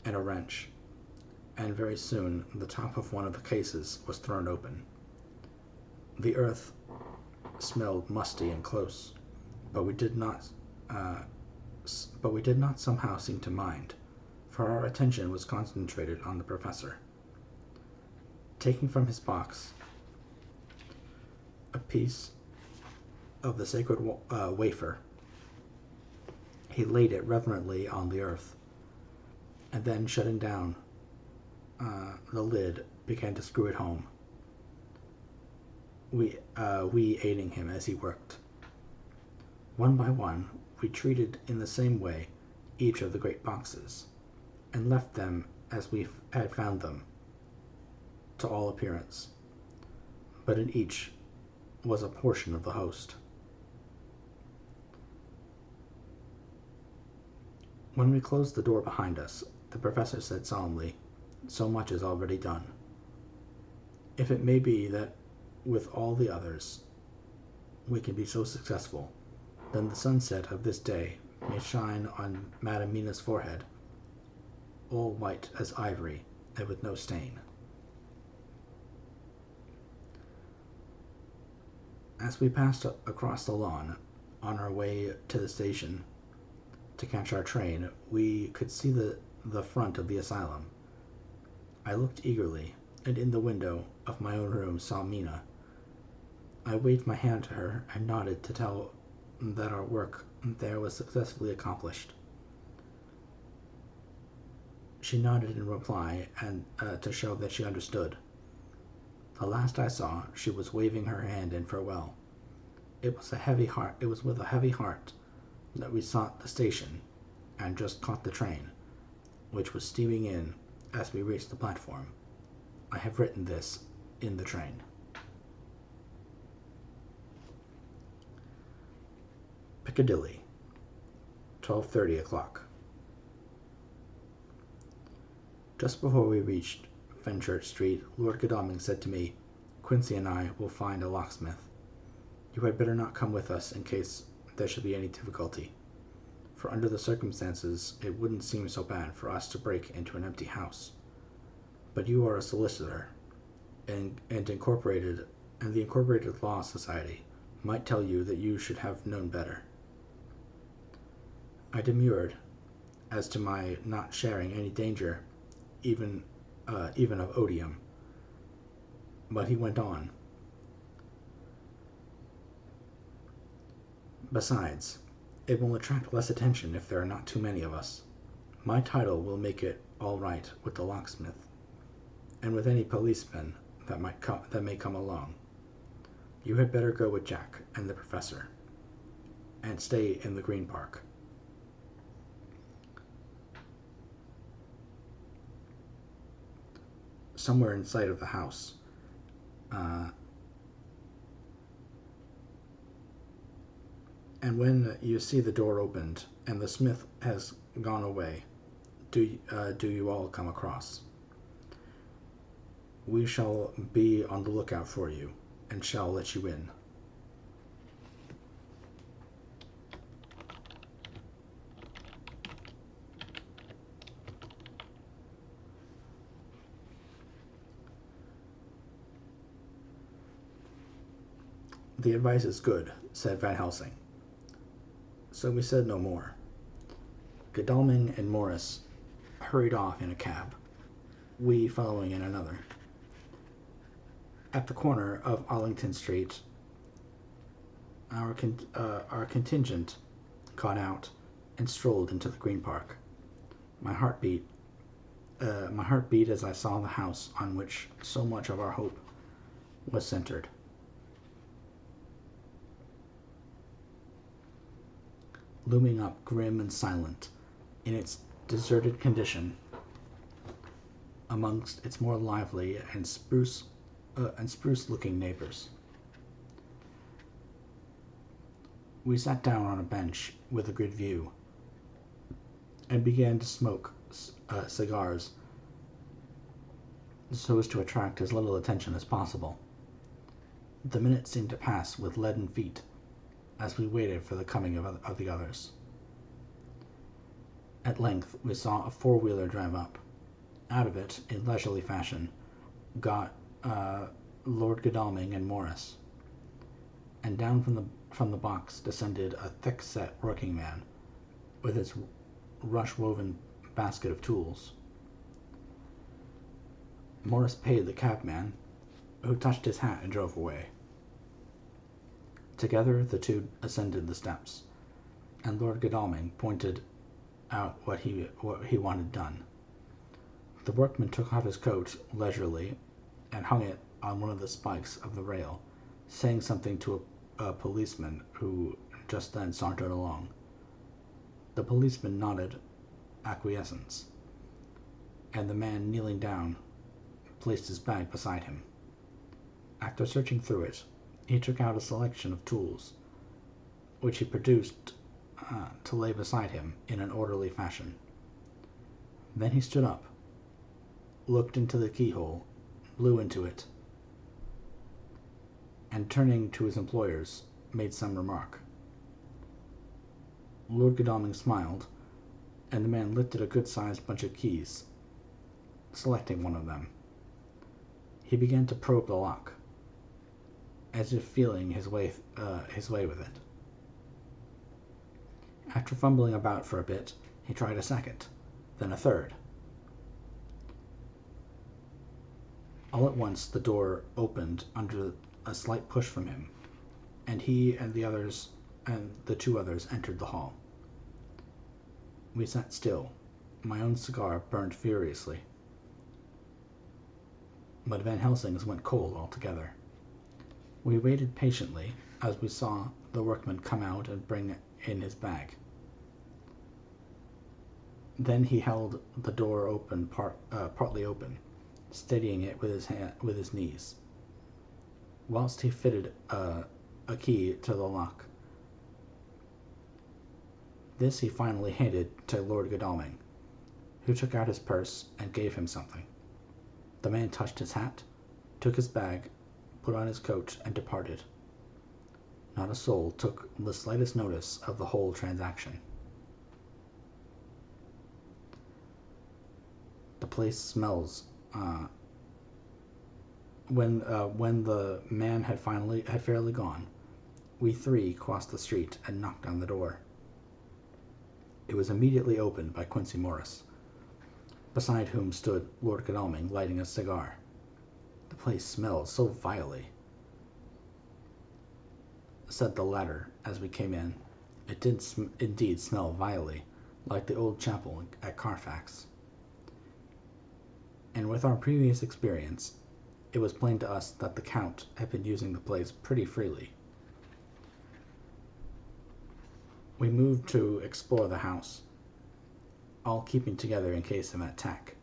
and a wrench, and very soon the top of one of the cases was thrown open. The earth smelled musty and close, but we did not somehow seem to mind, for our attention was concentrated on the professor. Taking from his box a piece of the sacred wafer, he laid it reverently on the earth, and then, shutting down the lid, began to screw it home, we aiding him as he worked. One by one, we treated in the same way each of the great boxes, and left them as we had found them, to all appearance, but in each was a portion of the host. When we closed the door behind us, the professor said solemnly, "So much is already done. If it may be that with all the others we can be so successful, then the sunset of this day may shine on Madam Mina's forehead, all white as ivory and with no stain." As we passed across the lawn on our way to the station to catch our train, we could see the front of the asylum. I looked eagerly, and in the window of my own room saw Mina. I waved my hand to her and nodded to tell that our work there was successfully accomplished. She nodded in reply, and to show that she understood. The last I saw, she was waving her hand in farewell. It was with a heavy heart that we sought the station, and just caught the train, which was steaming in as we reached the platform. I have written this in the train. Piccadilly, 12:30 o'clock. Just before we reached Fenchurch Street, Lord Godalming said to me, "Quincy and I will find a locksmith. You had better not come with us in case there should be any difficulty, for under the circumstances it wouldn't seem so bad for us to break into an empty house. But you are a solicitor, and the Incorporated Law Society might tell you that you should have known better." I demurred as to my not sharing any danger, even of odium. But he went on. "Besides, it will attract less attention if there are not too many of us. My title will make it all right with the locksmith, and with any policeman that may come along. You had better go with Jack and the professor, and stay in the Green Park." Somewhere in sight of the house, and when you see the door opened and the smith has gone away, do you all come across. We shall be on the lookout for you, and shall let you in. "The advice is good," said Van Helsing. So we said no more. Godalming and Morris hurried off in a cab, we following in another. At the corner of Arlington Street, our contingent got out and strolled into the Green Park. My heart beat as I saw the house on which so much of our hope was centered. Looming up grim and silent in its deserted condition amongst its more lively and spruce-looking neighbors. We sat down on a bench with a good view and began to smoke cigars so as to attract as little attention as possible. The minutes seemed to pass with leaden feet as we waited for the coming of the others. At length we saw a four-wheeler drive up. Out of it, in leisurely fashion, got Lord Godalming and Morris, and down from the box descended a thick-set working man with his rush-woven basket of tools. Morris paid the cabman, who touched his hat and drove away. Together the two ascended the steps, and Lord Godalming pointed out what he wanted done. The workman took off his coat leisurely and hung it on one of the spikes of the rail, saying something to a policeman who just then sauntered along. The policeman nodded acquiescence, and the man, kneeling down, placed his bag beside him. After searching through it, he took out a selection of tools, which he produced to lay beside him in an orderly fashion. Then he stood up, looked into the keyhole, blew into it, and turning to his employers, made some remark. Lord Godalming smiled, and the man lifted a good-sized bunch of keys. Selecting one of them, he began to probe the lock, as if feeling his way with it. After fumbling about for a bit, he tried a second, then a third. All at once the door opened under a slight push from him, and he and the two others entered the hall. We sat still. My own cigar burned furiously, but Van Helsing's went cold altogether. We waited patiently as we saw the workman come out and bring in his bag. Then he held the door open, partly open, steadying it with his knees, whilst he fitted a key to the lock. This he finally handed to Lord Godalming, who took out his purse and gave him something. The man touched his hat, took his bag, put on his coat, and departed. Not a soul took the slightest notice of the whole transaction. The place smells. When the man had fairly gone, we three crossed the street and knocked on the door. It was immediately opened by Quincy Morris, beside whom stood Lord Godalming lighting a cigar. The place smells so vilely, said the latter as we came in. It did indeed smell vilely, like the old chapel at Carfax. And with our previous experience, it was plain to us that the Count had been using the place pretty freely. We moved to explore the house, all keeping together in case of an attack,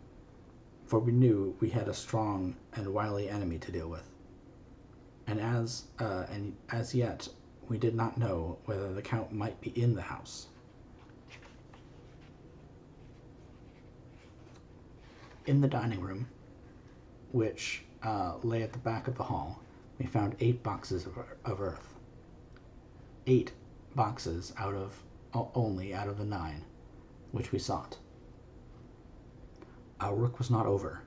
for we knew we had a strong and wily enemy to deal with. And as yet, we did not know whether the Count might be in the house. In the dining room, which lay at the back of the hall, we found 8 boxes of earth. 8 boxes only out of the 9 which we sought. Our work was not over,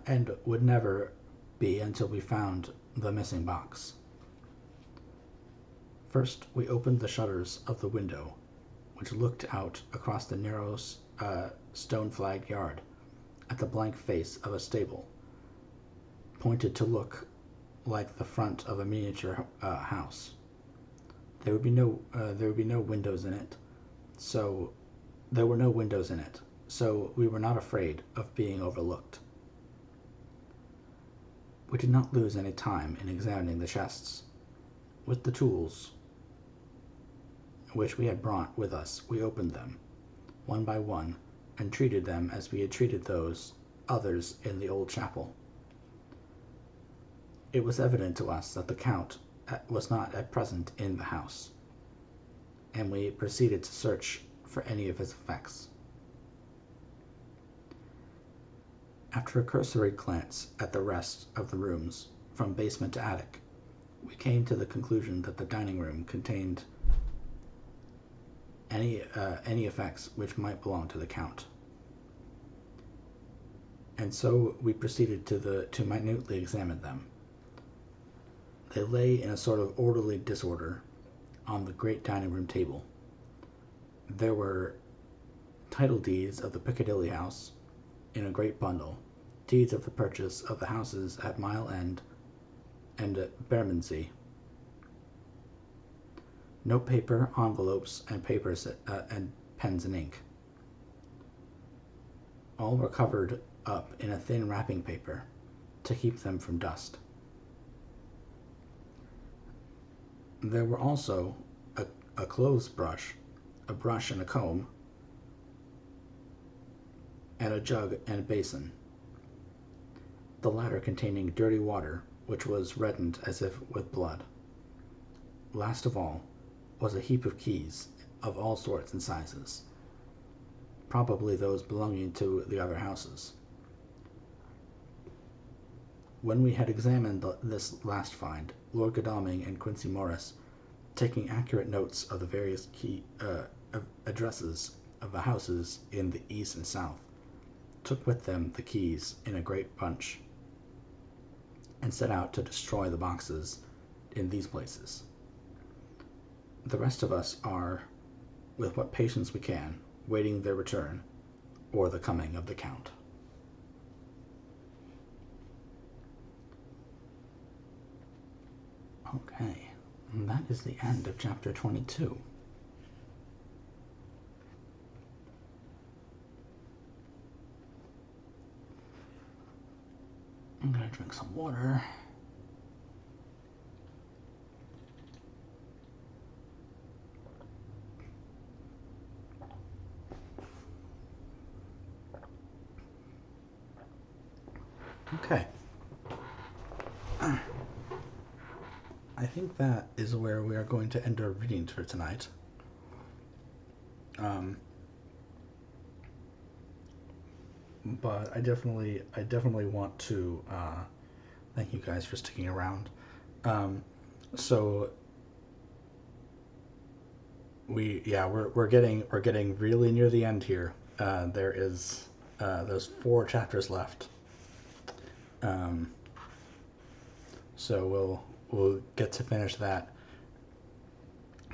and would never be until we found the missing box. First, we opened the shutters of the window, which looked out across the narrow stone-flagged yard at the blank face of a stable, pointed to look like the front of a miniature house. There would be no windows in it, so there were no windows in it, so we were not afraid of being overlooked. We did not lose any time in examining the chests. With the tools which we had brought with us, we opened them, one by one, and treated them as we had treated those others in the old chapel. It was evident to us that the Count was not at present in the house, and we proceeded to search for any of his effects. After a cursory glance at the rest of the rooms, from basement to attic, we came to the conclusion that the dining room contained any effects which might belong to the Count. And so we proceeded to minutely examine them. They lay in a sort of orderly disorder on the great dining room table. There were title deeds of the Piccadilly house in a great bundle, deeds of the purchase of the houses at Mile End and Bermondsey, note paper, envelopes, and papers and pens and ink. All were covered up in a thin wrapping paper to keep them from dust. There were also a clothes brush, a brush and a comb, and a jug and a basin, the latter containing dirty water which was reddened as if with blood. Last of all was a heap of keys of all sorts and sizes, probably those belonging to the other houses. When we had examined this last find, Lord Godalming and Quincy Morris, taking accurate notes of the various addresses of the houses in the east and south, took with them the keys in a great bunch, and set out to destroy the boxes in these places. The rest of us are, with what patience we can, waiting their return, or the coming of the Count. Okay, and that is the end of chapter 22. I'm gonna drink some water. Okay. I think that is where we are going to end our reading for tonight. but I definitely want to thank you guys for sticking around. Um, so we're getting really near the end here. There is there's 4 chapters left. Um, so we'll get to finish that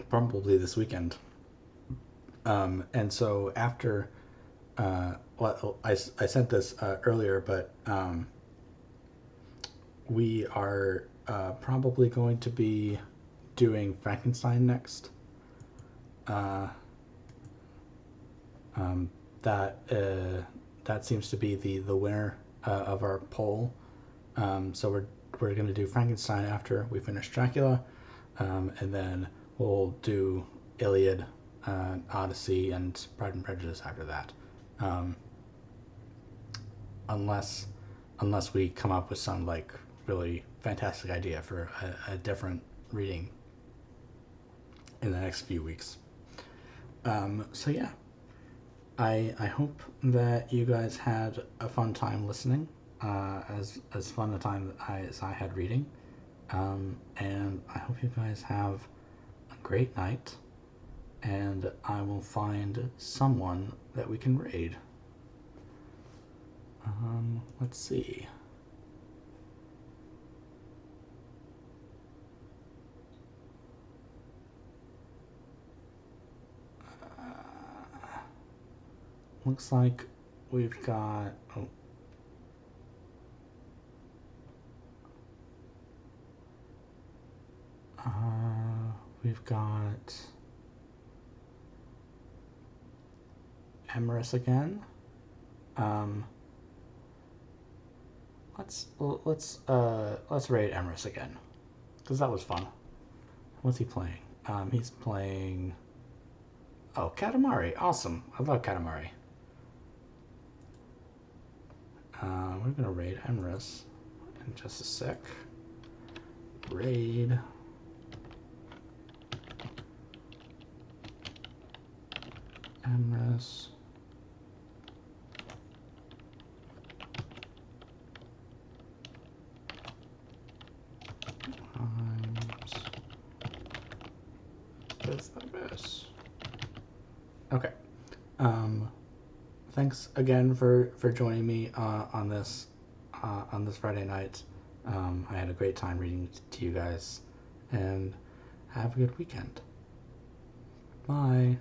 probably this weekend. And so after well, I sent this earlier, but we are probably going to be doing Frankenstein next. Uh, um, that that seems to be the winner of our poll. So we're going to do Frankenstein after we finish Dracula, and then we'll do Iliad, Odyssey, and Pride and Prejudice after that. Um, unless unless we come up with some like really fantastic idea for a different reading in the next few weeks. So yeah, I hope that you guys had a fun time listening, as fun a time as I had reading, and I hope you guys have a great night. And I will find someone that we can raid. Let's see. Looks like we've got. Oh, we've got Emerus again. Um, let's raid Emerus again, because that was fun. What's he playing? He's playing. Oh, Katamari. Awesome. I love Katamari. We're gonna raid Emerus in just a sec. Raid. Emrys. That's the best. Okay. Thanks again for joining me on this Friday night. I had a great time reading to you guys, and have a good weekend. Bye.